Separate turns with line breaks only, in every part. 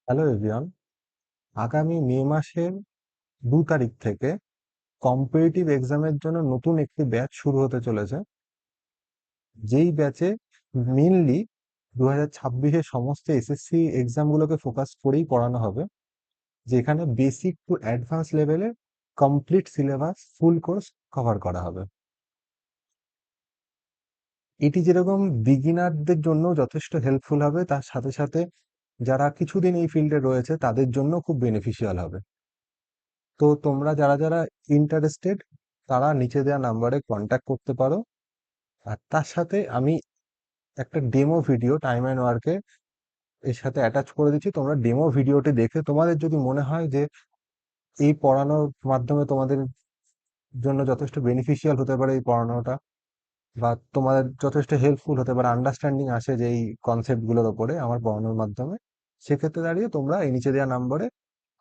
Hello everyone. আগামী মে মাসের 2 তারিখ থেকে কম্পিটিটিভ এক্সামের জন্য নতুন একটি ব্যাচ শুরু হতে চলেছে, যেই ব্যাচে মেনলি 2026-এর সমস্ত এসএসসি এক্সামগুলোকে ফোকাস করেই পড়ানো হবে, যেখানে বেসিক টু অ্যাডভান্স লেভেলে complete syllabus full course cover করা হবে। এটি যেরকম বিগিনারদের জন্য যথেষ্ট হেল্পফুল হবে, তার সাথে সাথে যারা কিছুদিন এই ফিল্ডে রয়েছে তাদের জন্য খুব বেনিফিশিয়াল হবে। তো তোমরা যারা যারা ইন্টারেস্টেড তারা নিচে দেওয়া নাম্বারে কন্ট্যাক্ট করতে পারো। আর তার সাথে আমি একটা ডেমো ভিডিও টাইম অ্যান্ড ওয়ার্কে এর সাথে অ্যাটাচ করে দিচ্ছি। তোমরা ডেমো ভিডিওটি দেখে তোমাদের যদি মনে হয় যে এই পড়ানোর মাধ্যমে তোমাদের জন্য যথেষ্ট বেনিফিশিয়াল হতে পারে এই পড়ানোটা, বা তোমাদের যথেষ্ট হেল্পফুল হতে পারে, আন্ডারস্ট্যান্ডিং আসে যে এই কনসেপ্টগুলোর ওপরে আমার পড়ানোর মাধ্যমে, সেক্ষেত্রে দাঁড়িয়ে তোমরা এই নিচে দেওয়া নাম্বারে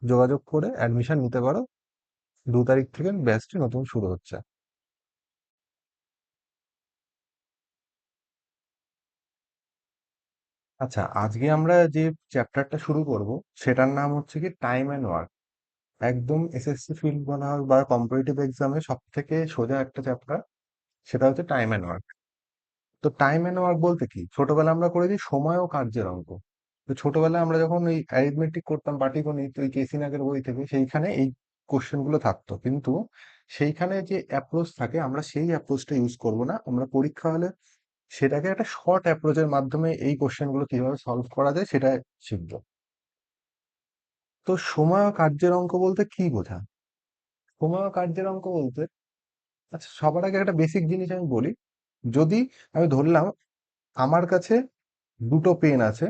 যোগাযোগ করে অ্যাডমিশন নিতে পারো। 2 তারিখ থেকে ব্যাচটি নতুন শুরু হচ্ছে। আচ্ছা, আজকে আমরা যে চ্যাপ্টারটা শুরু করব সেটার নাম হচ্ছে কি টাইম অ্যান্ড ওয়ার্ক। একদম এসএসসি ফিল্ড বলা হয় বা কম্পিটিটিভ এক্সামে সব থেকে সোজা একটা চ্যাপ্টার, সেটা হচ্ছে টাইম অ্যান্ড ওয়ার্ক। তো টাইম অ্যান্ড ওয়ার্ক বলতে কি, ছোটবেলায় আমরা করেছি সময় ও কার্যের অঙ্ক। তো ছোটবেলায় আমরা যখন ওই অ্যারিথমেটিক করতাম পাটিগণিত, ওই কেসি নাগের বই থেকে, সেইখানে এই কোশ্চেন গুলো থাকতো, কিন্তু সেইখানে যে অ্যাপ্রোচ থাকে আমরা সেই অ্যাপ্রোচটা ইউজ করব না। আমরা পরীক্ষা হলে সেটাকে একটা শর্ট অ্যাপ্রোচের মাধ্যমে এই কোশ্চেন গুলো কিভাবে সলভ করা যায় সেটা শিখবো। তো সময় ও কার্যের অঙ্ক বলতে কি বোঝায়? সময় ও কার্যের অঙ্ক বলতে, আচ্ছা সবার আগে একটা বেসিক জিনিস আমি বলি। যদি আমি ধরলাম আমার কাছে দুটো পেন আছে,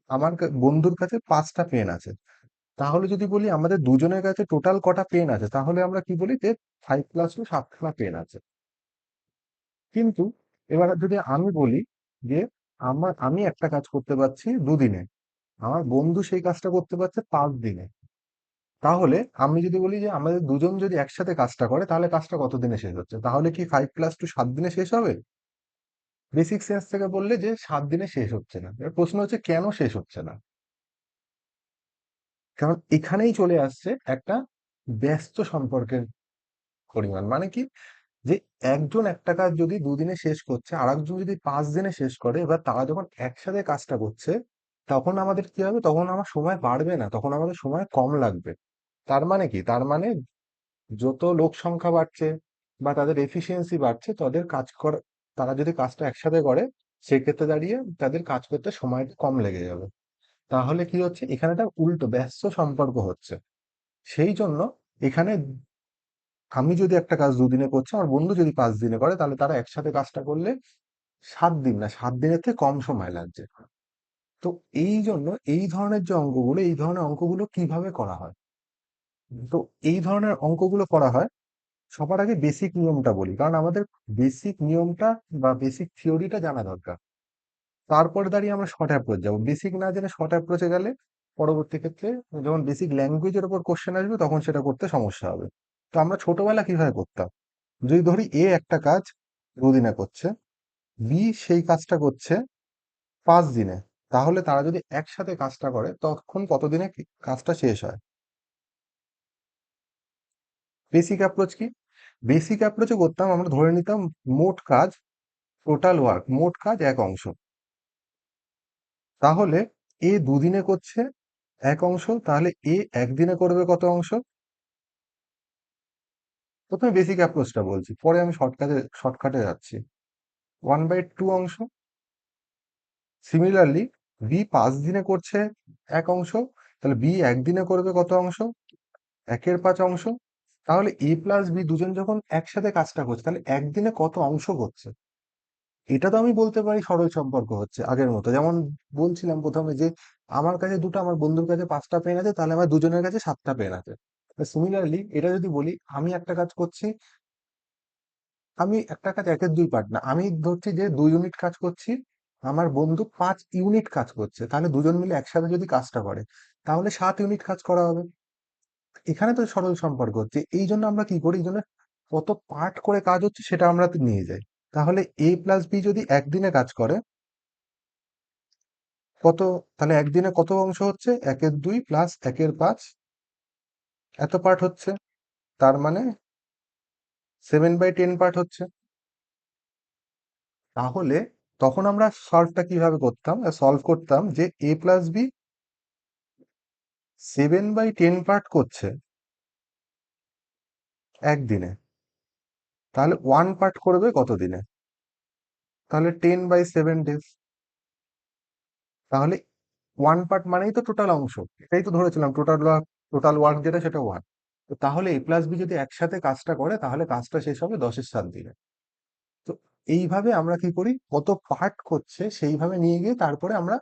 আমার বন্ধুর কাছে 5টা পেন আছে, তাহলে যদি বলি আমাদের দুজনের কাছে টোটাল কটা পেন আছে, তাহলে আমরা কি বলি যে 5 + 2 7খানা পেন আছে। কিন্তু এবার যদি আমি বলি যে আমি একটা কাজ করতে পারছি 2 দিনে, আমার বন্ধু সেই কাজটা করতে পারছে 5 দিনে, তাহলে আমি যদি বলি যে আমাদের দুজন যদি একসাথে কাজটা করে তাহলে কাজটা কতদিনে শেষ হচ্ছে, তাহলে কি 5 + 2 7 দিনে শেষ হবে? বেসিক সেন্স থেকে বললে যে 7 দিনে শেষ হচ্ছে না। এবার প্রশ্ন হচ্ছে কেন শেষ হচ্ছে না? কারণ এখানেই চলে আসছে একটা ব্যস্ত সম্পর্কের পরিমাণ। মানে কি, যে একজন একটা কাজ যদি 2 দিনে শেষ করছে, আর একজন যদি 5 দিনে শেষ করে, এবার তারা যখন একসাথে কাজটা করছে তখন আমাদের কি হবে, তখন আমার সময় বাড়বে না, তখন আমাদের সময় কম লাগবে। তার মানে কি, তার মানে যত লোক সংখ্যা বাড়ছে বা তাদের এফিসিয়েন্সি বাড়ছে, তাদের কাজ করা, তারা যদি কাজটা একসাথে করে সেক্ষেত্রে দাঁড়িয়ে তাদের কাজ করতে সময়টা কম লেগে যাবে। তাহলে কি হচ্ছে, এখানে একটা উল্টো ব্যস্ত সম্পর্ক হচ্ছে। সেই জন্য এখানে আমি যদি একটা কাজ 2 দিনে করছি, আমার বন্ধু যদি 5 দিনে করে, তাহলে তারা একসাথে কাজটা করলে 7 দিন না, 7 দিনের থেকে কম সময় লাগছে। তো এই জন্য এই ধরনের যে অঙ্কগুলো, এই ধরনের অঙ্কগুলো কিভাবে করা হয়? তো এই ধরনের অঙ্কগুলো করা হয়, সবার আগে বেসিক নিয়মটা বলি, কারণ আমাদের বেসিক নিয়মটা বা বেসিক থিওরিটা জানা দরকার। তারপরে দাঁড়িয়ে আমরা শর্ট অ্যাপ্রোচ যাবো। বেসিক না জেনে শর্ট অ্যাপ্রোচে গেলে পরবর্তী ক্ষেত্রে যখন বেসিক ল্যাঙ্গুয়েজের উপর কোশ্চেন আসবে তখন সেটা করতে সমস্যা হবে। তো আমরা ছোটবেলা কিভাবে করতাম, যদি ধরি এ একটা কাজ 2 দিনে করছে, বি সেই কাজটা করছে 5 দিনে, তাহলে তারা যদি একসাথে কাজটা করে তখন কতদিনে কাজটা শেষ হয়? বেসিক অ্যাপ্রোচ কি, বেসিক অ্যাপ্রোচে করতাম, আমরা ধরে নিতাম মোট কাজ, টোটাল ওয়ার্ক, মোট কাজ 1 অংশ। তাহলে এ 2 দিনে করছে 1 অংশ, তাহলে এ 1 দিনে করবে কত অংশ? প্রথমে বেসিক অ্যাপ্রোচটা বলছি, পরে আমি শর্টকাটে যাচ্ছি। 1/2 অংশ। সিমিলারলি বি 5 দিনে করছে 1 অংশ, তাহলে বি 1 দিনে করবে কত অংশ? 1/5 অংশ। তাহলে এ প্লাস বি দুজন যখন একসাথে কাজটা করছে তাহলে 1 দিনে কত অংশ করছে? এটা তো আমি বলতে পারি সরল সম্পর্ক হচ্ছে আগের মতো, যেমন বলছিলাম প্রথমে যে আমার কাছে দুটো, আমার বন্ধুর কাছে 5টা পেন আছে, তাহলে আমার দুজনের কাছে 7টা পেন আছে। সিমিলারলি এটা যদি বলি, আমি একটা কাজ করছি, আমি একটা কাজ একের 2 পার্ট না, আমি ধরছি যে 2 ইউনিট কাজ করছি, আমার বন্ধু 5 ইউনিট কাজ করছে, তাহলে দুজন মিলে একসাথে যদি কাজটা করে তাহলে 7 ইউনিট কাজ করা হবে। এখানে তো সরল সম্পর্ক হচ্ছে। এই জন্য আমরা কি করি, এই জন্য কত পার্ট করে কাজ হচ্ছে সেটা আমরা নিয়ে যাই। তাহলে এ প্লাস বি যদি 1 দিনে কাজ করে, কত, তাহলে একদিনে কত অংশ হচ্ছে? 1/2 প্লাস 1/5, এত পার্ট হচ্ছে। তার মানে 7/10 পার্ট হচ্ছে। তাহলে তখন আমরা সলভটা কিভাবে করতাম? সলভ করতাম যে a প্লাস বি 7/10 পার্ট করছে একদিনে, তাহলে 1 পার্ট করবে কত দিনে? তাহলে 10/7 ডেজ। তাহলে 1 পার্ট মানেই তো টোটাল অংশ, এটাই তো ধরেছিলাম টোটাল ওয়ার্ক। টোটাল ওয়ার্ক যেটা সেটা 1। তো তাহলে এ প্লাস বি যদি একসাথে কাজটা করে তাহলে কাজটা শেষ হবে 10/7 দিনে। তো এইভাবে আমরা কি করি, কত পার্ট করছে সেইভাবে নিয়ে গিয়ে তারপরে আমরা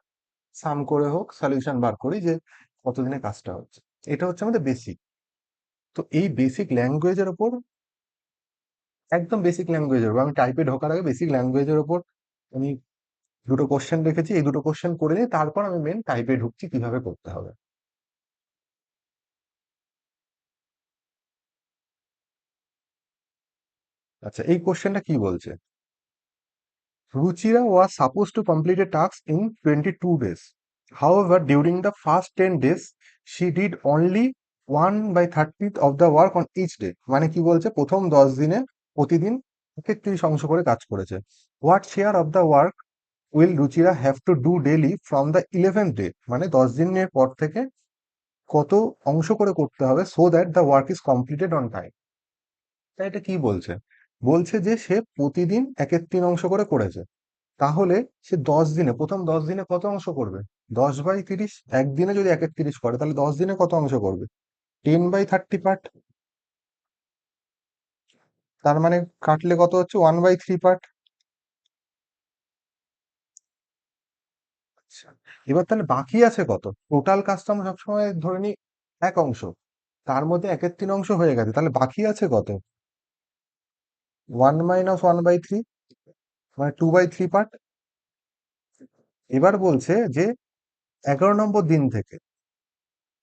সাম করে হোক সলিউশন বার করি যে কতদিনে কাজটা হচ্ছে। এটা হচ্ছে আমাদের বেসিক। তো এই বেসিক ল্যাঙ্গুয়েজের ওপর, একদম বেসিক ল্যাঙ্গুয়েজের উপর, আমি টাইপে ঢোকার আগে বেসিক ল্যাঙ্গুয়েজের ওপর আমি দুটো কোশ্চেন রেখেছি, এই দুটো কোশ্চেন করে নিই, তারপর আমি মেন টাইপে ঢুকছি কিভাবে করতে হবে। আচ্ছা, এই কোশ্চেনটা কি বলছে? Ruchira was supposed to complete a task in 22 days. However, during the first 10 days, she did only 1/30th of the work on each day. মানে কি বলছে, প্রথম 10 দিনে প্রতিদিন 31 অংশ করে কাজ করেছে। What share of the work will Ruchira have to do daily from the 11th day? মানে 10 দিনের পর থেকে কত অংশ করে করতে হবে so that the work is completed on time? তাই এটা কি বলছে? বলছে যে সে প্রতিদিন 1/3 অংশ করে করেছে। তাহলে সে 10 দিনে, প্রথম 10 দিনে কত অংশ করবে? 10/30। একদিনে যদি 1/30 করে তাহলে 10 দিনে কত অংশ করবে? 10/30 পার্ট। তার মানে কাটলে কত হচ্ছে? 1/3 পার্ট। আচ্ছা, এবার তাহলে বাকি আছে কত? টোটাল কাজটা আমরা সবসময় ধরে নিই 1 অংশ, তার মধ্যে 1/3 অংশ হয়ে গেছে, তাহলে বাকি আছে কত? 1 - 1/3, মানে 2/3 পার্ট। এবার বলছে যে 11 নম্বর দিন থেকে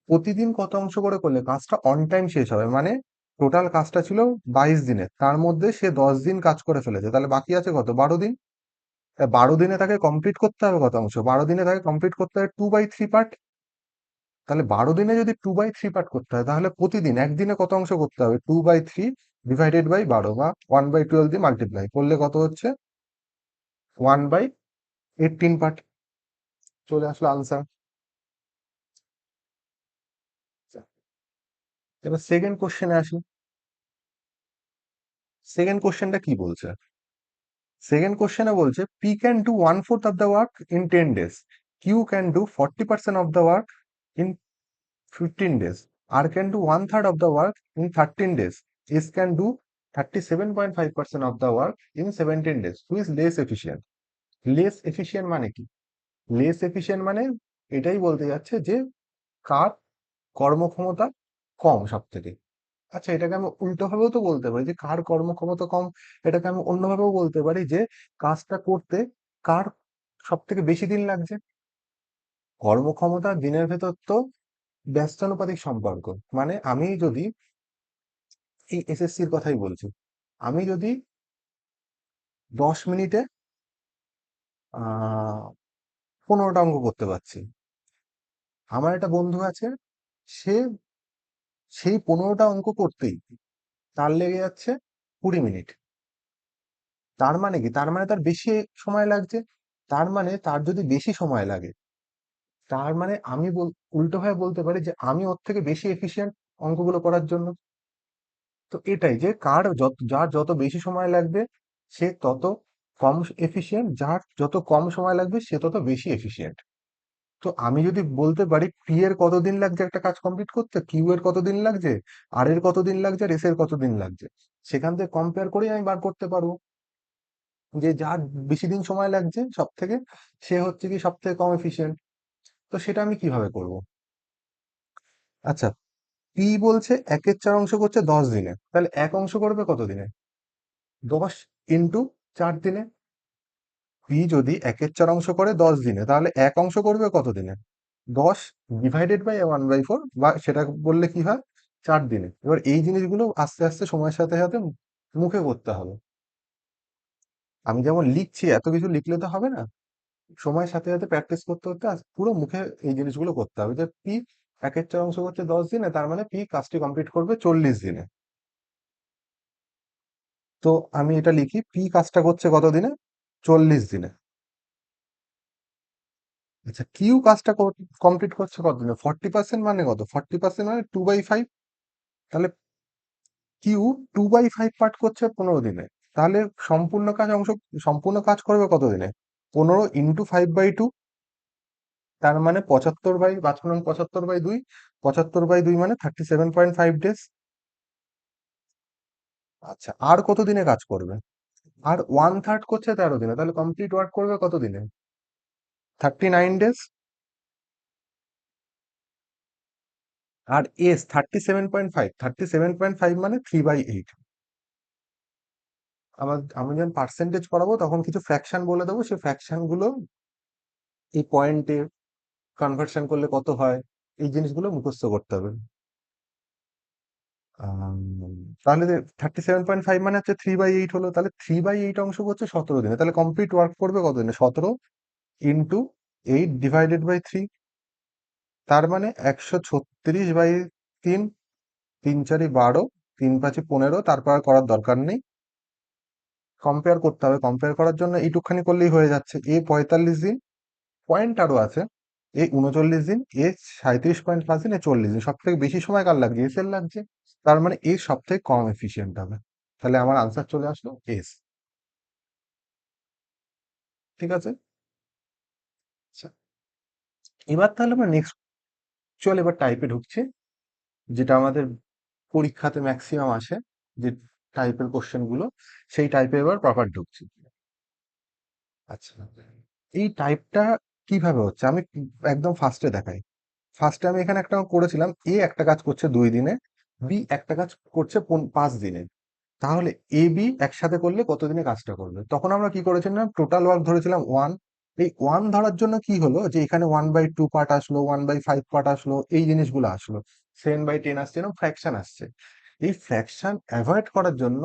প্রতিদিন কত অংশ করে করলে কাজটা অন টাইম শেষ হবে। মানে টোটাল কাজটা ছিল 22 দিনের, তার মধ্যে সে 10 দিন কাজ করে ফেলেছে, তাহলে বাকি আছে কত? 12 দিন। 12 দিনে তাকে কমপ্লিট করতে হবে কত অংশ? 12 দিনে তাকে কমপ্লিট করতে হবে 2/3 পার্ট। তাহলে 12 দিনে যদি 2/3 পার্ট করতে হয় তাহলে প্রতিদিন একদিনে কত অংশ করতে হবে? 2/3 ডিভাইডেড বাই 12 বা 1/12 দিয়ে মাল্টিপ্লাই করলে কত হচ্ছে? 1/18 পার্ট। চলে আসলো আনসার। এবার সেকেন্ড কোশ্চেনে আসি। সেকেন্ড কোশ্চেনটা কি বলছে? সেকেন্ড কোশ্চেনে বলছে P can do 1/4 of the work in 10 days, Q can do 40% of the work in 15 days, R can do 1/3 of the work in 13 days, S can do 37.5% of the work in 17 days. Who is less efficient? Less efficient মানে কি? Less efficient মানে এটাই বলতে যাচ্ছে যে কার কর্মক্ষমতা কম সব থেকে। আচ্ছা, এটাকে আমি উল্টো ভাবেও তো বলতে পারি যে কার কর্মক্ষমতা কম। এটাকে আমি অন্যভাবেও বলতে পারি যে কাজটা করতে কার সব থেকে বেশি দিন লাগছে। কর্মক্ষমতা দিনের ভেতর তো ব্যস্তানুপাতিক সম্পর্ক। মানে আমি যদি, এই এসএসসির কথাই বলছি, আমি যদি 10 মিনিটে 15টা অঙ্ক করতে পারছি, আমার একটা বন্ধু আছে, সে সেই 15টা অঙ্ক করতেই তার লেগে যাচ্ছে 20 মিনিট। তার মানে কি? তার মানে তার বেশি সময় লাগছে। তার মানে তার যদি বেশি সময় লাগে, তার মানে আমি উল্টোভাবে বলতে পারি যে আমি ওর থেকে বেশি এফিশিয়েন্ট অঙ্কগুলো করার জন্য। তো এটাই যে যার যত বেশি সময় লাগবে সে তত কম এফিশিয়েন্ট, যার যত কম সময় লাগবে সে তত বেশি এফিশিয়েন্ট। তো আমি যদি বলতে পারি পি এর কতদিন লাগছে একটা কাজ কমপ্লিট করতে, কিউ এর কতদিন লাগছে, আর এর কতদিন লাগছে, আর এস এর কতদিন লাগছে, সেখান থেকে কম্পেয়ার করেই আমি বার করতে পারবো যে যার বেশি দিন সময় লাগছে সব থেকে, সে হচ্ছে কি সব থেকে কম এফিশিয়েন্ট। তো সেটা আমি কিভাবে করব? আচ্ছা, পি বলছে 1/4 অংশ করছে 10 দিনে, তাহলে 1 অংশ করবে কত দিনে? 10 × 4 দিনে। পি যদি 1/4 অংশ করে 10 দিনে তাহলে 1 অংশ করবে কত দিনে? 10 ডিভাইডেড বাই 1/4, বা সেটা বললে কি হয়, 4 দিনে। এবার এই জিনিসগুলো আস্তে আস্তে সময়ের সাথে সাথে মুখে করতে হবে। আমি যেমন লিখছি এত কিছু লিখলে তো হবে না। সময়ের সাথে সাথে প্র্যাকটিস করতে করতে পুরো মুখে এই জিনিসগুলো করতে হবে, যে পি একের 4 অংশ করছে 10 দিনে, তার মানে পি কাজটি কমপ্লিট করবে 40 দিনে। তো আমি এটা লিখি, পি কাজটা করছে কত দিনে? 40 দিনে। আচ্ছা, কিউ কাজটা কমপ্লিট করছে কত দিনে? 40% মানে কত? 40% মানে 2/5। তাহলে কিউ 2/5 পার্ট করছে 15 দিনে। তাহলে সম্পূর্ণ কাজ করবে কত দিনে? 15 × 5/2। তার মানে 75/2, 75/2 মানে 37.5 ডেজ। আচ্ছা, আর কত দিনে কাজ করবে? আর 1/3 করছে 13 দিনে, তাহলে কমপ্লিট ওয়ার্ক করবে কত দিনে? 39 ডেজ। আর এস 37.5, 37.5 মানে 3/8। আমি যখন পার্সেন্টেজ পড়াবো তখন কিছু ফ্র্যাকশন বলে দেবো, সেই ফ্র্যাকশন গুলো এই পয়েন্টে কনভার্সন করলে কত হয়, এই জিনিসগুলো মুখস্থ করতে হবে। আম, তাহলে 37.5 মানে হচ্ছে 3/8 হলো, তাহলে 3/8 অংশ করছে 17 দিনে, তাহলে কমপ্লিট ওয়ার্ক করবে কত দিনে? 17 × 8 / 3। তার মানে 136/3। 3 × 4 = 12, 3 × 5 = 15, তারপর আর করার দরকার নেই। কম্পেয়ার করতে হবে, কম্পেয়ার করার জন্য এইটুকখানি করলেই হয়ে যাচ্ছে। এ 45 দিন, পয়েন্ট আরো আছে। এ 39 দিন, এ 37.5 দিন, এ 40 দিন। সব থেকে বেশি সময় কার লাগছে? এস এর লাগছে। তার মানে এ সব থেকে কম এফিসিয়েন্ট হবে। তাহলে আমার আনসার চলে আসলো এস। ঠিক আছে। আচ্ছা, এবার তাহলে আমরা নেক্সট, চল এবার টাইপে ঢুকছি, যেটা আমাদের পরীক্ষাতে ম্যাক্সিমাম আসে, যে টাইপের কোশ্চেন গুলো, সেই টাইপে এবার প্রপার ঢুকছি। আচ্ছা, এই টাইপটা কিভাবে হচ্ছে আমি একদম ফার্স্টে দেখাই। ফার্স্টে আমি এখানে একটা করেছিলাম, এ একটা কাজ করছে 2 দিনে, বি একটা কাজ করছে 5 দিনে। তাহলে এ বি একসাথে করলে কতদিনে কাজটা করবে? তখন আমরা কি করেছিলাম, টোটাল ওয়ার্ক ধরেছিলাম 1। এই 1 ধরার জন্য কি হলো, যে এখানে 1/2 পার্ট আসলো, 1/5 পার্ট আসলো, এই জিনিসগুলো আসলো, 7/10 আসছে, এরকম ফ্র্যাকশন আসছে। এই ফ্র্যাকশন অ্যাভয়েড করার জন্য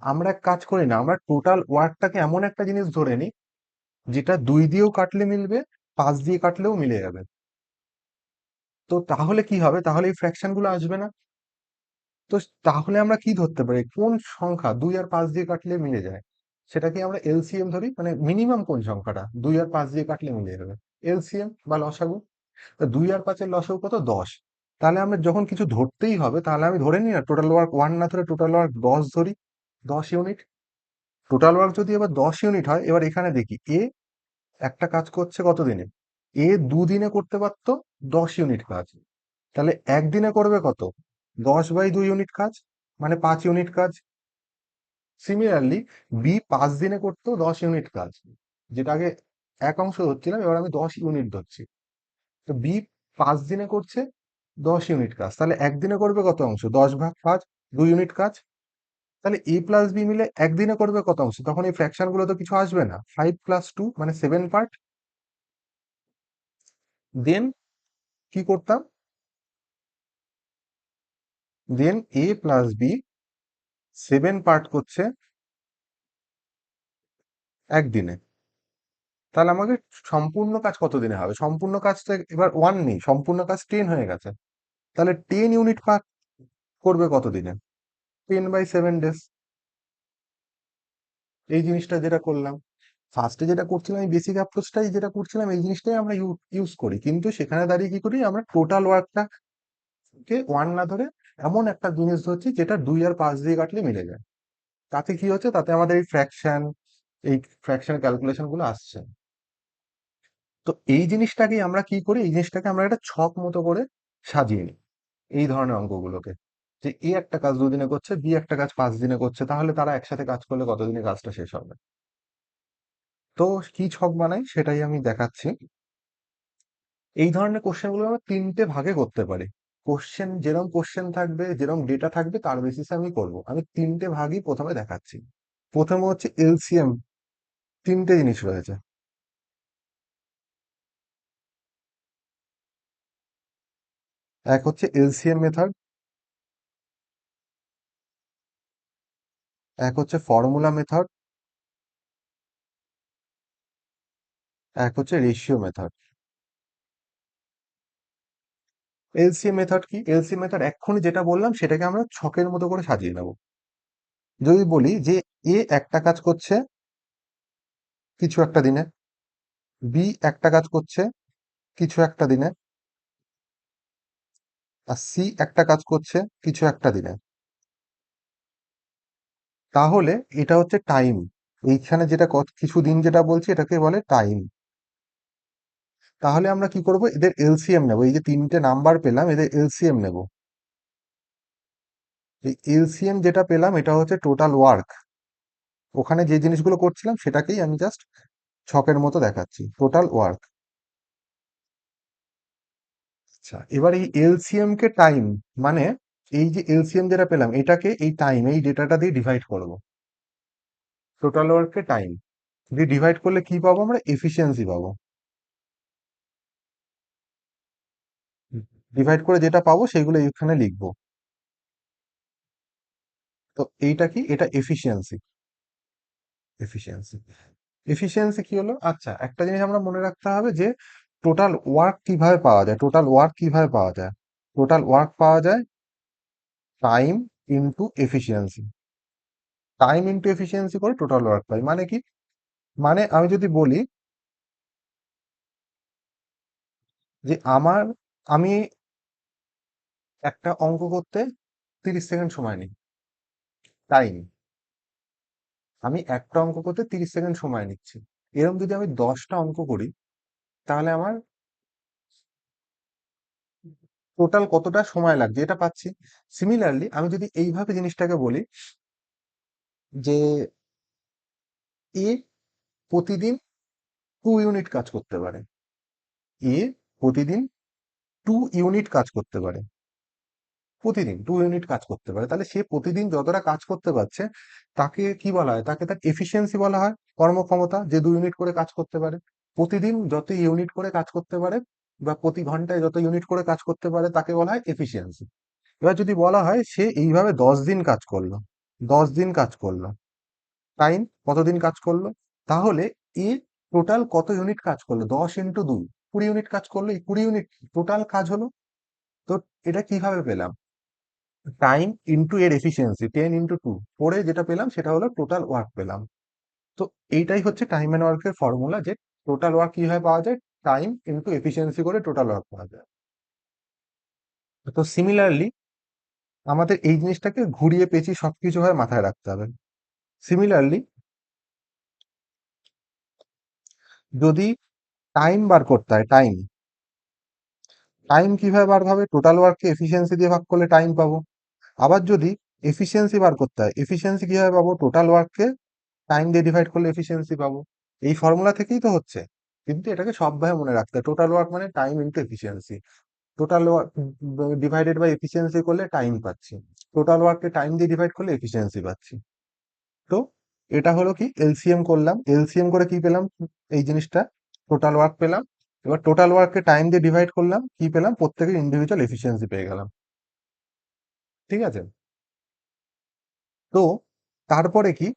আমরা এক কাজ করি না, আমরা টোটাল ওয়ার্কটাকে এমন একটা জিনিস ধরে নিই, যেটা 2 দিয়েও কাটলে মিলবে, 5 দিয়ে কাটলেও মিলে যাবে। তো তাহলে কি হবে, তাহলে এই ফ্র্যাকশন গুলো আসবে না। তো তাহলে আমরা কি ধরতে পারি, কোন সংখ্যা 2 আর 5 দিয়ে কাটলে মিলে যায়? সেটাকে আমরা এলসিএম ধরি, মানে মিনিমাম কোন সংখ্যাটা 2 আর 5 দিয়ে কাটলে মিলে যাবে, এলসিএম বা লসাগু। তা 2 আর 5 এর লসাগু কত? 10। তাহলে আমরা যখন কিছু ধরতেই হবে, তাহলে আমি ধরে নিই না, টোটাল ওয়ার্ক 1 না ধরে টোটাল ওয়ার্ক 10 ধরি, 10 ইউনিট। টোটাল ওয়ার্ক যদি এবার 10 ইউনিট হয়, এবার এখানে দেখি এ একটা কাজ করছে কত দিনে? এ 2 দিনে করতে পারতো 10 ইউনিট কাজ, তাহলে একদিনে করবে কত? 10/2 ইউনিট কাজ, মানে 5 ইউনিট কাজ। সিমিলারলি বি 5 দিনে করতো 10 ইউনিট কাজ, যেটা আগে এক অংশ ধরছিলাম, এবার আমি 10 ইউনিট ধরছি। তো বি 5 দিনে করছে 10 ইউনিট কাজ, তাহলে একদিনে করবে কত অংশ? 10/5, 2 ইউনিট কাজ। তাহলে এ প্লাস বি মিলে একদিনে করবে কত অংশ? তখন এই ফ্র্যাকশন গুলো তো কিছু আসবে না, 5 + 2 মানে 7 পার্ট। দেন কি করতাম, দেন এ প্লাস বি 7 পার্ট করছে একদিনে। তাহলে আমাকে সম্পূর্ণ কাজ কত দিনে হবে? সম্পূর্ণ কাজটা এবার 1 নেই, সম্পূর্ণ কাজ 10 হয়ে গেছে। তাহলে 10 ইউনিট পার্ট করবে কত দিনে? 10/7 ডেজ। এই জিনিসটা যেটা করলাম, ফার্স্টে যেটা করছিলাম, এই বেসিক অ্যাপ্রোচটাই যেটা করছিলাম, এই জিনিসটাই আমরা ইউজ করি, কিন্তু সেখানে দাঁড়িয়ে কি করি, আমরা টোটাল ওয়ার্কটাকে 1 না ধরে এমন একটা জিনিস ধরছি যেটা 2 আর 5 দিয়ে কাটলে মিলে যায়। তাতে কি হচ্ছে, তাতে আমাদের এই ফ্র্যাকশন ক্যালকুলেশন গুলো আসছে। তো এই জিনিসটাকে আমরা কি করি, এই জিনিসটাকে আমরা একটা ছক মতো করে সাজিয়ে নিই এই ধরনের অঙ্কগুলোকে, যে এ একটা কাজ 2 দিনে করছে, বি একটা কাজ 5 দিনে করছে, তাহলে তারা একসাথে কাজ করলে কতদিনে কাজটা শেষ হবে। তো কি ছক বানাই সেটাই আমি দেখাচ্ছি। এই ধরনের কোশ্চেন গুলো আমরা 3টে ভাগে করতে পারি। কোশ্চেন যেরকম কোশ্চেন থাকবে, যেরকম ডেটা থাকবে, তার বেসিসে আমি করব। আমি 3টে ভাগই প্রথমে দেখাচ্ছি। প্রথমে হচ্ছে এলসিএম। 3টে জিনিস রয়েছে। এক হচ্ছে এলসিএম মেথড, এক হচ্ছে ফর্মুলা মেথড, এক হচ্ছে রেশিও মেথড। এলসিএম মেথড কি? এলসিএম মেথড এক্ষুনি যেটা বললাম সেটাকে আমরা ছকের মতো করে সাজিয়ে নেব। যদি বলি যে এ একটা কাজ করছে কিছু একটা দিনে, বি একটা কাজ করছে কিছু একটা দিনে, আর সি একটা কাজ করছে কিছু একটা দিনে, তাহলে এটা হচ্ছে টাইম। এইখানে যেটা কিছু দিন যেটা বলছি এটাকে বলে টাইম। তাহলে আমরা কি করব, এদের এলসিএম নেব। এই যে তিনটে নাম্বার পেলাম এদের এলসিএম নেব। এই এলসিএম যেটা পেলাম এটা হচ্ছে টোটাল ওয়ার্ক। ওখানে যে জিনিসগুলো করছিলাম সেটাকেই আমি জাস্ট ছকের মতো দেখাচ্ছি, টোটাল ওয়ার্ক। আচ্ছা, এবার এই এলসিএম কে টাইম, মানে এই যে এলসিএম যেটা পেলাম এটাকে এই টাইম, এই ডেটাটা দিয়ে ডিভাইড করব। টোটাল ওয়ার্ককে টাইম দিয়ে ডিভাইড করলে কি পাবো, আমরা এফিসিয়েন্সি পাবো। ডিভাইড করে যেটা পাবো সেগুলো এখানে লিখবো। তো এইটা কি, এটা এফিসিয়েন্সি। এফিসিয়েন্সি এফিসিয়েন্সি কি হলো? আচ্ছা, একটা জিনিস আমরা মনে রাখতে হবে যে টোটাল ওয়ার্ক কিভাবে পাওয়া যায়। টোটাল ওয়ার্ক কিভাবে পাওয়া যায়? টোটাল ওয়ার্ক পাওয়া যায় time into efficiency. Time into efficiency করে টোটাল ওয়ার্ক পাই। মানে কি? মানে আমি যদি বলি যে আমি একটা অঙ্ক করতে 30 সেকেন্ড সময় নিই, টাইম। আমি একটা অঙ্ক করতে 30 সেকেন্ড সময় নিচ্ছি। এরকম যদি আমি 10টা অঙ্ক করি তাহলে আমার টোটাল কতটা সময় লাগছে এটা পাচ্ছি। সিমিলারলি আমি যদি এইভাবে জিনিসটাকে বলি যে এ প্রতিদিন 2 ইউনিট কাজ করতে পারে, এ প্রতিদিন 2 ইউনিট কাজ করতে পারে, প্রতিদিন 2 ইউনিট কাজ করতে পারে, তাহলে সে প্রতিদিন যতটা কাজ করতে পারছে তাকে কি বলা হয়? তাকে তার এফিসিয়েন্সি বলা হয়, কর্মক্ষমতা। যে 2 ইউনিট করে কাজ করতে পারে, প্রতিদিন যত ইউনিট করে কাজ করতে পারে বা প্রতি ঘন্টায় যত ইউনিট করে কাজ করতে পারে তাকে বলা হয় এফিসিয়েন্সি। এবার যদি বলা হয় সে এইভাবে 10 দিন কাজ করলো, 10 দিন কাজ করলো, টাইম কতদিন কাজ করলো, তাহলে এ টোটাল কত ইউনিট কাজ করলো? 10 ইন্টু 2, 20 ইউনিট কাজ করলো। এই 20 ইউনিট টোটাল কাজ হলো। তো এটা কিভাবে পেলাম? টাইম ইন্টু এর এফিসিয়েন্সি 10 ইন্টু 2 করে যেটা পেলাম সেটা হলো টোটাল ওয়ার্ক পেলাম। তো এইটাই হচ্ছে টাইম এন্ড ওয়ার্কের ফর্মুলা, যে টোটাল ওয়ার্ক কিভাবে পাওয়া যায়? টাইম ইন্টু এফিসিয়েন্সি করে টোটাল ওয়ার্ক পাওয়া যায়। তো সিমিলারলি আমাদের এই জিনিসটাকে ঘুরিয়ে পেঁচিয়ে সবকিছু ভাবে মাথায় রাখতে হবে। সিমিলারলি যদি টাইম বার করতে হয়, টাইম, টাইম কিভাবে বার হবে? টোটাল ওয়ার্ককে এফিসিয়েন্সি দিয়ে ভাগ করলে টাইম পাবো। আবার যদি এফিসিয়েন্সি বার করতে হয়, এফিসিয়েন্সি কিভাবে পাবো? টোটাল ওয়ার্ককে টাইম দিয়ে ডিভাইড করলে এফিসিয়েন্সি পাবো। এই ফর্মুলা থেকেই তো হচ্ছে, কিন্তু এটাকে সবভাবে মনে রাখতে হয়। টোটাল ওয়ার্ক মানে time into efficiency, total work divided by efficiency করলে টাইম পাচ্ছি, টোটাল ওয়ার্ককে টাইম দিয়ে ডিভাইড করলে এফিসিয়েন্সি পাচ্ছি। তো এটা হলো কি, এলসিএম করলাম, এলসিএম করে কি পেলাম? এই জিনিসটা টোটাল ওয়ার্ক পেলাম। এবার টোটাল ওয়ার্ককে টাইম দিয়ে ডিভাইড করলাম, কি পেলাম? প্রত্যেকের ইন্ডিভিজুয়াল এফিসিয়েন্সি পেয়ে গেলাম। ঠিক আছে? তো তারপরে কি,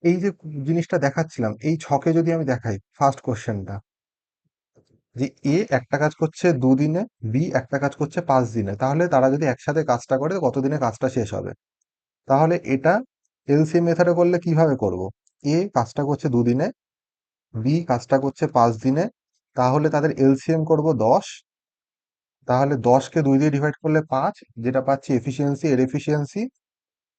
এই যে জিনিসটা দেখাচ্ছিলাম এই ছকে যদি আমি দেখাই ফার্স্ট কোশ্চেনটা, যে এ একটা কাজ করছে 2 দিনে, বি একটা কাজ করছে 5 দিনে, তাহলে তারা যদি একসাথে কাজটা করে কতদিনে কাজটা শেষ হবে? তাহলে এটা এলসিএম মেথডে করলে কিভাবে করব? এ কাজটা করছে 2 দিনে, বি কাজটা করছে 5 দিনে, তাহলে তাদের এলসিএম করব 10। তাহলে 10কে 2 দিয়ে ডিভাইড করলে 5, যেটা পাচ্ছি এফিসিয়েন্সি, এর এফিসিয়েন্সি।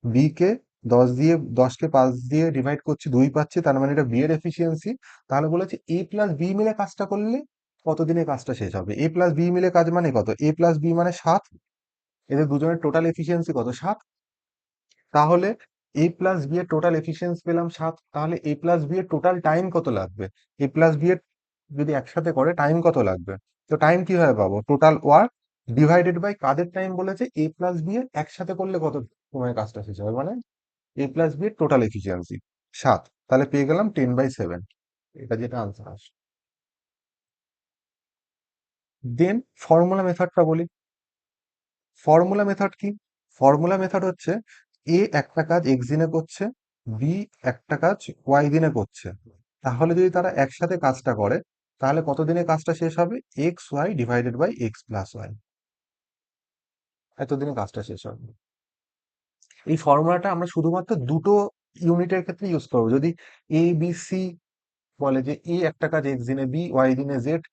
বি কে 10কে 5 দিয়ে ডিভাইড করছি, 2 পাচ্ছি, তার মানে এটা বি এর এফিসিয়েন্সি। তাহলে বলেছে এ প্লাস বি মিলে কাজটা করলে কতদিনে কাজটা শেষ হবে? এ প্লাস বি মিলে কাজ মানে কত? এ প্লাস বি মানে 7। এদের দুজনের টোটাল এফিসিয়েন্সি কত? 7। তাহলে এ প্লাস বি এর টোটাল এফিসিয়েন্সি পেলাম 7, তাহলে এ প্লাস বি এর টোটাল টাইম কত লাগবে? এ প্লাস বি এর যদি একসাথে করে টাইম কত লাগবে? তো টাইম কিভাবে পাবো? টোটাল ওয়ার্ক ডিভাইডেড বাই কাদের টাইম বলেছে? এ প্লাস বি এর একসাথে করলে কত সময় কাজটা শেষ হবে, মানে এ প্লাস বি এর টোটাল এফিসিয়েন্সি 7। তাহলে পেয়ে গেলাম 10/7, এটা যেটা আনসার আসে। দেন ফর্মুলা মেথডটা বলি। ফর্মুলা মেথড কি? ফর্মুলা মেথড হচ্ছে এ একটা কাজ এক্স দিনে করছে, বি একটা কাজ ওয়াই দিনে করছে, তাহলে যদি তারা একসাথে কাজটা করে তাহলে কত দিনে কাজটা শেষ হবে? X Y divided by X plus Y, এতদিনে কাজটা শেষ হবে। এই ফর্মুলাটা আমরা শুধুমাত্র দুটো ইউনিটের ক্ষেত্রে ইউজ করবো। যদি এ বি সি বলে যে এ একটা কাজ এক্স দিনে, বি ওয়াই দিনে, জেড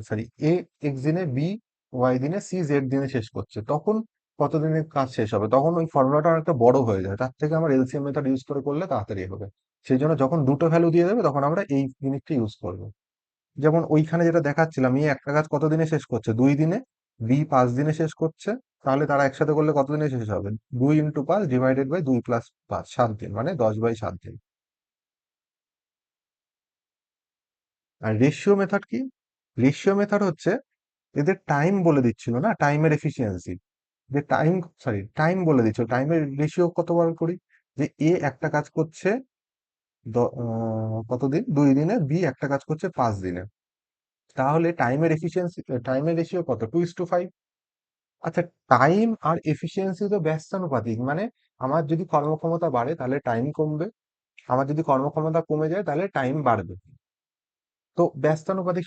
সরি এ এক্স দিনে, বি ওয়াই দিনে, সি জেড দিনে শেষ করছে, তখন কত দিনে কাজ শেষ হবে, তখন ওই ফর্মুলাটা অনেকটা বড় হয়ে যায়। তার থেকে আমার এলসিএম মেথড ইউজ করে করলে তাড়াতাড়ি হবে। সেই জন্য যখন দুটো ভ্যালু দিয়ে দেবে তখন আমরা এই জিনিসটা ইউজ করবো। যেমন ওইখানে যেটা দেখাচ্ছিলাম, এ একটা কাজ কত দিনে শেষ করছে? 2 দিনে, বি 5 দিনে শেষ করছে। তাহলে তারা একসাথে করলে কত দিনে শেষ হবে? 2 × 5 ডিভাইডেড বাই 2 + 5, 7 দিন, মানে 10/7 দিন। আর রেশিও মেথড কি? রেশিও মেথড হচ্ছে এদের টাইম বলে দিচ্ছিল না, টাইমের এফিসিয়েন্সি, যে টাইম, সরি টাইম বলে দিচ্ছিল, টাইমের রেশিও কতবার করি, যে এ একটা কাজ করছে কতদিন, 2 দিনে, বি একটা কাজ করছে 5 দিনে, তাহলে টাইমের এফিসিয়েন্সি, টাইমের রেশিও কত? 2:5। আচ্ছা, টাইম আর এফিসিয়েন্সি তো ব্যস্তানুপাতিক, মানে আমার যদি কর্মক্ষমতা বাড়ে তাহলে টাইম কমবে, আমার যদি কর্মক্ষমতা কমে যায় তাহলে টাইম বাড়বে। তো ব্যস্তানুপাতিক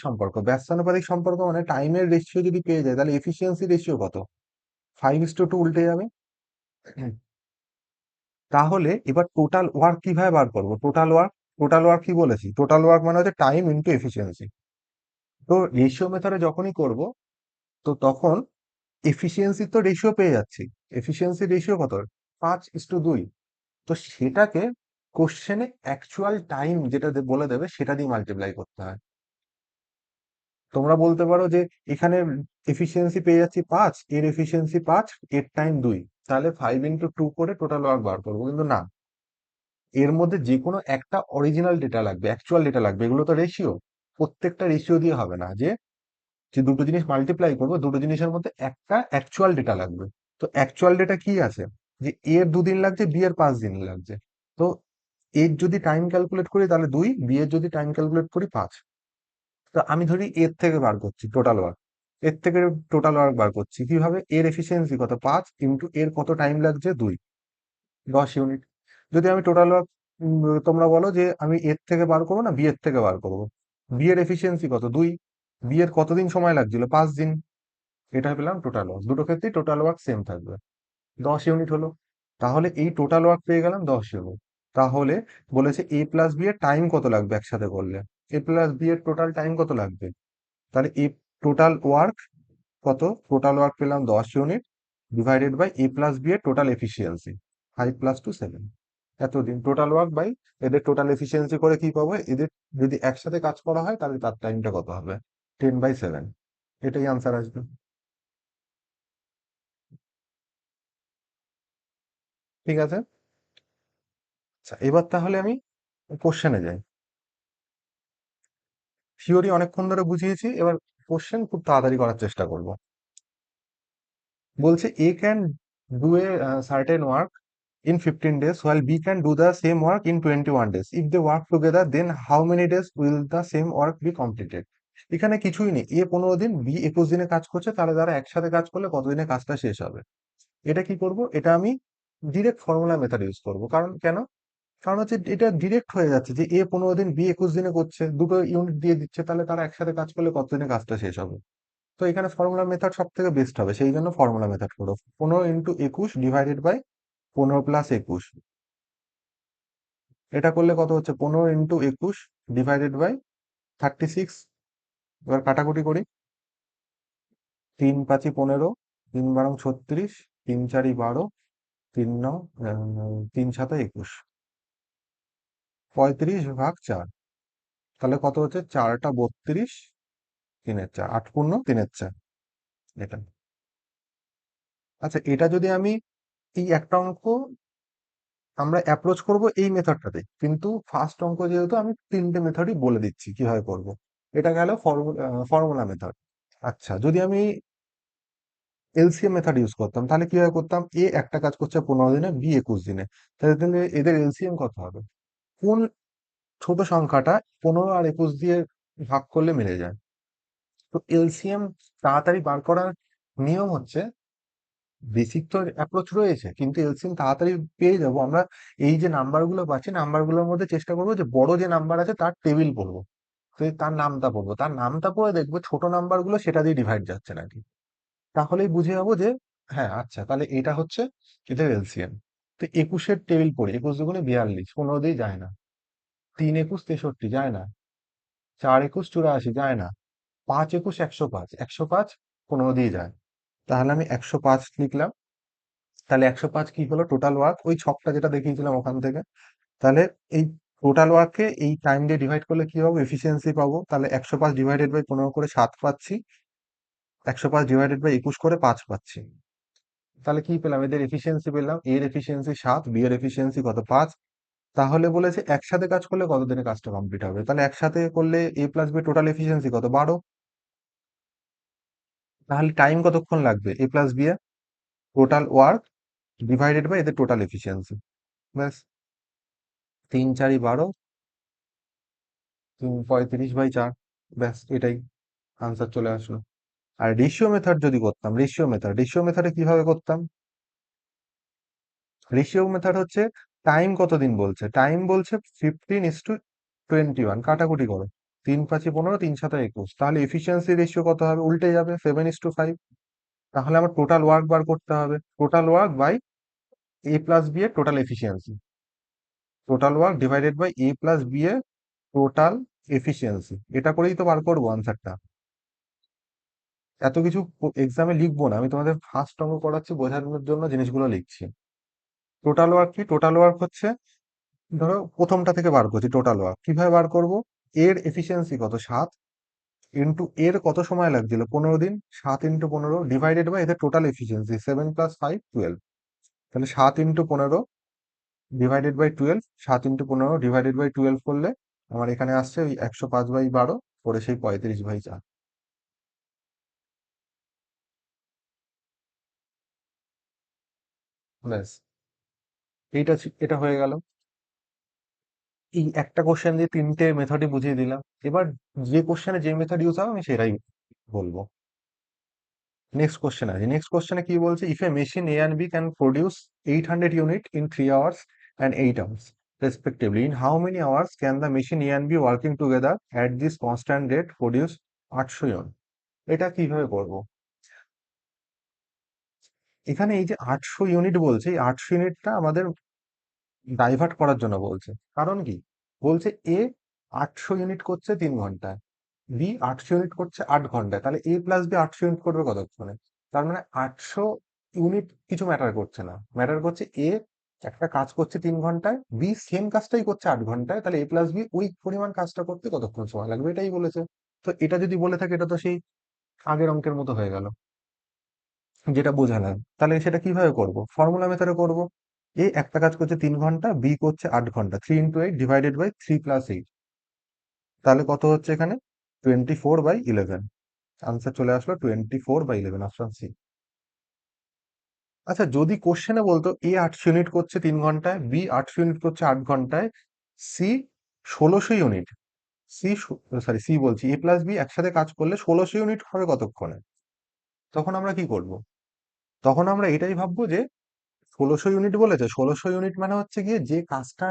সম্পর্ক মানে টাইমের রেশিও যদি পেয়ে যায় তাহলে এফিসিয়েন্সি রেশিও কত? 5:2 উল্টে যাবে। হুম। তাহলে এবার টোটাল ওয়ার্ক কিভাবে বার করবো? টোটাল ওয়ার্ক কি বলেছি? টোটাল ওয়ার্ক মানে হচ্ছে টাইম ইন্টু এফিসিয়েন্সি। তো রেশিও মেথডে যখনই করব, তো তখন এফিসিয়েন্সি তো রেশিও পেয়ে যাচ্ছি, এফিসিয়েন্সি রেশিও কত? 5:2। তো সেটাকে কোশ্চেনে অ্যাকচুয়াল টাইম যেটা বলে দেবে সেটা দিয়ে মাল্টিপ্লাই করতে হয়। তোমরা বলতে পারো যে এখানে এফিসিয়েন্সি পেয়ে যাচ্ছি 5, এর এফিসিয়েন্সি 5, এর টাইম 2, তাহলে 5 × 2 করে টোটাল ওয়ার্ক বার করবো, কিন্তু না, এর মধ্যে যে কোনো একটা অরিজিনাল ডেটা লাগবে, অ্যাকচুয়াল ডেটা লাগবে। এগুলো তো রেশিও, প্রত্যেকটা রেশিও দিয়ে হবে না, যে যে দুটো জিনিস মাল্টিপ্লাই করবো, দুটো জিনিসের মধ্যে একটা অ্যাকচুয়াল ডেটা লাগবে। তো অ্যাকচুয়াল ডেটা কি আছে? যে এর 2 দিন লাগছে, বি এর 5 দিন লাগছে। তো এর যদি টাইম ক্যালকুলেট করি তাহলে 2, বি এর যদি টাইম ক্যালকুলেট করি 5। তো আমি ধরি এর থেকে বার করছি টোটাল ওয়ার্ক, এর থেকে টোটাল ওয়ার্ক বার করছি কিভাবে? এর এফিসিয়েন্সি কত? 5 ইন্টু এর কত টাইম লাগছে? 2, 10 ইউনিট। যদি আমি টোটাল ওয়ার্ক, তোমরা বলো যে আমি এর থেকে বার করবো না বি এর থেকে বার করবো, বি এর এফিসিয়েন্সি কত? 2, বি এর কতদিন সময় লাগছিল? 5 দিন। এটা পেলাম টোটাল ওয়ার্ক, দুটো ক্ষেত্রেই টোটাল ওয়ার্ক সেম থাকবে, 10 ইউনিট হলো। তাহলে এই টোটাল ওয়ার্ক পেয়ে গেলাম 10 ইউনিট। তাহলে বলেছে এ প্লাস বি এর টাইম কত লাগবে একসাথে করলে, এ প্লাস বি এর টোটাল টাইম কত লাগবে? তাহলে এ টোটাল ওয়ার্ক কত? টোটাল ওয়ার্ক পেলাম 10 unit, divided by A plus B এর টোটাল এফিসিয়েন্সি 5 + 2 7। এতদিন টোটাল ওয়ার্ক বাই এদের টোটাল এফিসিয়েন্সি করে কি পাবো? এদের যদি একসাথে কাজ করা হয় তাহলে তার টাইমটা কত হবে? 10/7। এটাই আনসার আসবে। ঠিক আছে। আচ্ছা, এবার তাহলে আমি কোশ্চেনে যাই। থিওরি অনেকক্ষণ ধরে বুঝিয়েছি, এবার কোশ্চেন খুব তাড়াতাড়ি করার চেষ্টা করব। বলছে A can do a certain work in 15 days while B can do the same work in 21 days. If they work together, then how many days will the same work be completed? এখানে কিছুই নেই, এ 15 দিন, B 21 দিনে কাজ করছে, তাহলে তারা একসাথে কাজ করলে কতদিনে কাজটা শেষ হবে? এটা কি করব? এটা আমি ডিরেক্ট ফর্মুলা মেথড ইউজ করব। কারণ কেন? কারণ হচ্ছে এটা ডিরেক্ট হয়ে যাচ্ছে যে এ 15 দিন, বি 21 দিনে করছে, দুটো ইউনিট দিয়ে দিচ্ছে, তাহলে তারা একসাথে কাজ করলে কতদিনে কাজটা শেষ হবে? তো এখানে ফর্মুলা মেথড সব থেকে বেস্ট হবে, সেই জন্য ফর্মুলা মেথড করো। 15 × 21 ডিভাইডেড বাই 15 + 21, এটা করলে কত হচ্ছে? 15 × 21 ডিভাইডেড বাই 36। এবার কাটাকুটি করি, 3×5 = 15, 3×12 = 36, 3×4 = 12, 3×9 3×7 = 21, 35/4। তাহলে কত হচ্ছে? 4টা 32, 3-এর 4, 8×3=4, এটা। আচ্ছা, এটা যদি আমি এই একটা অঙ্ক আমরা অ্যাপ্রোচ করব এই মেথডটাতে, কিন্তু ফার্স্ট অঙ্ক যেহেতু আমি তিনটে মেথডই বলে দিচ্ছি কিভাবে করব। এটা গেল ফর্মুলা মেথড। আচ্ছা, যদি আমি এলসিএম মেথড ইউজ করতাম তাহলে কিভাবে করতাম? এ একটা কাজ করছে 15 দিনে, বি 21 দিনে, তাহলে তাহলে এদের এলসিএম কত হবে? কোন ছোট সংখ্যাটা 15 আর 21 দিয়ে ভাগ করলে মিলে যায়? তো এলসিএম তাড়াতাড়ি বার করার নিয়ম হচ্ছে, বেসিক তো অ্যাপ্রোচ রয়েছে, কিন্তু এলসিএম তাড়াতাড়ি পেয়ে যাব আমরা। এই যে নাম্বারগুলো পাচ্ছি, নাম্বারগুলোর মধ্যে চেষ্টা করবো যে বড় যে নাম্বার আছে তার টেবিল পড়বো। তো তার নামটা পড়বো, তার নামটা পড়ে দেখবো ছোট নাম্বার গুলো সেটা দিয়ে ডিভাইড যাচ্ছে নাকি। তাহলেই বুঝে যাবো যে হ্যাঁ আচ্ছা, তাহলে এটা হচ্ছে এদের এলসিএম। তো 21-এর টেবিল পড়ি, 21 × 42, 15 দিয়ে যায় না। 3 × 21 63 যায় না। 4 × 21 84 যায় না। 5 × 21 105, 105 15 দিয়ে যায়। তাহলে আমি 105 লিখলাম। তাহলে 105 কি হলো টোটাল ওয়ার্ক, ওই ছকটা যেটা দেখিয়েছিলাম ওখান থেকে। তাহলে এই টোটাল ওয়ার্ককে এই টাইম দিয়ে ডিভাইড করলে কি পাবো, এফিসিয়েন্সি পাবো। তাহলে 105 ডিভাইডেড বাই 15 করে 7 পাচ্ছি, 105 ডিভাইডেড বাই 21 করে 5 পাচ্ছি। তাহলে কি পেলাম, এদের এফিসিয়েন্সি পেলাম, এর এফিসিয়েন্সি 7, বি এর এফিসিয়েন্সি কত 5। তাহলে বলেছে একসাথে কাজ করলে কত দিনে কাজটা কমপ্লিট হবে, তাহলে একসাথে করলে A plus B total efficiency কত 12। তাহলে টাইম কতক্ষণ লাগবে এ প্লাস বি এর টোটাল ওয়ার্ক ডিভাইডেড বাই এদের টোটাল এফিসিয়েন্সি। ব্যাস, 3 × 4 = 12, 35/4। ব্যাস এটাই আনসার চলে আসলো। আর রেশিও মেথড যদি করতাম, রেশিও মেথডে কিভাবে করতাম, রেশিও মেথড হচ্ছে টাইম কতদিন বলছে, টাইম বলছে 15:21, কাটাকুটি করো, 3×5 = 15, 3×7 = 21, তাহলে এফিসিয়েন্সি রেশিও কত হবে, উল্টে যাবে, 7:5। তাহলে আমার টোটাল ওয়ার্ক বার করতে হবে, total work by A plus B এর total efficiency, total work divided by A plus B এর টোটাল এফিসিয়েন্সি। এটা করেই তো বার করবো আনসারটা। এত কিছু এক্সামে লিখবো না, আমি তোমাদের ফার্স্ট অঙ্ক করাচ্ছি বোঝানোর জন্য জিনিসগুলো লিখছি। টোটাল ওয়ার্ক কি, টোটাল ওয়ার্ক হচ্ছে ধরো প্রথমটা থেকে বার করছি, টোটাল ওয়ার্ক কিভাবে বার করব, এর এফিসিয়েন্সি কত 7, ইন্টু এর কত সময় লাগছিল 15 দিন, 7 × 15 ডিভাইডেড বাই এদের টোটাল এফিসিয়েন্সি 7 + 5 12। তাহলে 7 × 15 ডিভাইডেড বাই 12, 7 × 15 ডিভাইডেড বাই 12 করলে আমার এখানে আসছে ওই 105/12 করে সেই 35/4। ব্যাস, এটা হয়ে গেল। এই একটা কোশ্চেন দিয়ে 3টে মেথডই বুঝিয়ে দিলাম। এবার যে কোশ্চেনে যে মেথড ইউজ হবে আমি সেটাই বলবো। নেক্সট কোশ্চেন আছে, নেক্সট কোশ্চেনে কি বলছে, if a machine A and B can produce 800 unit in 3 hours and 8 hours respectively, in how many hours can the machine A and B working together at this constant rate produce 800 unit. এটা কিভাবে করব, এখানে এই যে 800 unit বলছে, এই 800 ইউনিটটা আমাদের ডাইভার্ট করার জন্য বলছে। কারণ কি, বলছে এ 800 ইউনিট করছে 3 ঘন্টায়, বি 800 ইউনিট করছে 8 ঘন্টায়, তাহলে এ প্লাস বি 800 ইউনিট করবে কতক্ষণে। তার মানে 800 ইউনিট কিছু ম্যাটার করছে না, ম্যাটার করছে এ একটা কাজ করছে 3 ঘন্টায়, বি সেম কাজটাই করছে 8 ঘন্টায়, তাহলে এ প্লাস বি ওই পরিমাণ কাজটা করতে কতক্ষণ সময় লাগবে, এটাই বলেছে। তো এটা যদি বলে থাকে এটা তো সেই আগের অঙ্কের মতো হয়ে গেল, যেটা বোঝালাম। তাহলে সেটা কিভাবে করব, ফর্মুলা মেথডে করব। এ একটা কাজ করছে 3 ঘন্টা, বি করছে 8 ঘন্টা, 3 × 8 ডিভাইডেড বাই 3 + 8। তাহলে কত হচ্ছে এখানে, 24/11। আনসার চলে আসলো 24/11, অপশন সি। আচ্ছা, যদি কোশ্চেনে বলতো এ 800 ইউনিট করছে 3 ঘন্টায়, বি 800 ইউনিট করছে 8 ঘন্টায়, সি 1600 ইউনিট, সি বলছি, এ প্লাস বি একসাথে কাজ করলে 1600 ইউনিট হবে কতক্ষণে, তখন আমরা কি করব, তখন আমরা এটাই ভাববো যে 1600 ইউনিট বলেছে, 1600 ইউনিট মানে হচ্ছে গিয়ে যে কাজটা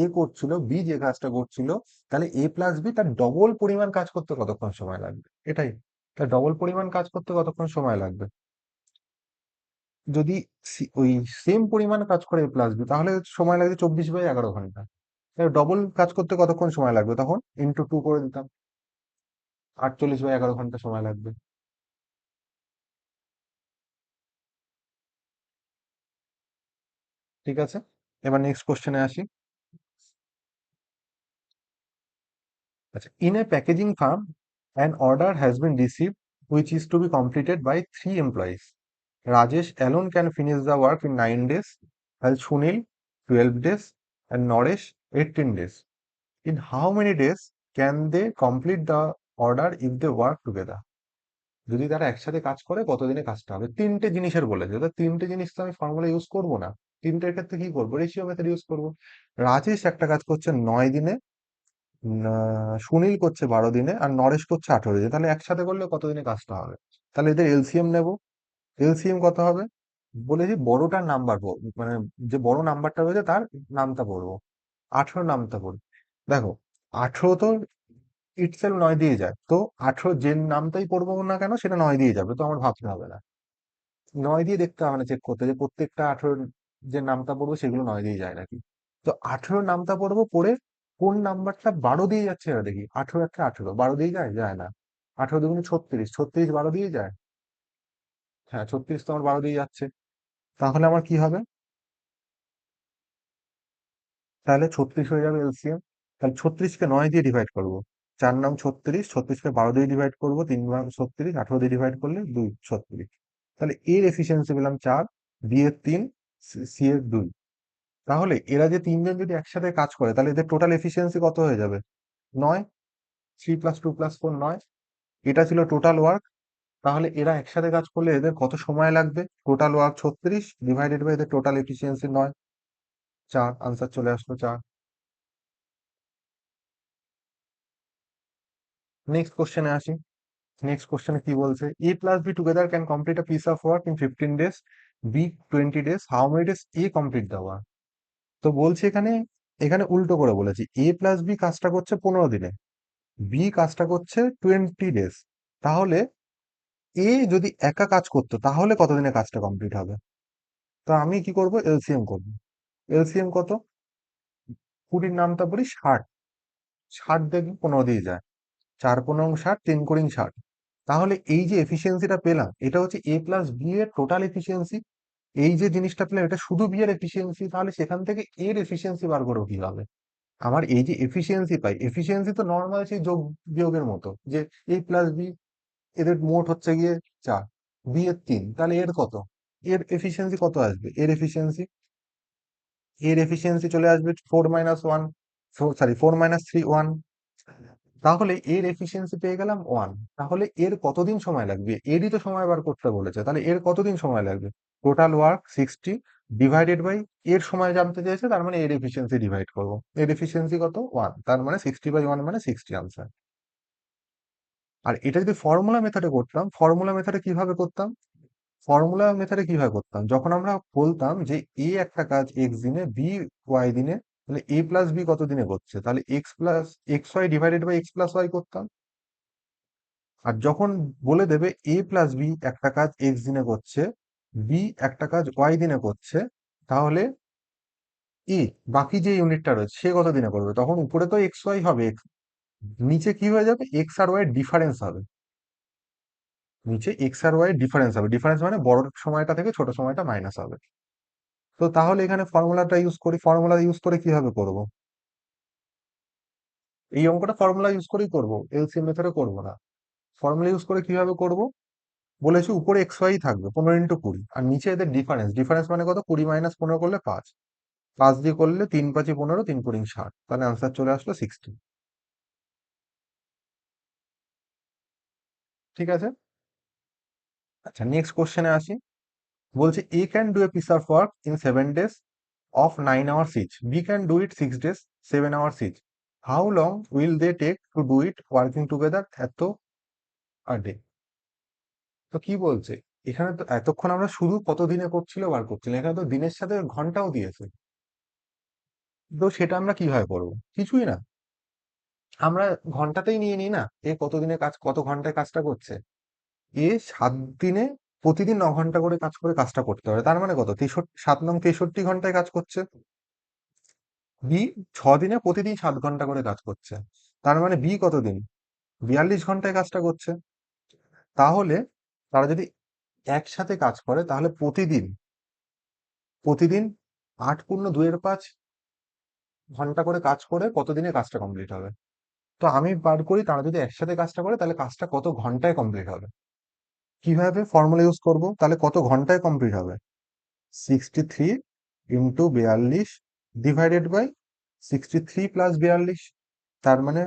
এ করছিল, বি যে কাজটা করছিল, তাহলে এ প্লাস বি তার ডবল পরিমাণ কাজ করতে কতক্ষণ সময় লাগবে, এটাই, তার ডবল পরিমাণ কাজ করতে কতক্ষণ সময় লাগবে। যদি ওই সেম পরিমাণ কাজ করে এ প্লাস বি তাহলে সময় লাগবে 24/11 ঘন্টা। ডবল কাজ করতে কতক্ষণ সময় লাগবে, তখন × 2 করে দিতাম, 48/11 ঘন্টা সময় লাগবে। ঠিক আছে, এবার নেক্সট কোশ্চেনে আসি। আচ্ছা, in a packaging firm, an order has been received which is to be completed by 3 employees. Rajesh alone can finish the work in 9 days, while Sunil 12 days and Naresh 18 days. In how many days can they complete the order if they work together? যদি তারা একসাথে কাজ করে কতদিনে কাজটা হবে, 3টে জিনিসের বলেছে, তো 3টে জিনিস তো আমি ফর্মুলা ইউজ করবো না। 3টের ক্ষেত্রে কি করবো, রেশিও মেথড ইউজ করবো। রাজেশ একটা কাজ করছে 9 দিনে, সুনীল করছে 12 দিনে, আর নরেশ করছে 18 দিনে, তাহলে একসাথে করলে কতদিনে কাজটা হবে। তাহলে এদের এলসিএম নেব, এলসিএম কত হবে, বলেছি বড়টার নাম্বার, মানে যে বড় নাম্বারটা রয়েছে তার নামটা পড়বো, 18 নামটা পড়বো। দেখো 18 তো ইটসেলফ 9 দিয়ে যায়। তো 18 যে নামটাই পড়বো না কেন সেটা 9 দিয়ে যাবে। তো আমার ভাবতে হবে না। 9 দিয়ে দেখতে হবে না চেক করতে যে প্রত্যেকটা 18 যে নামতা পড়বো সেগুলো 9 দিয়ে যায় নাকি। তো 18 নামতা পড়বো, পড়ে কোন নাম্বারটা 12 দিয়ে যাচ্ছে এরা দেখি। 18 একটা 18 12 দিয়ে যায়, যায় না। 18 দুগুণে 36, 36 12 দিয়ে যায়। হ্যাঁ 36 তো আমার 12 দিয়ে যাচ্ছে। তাহলে আমার কি হবে? তাহলে 36 হয়ে যাবে এলসিএম। তাহলে 36 কে 9 দিয়ে ডিভাইড করবো। 4 নাম 36, 36 কে 12 দিয়ে ডিভাইড করবো, 3 নাম 36, 18 দিয়ে ডিভাইড করলে 2 36। তাহলে এর এফিসিয়েন্সি পেলাম 4, বি এর 3, সি এর 2। তাহলে এরা যে তিনজন যদি একসাথে কাজ করে তাহলে এদের টোটাল এফিসিয়েন্সি কত হয়ে যাবে? 9। 3 + 2 + 4 9। এটা ছিল টোটাল ওয়ার্ক। তাহলে এরা একসাথে কাজ করলে এদের কত সময় লাগবে? টোটাল ওয়ার্ক 36 ডিভাইডেড বাই এদের টোটাল এফিসিয়েন্সি 9। 4 আনসার চলে আসলো 4। নেক্সট কোশ্চেনে আসি। নেক্সট কোশ্চেনে কি বলছে? A plus B together can complete a piece of work in 15 days, B 20 days, how many days A complete the work? তো বলছে এখানে, এখানে উল্টো করে বলেছি, এ প্লাস বি কাজটা করছে 15 দিনে, বি কাজটা করছে 20 ডেজ। তাহলে এ যদি একা কাজ করতো তাহলে কতদিনে কাজটা কমপ্লিট হবে? তো আমি কি করব? এলসিএম করব। এলসিএম কত? 20 নামটা বলি 60, 60 দেখবি 15 দিয়ে যায়। 4 × 15 = 60, 3 × 60। তাহলে এই যে এফিসিয়েন্সিটা পেলাম এটা হচ্ছে এ প্লাস বি এর টোটাল এফিসিয়েন্সি। এই যে জিনিসটা পেলাম এটা শুধু বি এর এফিসিয়েন্সি, তাহলে সেখান থেকে এর এফিসিয়েন্সি বার করবো কিভাবে? আমার এই যে এফিসিয়েন্সি পাই, এফিসিয়েন্সি তো নর্মাল সেই যোগ বিয়োগের মতো, যে এ প্লাস বি এদের মোট হচ্ছে গিয়ে 4, বি এর 3, তাহলে এর কত? এর এফিসিয়েন্সি কত আসবে? এর এফিসিয়েন্সি চলে আসবে 4 - 1, সরি 4 - 3 1। তাহলে এর এফিসিয়েন্সি পেয়ে গেলাম 1। তাহলে এর কতদিন সময় লাগবে? এরই তো সময় বার করতে বলেছে, তাহলে এর কতদিন সময় লাগবে? টোটাল ওয়ার্ক 60 ডিভাইডেড বাই এর সময় জানতে চাইছে, তার মানে এর এফিসিয়েন্সি ডিভাইড করবো। এর এফিসিয়েন্সি কত? 1, তার মানে 60/1 মানে 60 আনসার। আর এটা যদি ফর্মুলা মেথডে করতাম, ফর্মুলা মেথডে কিভাবে করতাম? ফর্মুলা মেথডে কিভাবে করতাম, যখন আমরা বলতাম যে এ একটা কাজ এক্স দিনে, বি ওয়াই দিনে, তাহলে এ প্লাস বি কত দিনে করছে, তাহলে X Y divided by X plus Y করতাম। আর যখন বলে দেবে এ প্লাস বি একটা কাজ এক্স দিনে করছে, বি একটা কাজ ওয়াই দিনে করছে, তাহলে ই বাকি যে ইউনিটটা রয়েছে সে কত দিনে করবে, তখন উপরে তো এক্স ওয়াই হবে, নিচে কি হয়ে যাবে? এক্স আর ওয়াই ডিফারেন্স হবে। নিচে এক্স আর ওয়াই ডিফারেন্স হবে, ডিফারেন্স মানে বড় সময়টা থেকে ছোট সময়টা মাইনাস হবে। তো তাহলে এখানে ফর্মুলাটা ইউজ করি, ফর্মুলা ইউজ করে কিভাবে করব? এই অঙ্কটা ফর্মুলা ইউজ করেই করব, এলসিএম মেথডে করব না। ফর্মুলা ইউজ করে কিভাবে করব? বলেছি উপরে এক্স ওয়াই থাকবে 15 × 20, আর নিচে এদের ডিফারেন্স, ডিফারেন্স মানে কত? 20 - 15 করলে 5, 5 দিয়ে করলে 3 × 5 = 15, 3 × 60, তাহলে আনসার চলে আসলো 60। ঠিক আছে। আচ্ছা নেক্সট কোশ্চেনে আসি। বলছে A can do a piece of work in 7 days of 9 hours each, B can do it 6 days 7 hours each, how long will they take to do it working together at a day? তো কি বলছে? এখানে তো এতক্ষণ আমরা শুধু কত দিনে করছিল বার করছিলাম, এখানে তো দিনের সাথে ঘন্টাও দিয়েছে। তো সেটা আমরা কিভাবে করবো? কিছুই না, আমরা ঘন্টাতেই নিয়ে নিই না, এ কত দিনে কাজ, কত ঘন্টায় কাজটা করছে। এ 7 দিনে প্রতিদিন 9 ঘন্টা করে কাজ করে কাজটা করতে হবে, তার মানে কত? 63, 7 নং 63 ঘন্টায় কাজ করছে। বি 6 দিনে প্রতিদিন 7 ঘন্টা করে কাজ করছে, তার মানে বি কতদিন? 42 ঘন্টায় কাজটা করছে। তাহলে তারা যদি একসাথে কাজ করে তাহলে প্রতিদিন, প্রতিদিন 8×2 = 5 ঘন্টা করে কাজ করে কতদিনে কাজটা কমপ্লিট হবে? তো আমি বার করি তারা যদি একসাথে কাজটা করে তাহলে কাজটা কত ঘন্টায় কমপ্লিট হবে। কিভাবে ফর্মুলা ইউজ করব? তাহলে কত ঘন্টায় কমপ্লিট হবে? 63 × 42 ডিভাইডেড বাই 63 + 42, তার মানে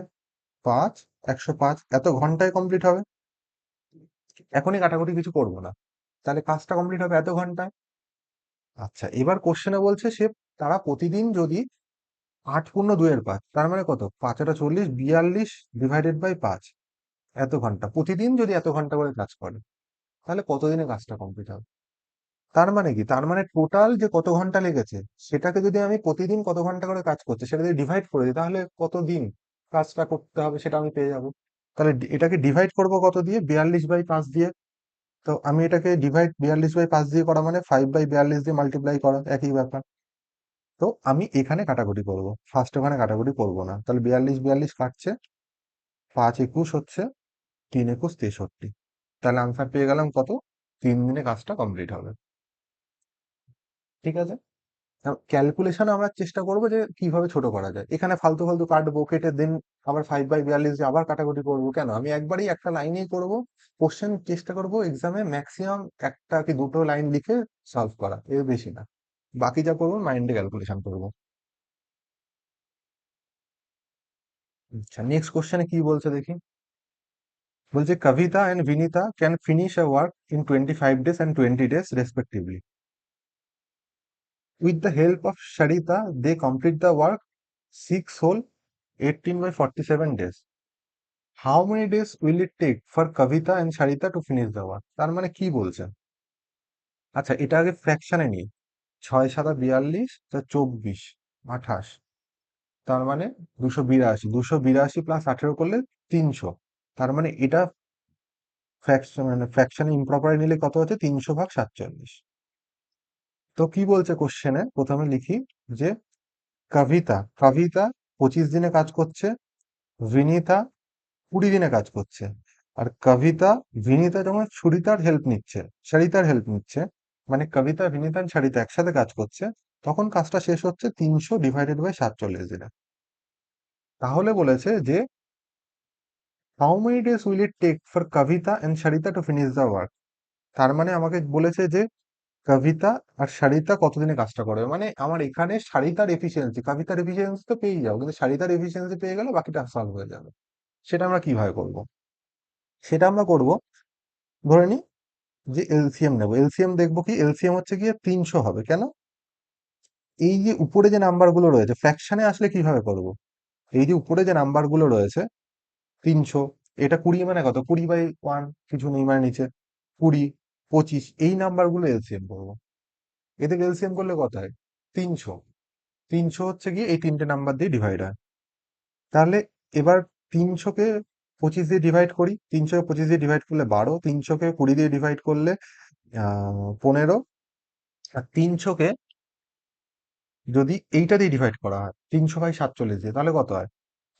5, 105, এত ঘন্টায় কমপ্লিট হবে। এখনই কাটাকুটি কিছু করব না, তাহলে কাজটা কমপ্লিট হবে এত ঘন্টায়। আচ্ছা এবার কোশ্চেনে বলছে সে তারা প্রতিদিন যদি 8×2 = 5, তার মানে কত? 5×8 = 40, 42 ডিভাইডেড বাই 5, এত ঘন্টা প্রতিদিন যদি এত ঘন্টা করে কাজ করে তাহলে কতদিনে কাজটা কমপ্লিট হবে? তার মানে কি? তার মানে টোটাল যে কত ঘন্টা লেগেছে সেটাকে যদি আমি প্রতিদিন কত ঘন্টা করে কাজ করছে সেটা যদি ডিভাইড করে দিই তাহলে কত দিন কাজটা করতে হবে সেটা আমি পেয়ে যাব। তাহলে এটাকে ডিভাইড করব কত দিয়ে? 42/5 দিয়ে। তো আমি এটাকে ডিভাইড 42/5 দিয়ে করা মানে 5/42 দিয়ে মাল্টিপ্লাই করা, একই ব্যাপার। তো আমি এখানে কাটাকুটি করব, ফার্স্ট ওখানে কাটাকুটি করব না। তাহলে 42 42 কাটছে, 5 21 হচ্ছে, 3 21 63। তাহলে আনসার পেয়ে গেলাম কত? 3 দিনে কাজটা কমপ্লিট হবে। ঠিক আছে, ক্যালকুলেশন আমরা চেষ্টা করবো যে কিভাবে ছোট করা যায়। এখানে ফালতু ফালতু কাটবো, কেটে দিন আবার 5/42 দিয়ে আবার কাটাকুটি করবো কেন? আমি একবারই একটা লাইনেই করব। কোশ্চেন চেষ্টা করব এক্সামে ম্যাক্সিমাম একটা কি দুটো লাইন লিখে সলভ করা, এর বেশি না। বাকি যা করবো মাইন্ডে ক্যালকুলেশন করবো। আচ্ছা, নেক্সট কোশ্চেনে কি বলছে দেখি। বলছে Kavita and Vinita can finish a work in 25 days and 20 days respectively. With the help of Sarita they complete the work 6 whole 18/47 days. How many days will it take for Kabita and Sarita to finish the work? তার মানে কি বলছে? আচ্ছা, এটা আগে ফ্র্যাকশনে নিই। 6 7 42, 24 28, তার মানে 282, 282 প্লাস 18 করলে 300। তার মানে এটা ফ্র্যাকশন, মানে ফ্র্যাকশনে ইম্প্রপার নিলে কত হচ্ছে? 300/47। তো কি বলছে কোশ্চেনে? প্রথমে লিখি যে কবিতা কবিতা 25 দিনে কাজ করছে, বিনিতা 20 দিনে কাজ করছে। আর কবিতা বিনিতা যখন সরিতার হেল্প নিচ্ছে, মানে কবিতা বিনিতা আর সরিতা একসাথে কাজ করছে, তখন কাজটা শেষ হচ্ছে 300/47 দিনে। তাহলে বলেছে যে how many days will it take for Kabita and Sarita to finish the work. তার মানে আমাকে বলেছে যে কবিতা আর সরিতা কতদিনে কাজটা করবে। মানে আমার এখানে সরিতার এফিসিয়েন্সি, কবিতার এফিসিয়েন্সি তো পেয়ে যাবো, কিন্তু সরিতার এফিসিয়েন্সি পেয়ে গেলে বাকিটা সলভ হয়ে যাবে। সেটা আমরা কিভাবে করব? সেটা আমরা করব, ধরে নিই যে এলসিএম নেব। এলসিএম দেখবো কি? এলসিএম হচ্ছে গিয়ে 300 হবে। কেন? এই যে উপরে যে নাম্বারগুলো রয়েছে, ফ্র্যাকশনে আসলে কিভাবে করব? এই যে উপরে যে নাম্বারগুলো রয়েছে 300, এটা 20 মানে কত? 20/1, কিছু নেই মানে নিচে 20 25, এই নাম্বারগুলো এলসিএম করবো। এদের এলসিএম করলে কত হয়? 300। 300 হচ্ছে গিয়ে এই তিনটে নাম্বার দিয়ে ডিভাইড হয়। তাহলে এবার 300-কে 25 দিয়ে ডিভাইড করি। 300-কে 25 দিয়ে ডিভাইড করলে 12, 300-কে 20 দিয়ে ডিভাইড করলে 15, আর 300-কে যদি এইটা দিয়ে ডিভাইড করা হয় 300/47 দিয়ে, তাহলে কত হয়?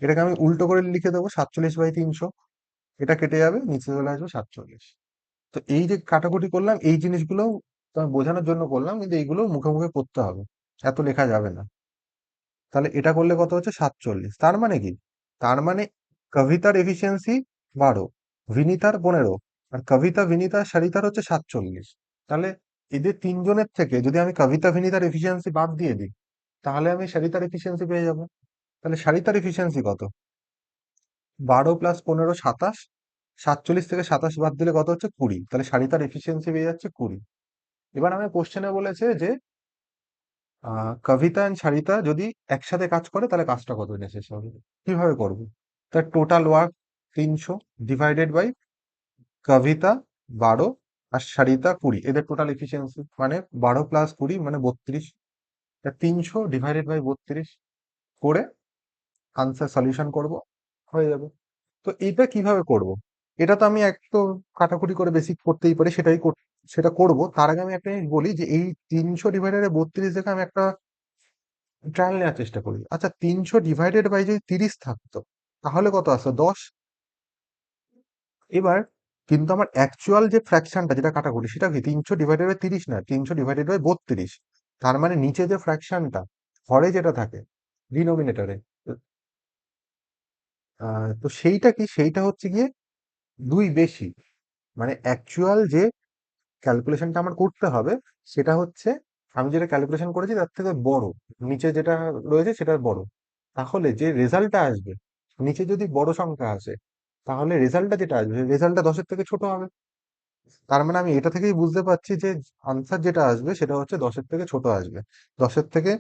এটাকে আমি উল্টো করে লিখে দেবো, 47/300। এটা কেটে যাবে, নিচে চলে আসবে 47। তো এই যে কাটাকুটি করলাম, এই জিনিসগুলো তোমায় বোঝানোর জন্য করলাম, কিন্তু এইগুলো মুখে মুখে করতে হবে, এত লেখা যাবে না। তাহলে এটা করলে কত হচ্ছে? 47। তার মানে কি? তার মানে কবিতার এফিসিয়েন্সি 12, বিনিতার 15, আর কবিতা বিনিতা সরিতার হচ্ছে 47। তাহলে এদের তিনজনের থেকে যদি আমি কবিতা বিনিতার এফিসিয়েন্সি বাদ দিয়ে দিই, তাহলে আমি সরিতার এফিসিয়েন্সি পেয়ে যাবো। তাহলে সরিতার এফিসিয়েন্সি কত? 12 + 15 27। 47 থেকে 27 বাদ দিলে কত হচ্ছে? 20। তাহলে সরিতার এফিসিয়েন্সি পেয়ে যাচ্ছে 20। এবার আমি কোশ্চেনে বলেছে যে কবিতা এন্ড সরিতা যদি একসাথে কাজ করে তাহলে কাজটা কতদিনে শেষ হবে। কিভাবে করব? তার টোটাল ওয়ার্ক 300 ডিভাইডেড বাই কবিতা 12 আর সরিতা 20, এদের টোটাল এফিসিয়েন্সি মানে 12 + 20 মানে 32। 300 ডিভাইডেড বাই 32 করে আনসার সলিউশন করব, হয়ে যাবে। তো এটা কিভাবে করব? এটা তো আমি এক তো কাটাকুটি করে বেসিক করতেই পারি, সেটা করব। তার আগে আমি একটা জিনিস বলি যে এই 300 ডিভাইডেড বাই 32 দেখে আমি একটা ট্রায়াল নেওয়ার চেষ্টা করি। আচ্ছা, 300 ডিভাইডেড বাই যদি 30 থাকতো, তাহলে কত আসতো? 10। এবার কিন্তু আমার অ্যাকচুয়াল যে ফ্র্যাকশনটা যেটা কাটাকুটি, সেটা কি 300 ডিভাইডেড বাই 30 না, 300 ডিভাইডেড বাই 32। তার মানে নিচে যে ফ্র্যাকশনটা, হরে যেটা থাকে, ডিনোমিনেটরে, তো সেইটা কি? সেইটা হচ্ছে গিয়ে 2 বেশি। মানে অ্যাকচুয়াল যে ক্যালকুলেশনটা আমার করতে হবে, সেটা হচ্ছে আমি যেটা ক্যালকুলেশন করেছি তার থেকে বড়, নিচে যেটা রয়েছে সেটা বড়। তাহলে যে রেজাল্টটা আসবে, নিচে যদি বড় সংখ্যা আসে, তাহলে রেজাল্টটা যেটা আসবে, রেজাল্টটা 10-এর থেকে ছোট হবে। তার মানে আমি এটা থেকেই বুঝতে পারছি যে আনসার যেটা আসবে সেটা হচ্ছে 10-এর থেকে ছোট আসবে। 10-এর থেকে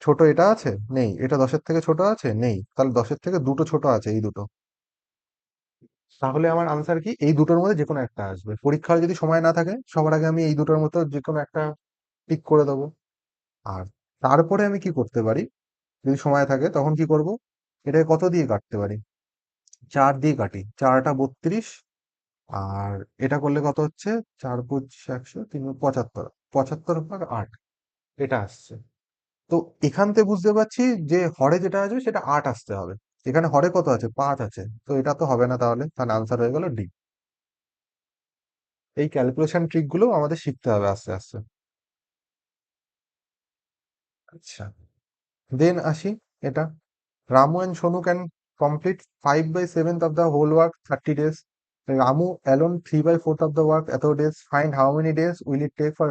ছোট এটা আছে? নেই। এটা 10-এর থেকে ছোট আছে? নেই। তাহলে 10-এর থেকে দুটো ছোট আছে, এই দুটো। তাহলে আমার আনসার কি? এই দুটোর মধ্যে যে কোনো একটা আসবে। পরীক্ষার যদি সময় না থাকে, সবার আগে আমি এই দুটোর মধ্যে যে কোনো একটা টিক করে দেবো। আর তারপরে আমি কি করতে পারি? যদি সময় থাকে তখন কি করব? এটাকে কত দিয়ে কাটতে পারি? 4 দিয়ে কাটি, 4 × 8 = 32। আর এটা করলে কত হচ্ছে? 4×5 = 100, 3×75, 75/8 এটা আসছে। তো এখান থেকে বুঝতে পারছি যে হরে যেটা আসবে সেটা 8 আসতে হবে। এখানে হরে কত আছে? 5 আছে, তো এটা তো হবে না, তাহলে তাহলে আনসার হয়ে গেল ডি। এই ক্যালকুলেশন ট্রিক গুলো আমাদের শিখতে হবে আস্তে আস্তে। আচ্ছা, দেন আসি এটা, Ramu and Sonu can complete 5/7 of the whole work 30 days. Ramu alone 3/4 of the work এত days. Find how many days will it take for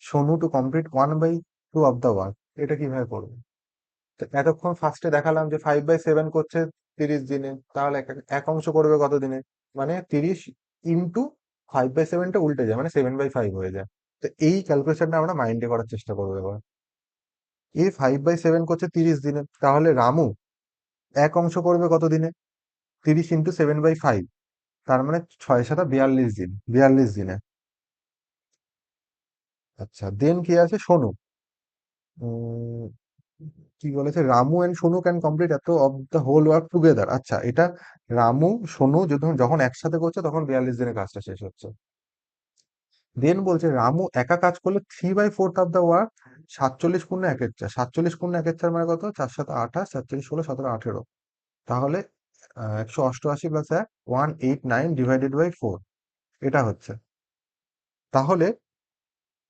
Sonu to complete 1/2 of the work. এটা কিভাবে করবো? তো এতক্ষণ ফার্স্টে দেখালাম যে 5/7 করছে 30 দিনে, তাহলে এক অংশ করবে কত দিনে? মানে 30 ইন্টু 5/7টা উল্টে যায়, মানে 7/5 হয়ে যায়। তো এই ক্যালকুলেশনটা আমরা মাইন্ডে করার চেষ্টা করবো এবার। এ 5/7 করছে 30 দিনে, তাহলে রামু এক অংশ করবে কত দিনে? 30 × 7/5, তার মানে 6×7 = 42 দিন, 42 দিনে। আচ্ছা, দেন কি আছে? সোনু, উম, কি বলেছে? Ramu and Sonu can complete at of the whole work together. আচ্ছা, এটা রামু সোনু যখন যখন একসাথে করছে তখন 42 দিনে কাজটা শেষ হচ্ছে। দেন বলছে রামু একা কাজ করলে 3/4 অফ দ্য ওয়ার্ক 47 × 1/4, 47 × 1/4 মানে কত? 4×7 = 28, 47 16 17 18, তাহলে 188 + 1 189 / 4 এটা হচ্ছে। তাহলে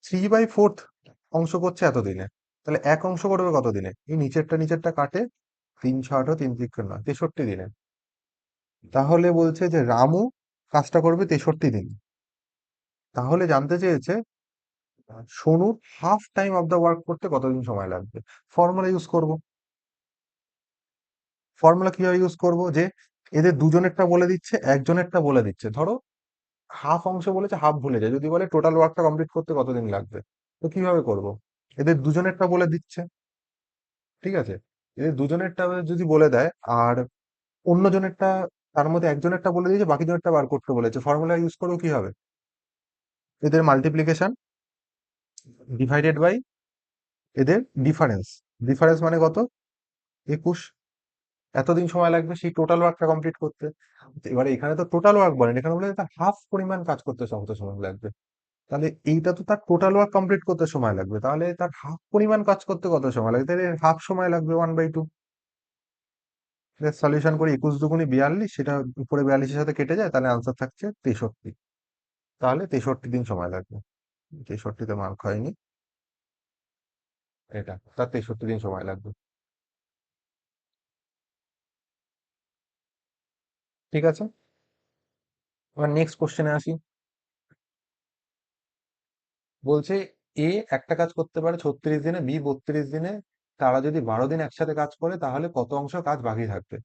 3/4 অংশ করছে এতদিনে, তাহলে এক অংশ করবে কত দিনে? এই নিচেরটা নিচেরটা কাটে, 3×6 = 3×3 = 9, 63 দিনে। তাহলে বলছে যে রামু কাজটা করবে 63 দিন। তাহলে জানতে চেয়েছে সোনুর half time of the work করতে কতদিন সময় লাগবে। ফর্মুলা ইউজ করব। ফর্মুলা কিভাবে ইউজ করব? যে এদের দুজনেরটা বলে দিচ্ছে, একজনেরটা বলে দিচ্ছে। ধরো হাফ অংশ বলেছে, হাফ ভুলে যায়, যদি বলে টোটাল ওয়ার্কটা কমপ্লিট করতে কতদিন লাগবে, তো কিভাবে করব? এদের দুজনেরটা বলে দিচ্ছে, ঠিক আছে? এদের দুজনেরটা যদি বলে দেয় আর অন্য জনেরটা, তার মধ্যে একজনেরটা বলে দিয়েছে, বাকি জনেরটা বার করতে বলেছে, ফর্মুলা ইউজ করবো কি হবে? এদের মাল্টিপ্লিকেশন ডিভাইডেড বাই এদের ডিফারেন্স। ডিফারেন্স মানে কত? 21। এতদিন সময় লাগবে সেই টোটাল ওয়ার্কটা কমপ্লিট করতে। এবারে এখানে তো টোটাল ওয়ার্ক বলেন, এখানে বলে তার হাফ পরিমাণ কাজ করতে কত সময় লাগবে। তাহলে এইটা তো তার টোটাল ওয়ার্ক কমপ্লিট করতে সময় লাগবে, তাহলে তার হাফ পরিমাণ কাজ করতে কত সময় লাগবে? তাহলে হাফ সময় লাগবে 1/2। সলিউশন করি, 21×2 = 42, সেটা উপরে 42-এর সাথে কেটে যায়, তাহলে আনসার থাকছে 63। তাহলে 63 দিন সময় লাগবে। 63-তে মার্ক হয়নি, এটা তার 63 দিন সময় লাগবে। ঠিক আছে, এবার নেক্সট কোশ্চেনে আসি। বলছে এ একটা কাজ করতে পারে 36 দিনে, বি 32 দিনে, তারা যদি 12 দিন একসাথে কাজ করে তাহলে কত অংশ কাজ বাকি থাকবে?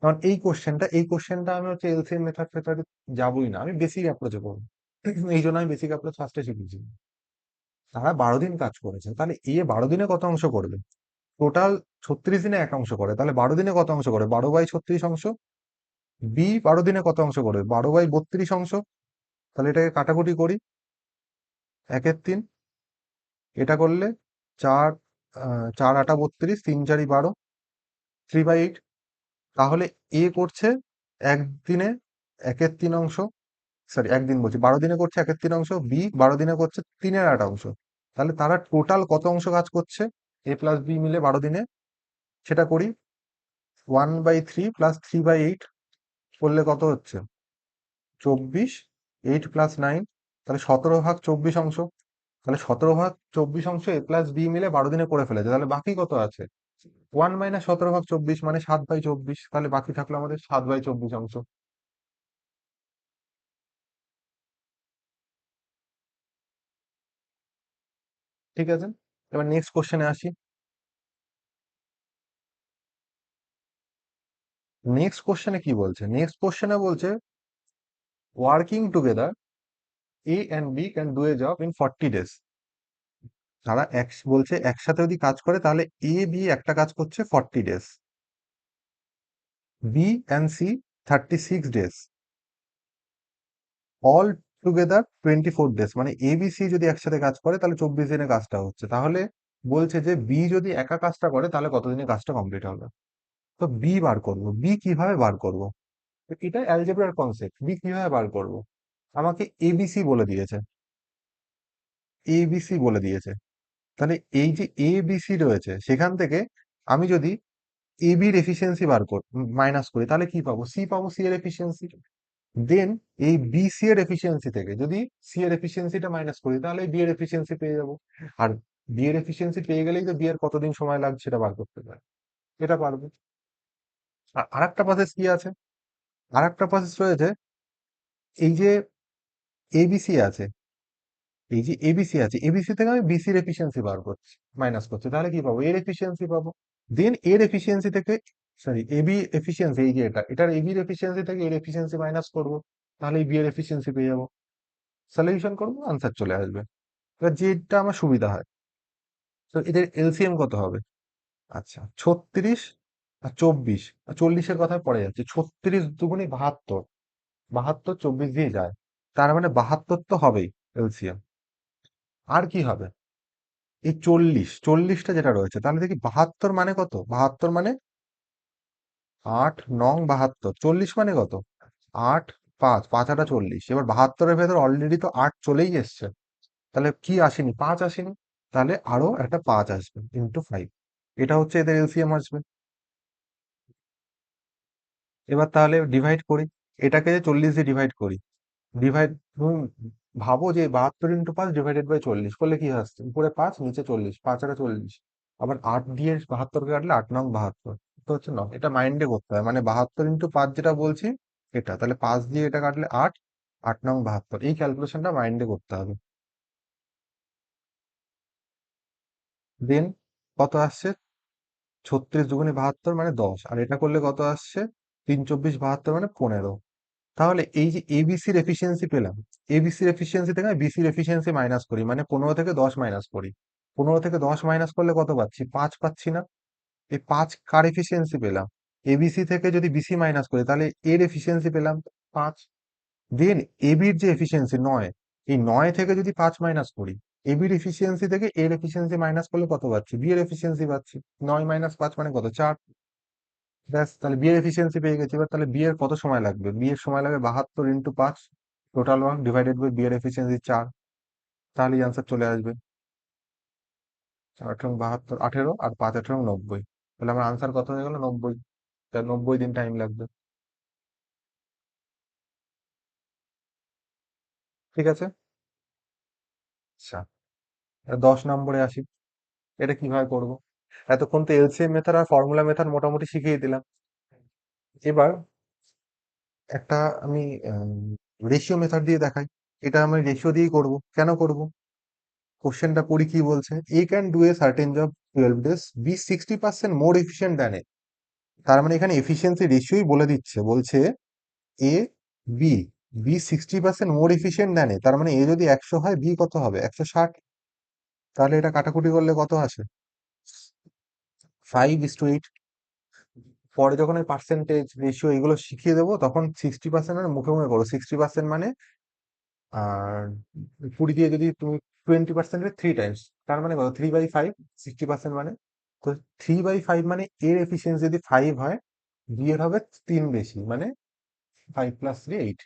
কারণ এই কোশ্চেনটা আমি হচ্ছে এলসিএম মেথড ফেথড যাবোই না, আমি বেসিক অ্যাপ্রোচে করবো। এই জন্য আমি বেসিক অ্যাপ্রোচ ফার্স্টে শিখেছি। তারা 12 দিন কাজ করেছে, তাহলে এ 12 দিনে কত অংশ করবে? টোটাল 36 দিনে এক অংশ করে, তাহলে 12 দিনে কত অংশ করে? 12/36 অংশ। বি 12 দিনে কত অংশ করে? 12/32 অংশ। তাহলে এটাকে কাটাকুটি করি, 1/3। এটা করলে 4, 4×8 = 32, 3×4 = 12, 3/8। তাহলে এ করছে একদিনে 1/3 অংশ, সরি একদিন বলছি, 12 দিনে করছে 1/3 অংশ, বি 12 দিনে করছে 3/8 অংশ। তাহলে তারা টোটাল কত অংশ কাজ করছে এ প্লাস বি মিলে 12 দিনে? সেটা করি, 1/3 + 3/8 করলে কত হচ্ছে? 24, 8 + 9, তাহলে 17/24 অংশ। তাহলে 17/24 এ প্লাস বি মিলে 12 দিনে করে ফেলেছে, তাহলে বাকি কত আছে? 1 - 17/24 মানে 7/24, তাহলে বাকি থাকলো আমাদের 7/24 অংশ। ঠিক আছে, এবার নেক্সট কোশ্চেনে আসি। নেক্সট কোশ্চেনে কি বলছে? নেক্সট কোশ্চেনে বলছে working together A and B can do a job in 40 days। তারা বলছে একসাথে যদি কাজ করে তাহলে এ বি একটা কাজ করছে 40 days, B and C 36 days, all together 24 days। মানে এ বি সি যদি একসাথে কাজ করে তাহলে 24 দিনে কাজটা হচ্ছে। তাহলে বলছে যে বি যদি একা কাজটা করে তাহলে কতদিনে কাজটা কমপ্লিট হবে? তো বি বার করব, বি কিভাবে বার করব? তো এটা অ্যালজেব্রার কনসেপ্ট, বি কিভাবে বার করব? আমাকে এবিসি বলে দিয়েছে, এবিসি বলে দিয়েছে। তাহলে এই যে এবিসি রয়েছে সেখান থেকে আমি যদি এবি এর এফিসিয়েন্সি বার করি, মাইনাস করি, তাহলে কি পাবো? সি পাবো, সি এর এফিসিয়েন্সি। দেন এই বি সি এর এফিসিয়েন্সি থেকে যদি সি এর এফিসিয়েন্সিটা মাইনাস করি, তাহলে বি এর এফিসিয়েন্সি পেয়ে যাবো। আর বি এর এফিসিয়েন্সি পেয়ে গেলেই তো বি এর কতদিন সময় লাগছে সেটা বার করতে পারে, এটা পারবো। আর আরেকটা প্রসেস কি আছে? আরেকটা প্রসেস রয়েছে, এই যে এবিসি আছে, এই যে এবিসি আছে, এবিসি থেকে আমি বিসির এফিসিয়েন্সি বার করছি, মাইনাস করছি, তাহলে কি পাবো? এর এফিসিয়েন্সি পাবো। দেন এর এফিসিয়েন্সি থেকে, সরি, এবি এফিসিয়েন্সি, এই যে এটার এবির এফিসিয়েন্সি থেকে এর এফিসিয়েন্সি মাইনাস করবো, তাহলে বি এর এফিসিয়েন্সি পেয়ে যাবো। সলিউশন করবো, আনসার চলে আসবে। এবার যেটা আমার সুবিধা হয়, তো এদের এলসিএম কত হবে? আচ্ছা, 36 আর 24 আর 40-এর কথা পড়ে যাচ্ছে। 36 দুগুণে 72, 72 24 দিয়ে যায়, তার মানে 72 তো হবেই এলসিএম। আর কি হবে? এই 40টা যেটা রয়েছে, তাহলে দেখি 72 মানে কত? 72 মানে 8 9 72, 40 মানে কত? 8 5 5 8 40, এবার 72-এর ভেতর অলরেডি তো 8 চলেই এসছে, তাহলে কি আসেনি? 5 আসেনি, তাহলে আরো একটা 5 আসবে, × 5। এটা হচ্ছে এদের এলসিএম আসবে। এবার তাহলে ডিভাইড করি, এটাকে যে 40 দিয়ে ডিভাইড করি, ডিভাইড, ভাবো যে 72 × 5 ডিভাইডেড বাই 40 করলে কি আসছে? উপরে 5, নিচে 40, 5 আর 40। আবার 8 দিয়ে 72-কে কাটলে 8 9 72, তো হচ্ছে 9। এটা মাইন্ডে করতে হয়, মানে 72 × 5 যেটা বলছি এটা, তাহলে 5 দিয়ে এটা কাটলে 8, 8 9 72, এই ক্যালকুলেশনটা মাইন্ডে করতে হবে। দেন কত আসছে? 36 দুগুণে 72 মানে 10, আর এটা করলে কত আসছে? 3 24 72 মানে 15। তাহলে এই যে এবিসির এফিসিয়েন্সি পেলাম, এবিসির এফিসিয়েন্সি থেকে আমি বিসির এফিসিয়েন্সি মাইনাস করি, মানে 15 থেকে 10 মাইনাস করি। 15 থেকে 10 মাইনাস করলে কত পাচ্ছি? 5 পাচ্ছি না? এই 5 কার এফিসিয়েন্সি পেলাম? এবিসি থেকে যদি বিসি মাইনাস করি, তাহলে এর এফিসিয়েন্সি পেলাম 5। দেন এবির যে এফিসিয়েন্সি 9, এই 9 থেকে যদি 5 মাইনাস করি, এবির এফিসিয়েন্সি থেকে এর এফিসিয়েন্সি মাইনাস করলে কত পাচ্ছি? বি এর এফিসিয়েন্সি পাচ্ছি। 9 - 5 মানে কত? 4। ব্যাস, তাহলে বি এর এফিসিয়েন্সি পেয়ে গেছি। এবার তাহলে বি এর কত সময় লাগবে? বি এর সময় লাগবে 72 × 5 total work divided by B এর এফিসিয়েন্সি 4, তাহলেই আনসার চলে আসবে। 4 × 72 18, আর 5 × 18 90। তাহলে আমার আনসার কত হয়ে গেল? 90। তাহলে 90 দিন টাইম লাগবে। ঠিক আছে। আচ্ছা, 10 নম্বরে আসি। এটা কিভাবে করব? এতক্ষণ তো এলসিএম মেথড আর ফর্মুলা মেথড মোটামুটি শিখিয়ে দিলাম। এবার একটা আমি রেশিও মেথড দিয়ে দেখাই। এটা আমি রেশিও দিয়েই করব। কেন করব? কোশ্চেনটা পড়ি কি বলছে? A can do a certain job 12 days, B 60% more efficient than A. তার মানে এখানে এফিসিয়েন্সি রেশিওই বলে দিচ্ছে, বলছে A, B, B 60% more efficient than A, তার মানে এ যদি 100 হয়, বি কত হবে? 160। তাহলে এটা কাটাকুটি করলে কত আছে? 5:8। পরে যখন ওই পার্সেন্টেজ রেশিও এগুলো শিখিয়ে দেবো, তখন 60% মানে মুখে মুখে করো। 60% মানে, আর 20 দিয়ে যদি তুমি 20%-এর 3 টাইমস, তার মানে কত? 3/5। 60% মানে, তো 3/5 মানে এর এফিসিয়েন্সি যদি 5 হয়, বি এর হবে 3 বেশি, মানে 5 + 3 8।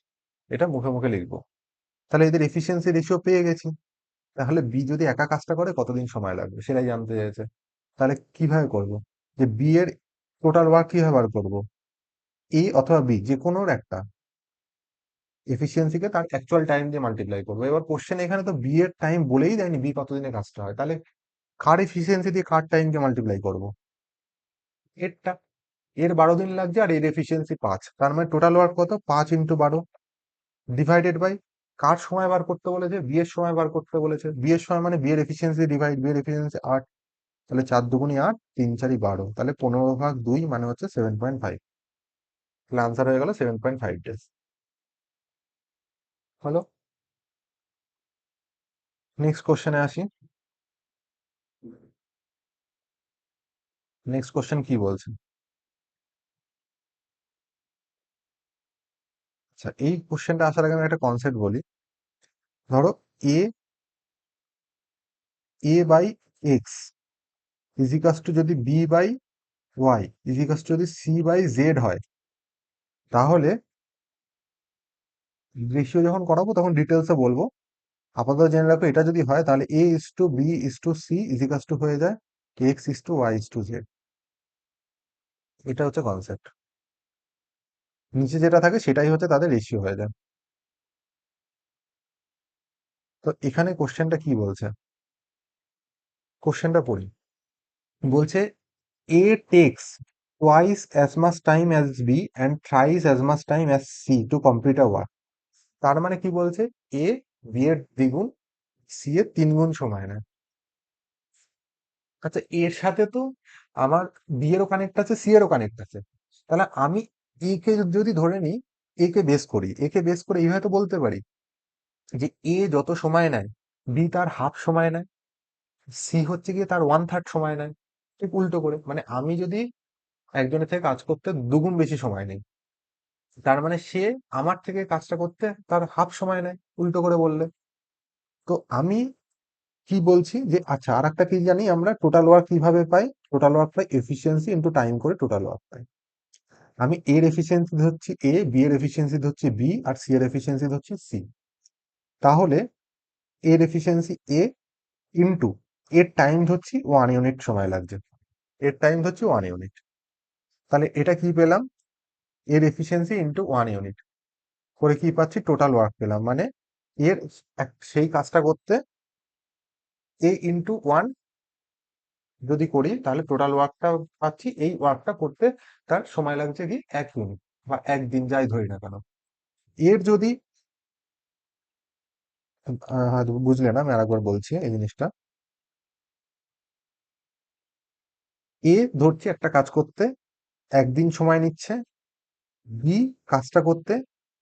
এটা মুখে মুখে লিখবো। তাহলে এদের এফিসিয়েন্সি রেশিও পেয়ে গেছি। তাহলে বি যদি একা কাজটা করে কতদিন সময় লাগবে সেটাই জানতে চাইছে। তাহলে কিভাবে করব? যে বি এর টোটাল ওয়ার্ক কিভাবে বার করবো? এ অথবা বি যে কোনো একটা এফিসিয়েন্সিকে তার অ্যাকচুয়াল টাইম দিয়ে মাল্টিপ্লাই করবো। এবার কোশ্চেন এখানে তো বি এর টাইম বলেই দেয়নি বি কতদিনে কাজটা হয়, তাহলে কার এফিসিয়েন্সি দিয়ে কার টাইম দিয়ে মাল্টিপ্লাই করবো? এরটা। এর 12 দিন লাগছে আর এর এফিসিয়েন্সি 5, তার মানে টোটাল ওয়ার্ক কত? 5 × 12 ডিভাইডেড বাই কার সময় বার করতে বলেছে? বি এর সময় বার করতে বলেছে। বি এর সময় মানে বি এর এফিসিয়েন্সি ডিভাইড বি এর এফিসিয়েন্সি 8, তাহলে 4 × 2 = 8, 3 × 4 = 12, তাহলে 15/2 মানে হচ্ছে 7.5। তাহলে আনসার হয়ে গেল 7.5 ডেজ। হলো। নেক্সট কোশ্চেনে আসি। নেক্সট কোশ্চেন কি বলছে? আচ্ছা, এই কোশ্চেনটা আসার আগে আমি একটা কনসেপ্ট বলি। ধরো এ, এ বাই এক্স ইজিকাস টু যদি বি বাই ওয়াই ইজিকাস যদি সি বাই জেড হয়, তাহলে রেশিও যখন করাবো তখন ডিটেলসে বলবো। আপাতত জেনে রাখো, এটা যদি হয় তাহলে A is to B is to C ইজিকাস টু হয়ে যায় X is to Y is to Z. এটা হচ্ছে কনসেপ্ট। নিচে যেটা থাকে সেটাই হচ্ছে তাদের রেশিও হয়ে যায়। তো এখানে কোশ্চেনটা কি বলছে, কোশ্চেনটা পড়ি। বলছে এ text twice as much time as B and thrice as much time as C to complete a work। তার মানে কি বলছে, এ বি এর দ্বিগুণ, সি এর 3 গুণ সময় নেয়। আচ্ছা, এর সাথে তো আমার বি এরও কানেক্ট আছে, সি এরও কানেক্ট আছে। তাহলে আমি এ কে যদি ধরে নিই, এ কে বেস করি, এ কে বেস করে এইভাবে তো বলতে পারি যে এ যত সময় নেয়, বি তার হাফ সময় নেয়, সি হচ্ছে গিয়ে তার 1/3 সময় নেয়। ঠিক উল্টো করে, মানে আমি যদি একজনের থেকে কাজ করতে 2 গুণ বেশি সময় নেই, তার মানে সে আমার থেকে কাজটা করতে তার হাফ সময় নেয়, উল্টো করে বললে। তো আমি কি বলছি যে, আচ্ছা আর একটা কি জানি আমরা, টোটাল ওয়ার্ক কিভাবে পাই, টোটাল ওয়ার্ক পাই এফিসিয়েন্সি ইন্টু টাইম করে টোটাল ওয়ার্ক পাই। আমি এর এফিসিয়েন্সি ধরছি এ, বি এর এফিসিয়েন্সি ধরছি বি, আর সি এর এফিসিয়েন্সি ধরছি সি। তাহলে এর এফিসিয়েন্সি এ ইন্টু এর টাইম ধরছি 1 ইউনিট সময় লাগছে, এর টাইম ধরছি 1 ইউনিট। তাহলে এটা কি পেলাম, এর এফিসিয়েন্সি ইন্টু 1 ইউনিট করে কি পাচ্ছি, টোটাল ওয়ার্ক পেলাম। মানে এর সেই কাজটা করতে এ ইন্টু 1 যদি করি তাহলে টোটাল ওয়ার্কটা পাচ্ছি, এই ওয়ার্কটা করতে তার সময় লাগছে কি 1 ইউনিট বা 1 দিন, যাই ধরি না কেন। এর যদি হয়তো বুঝলে না, আমি আরেকবার বলছি এই জিনিসটা। এ ধরছি একটা কাজ করতে 1 দিন সময় নিচ্ছে, বি কাজটা করতে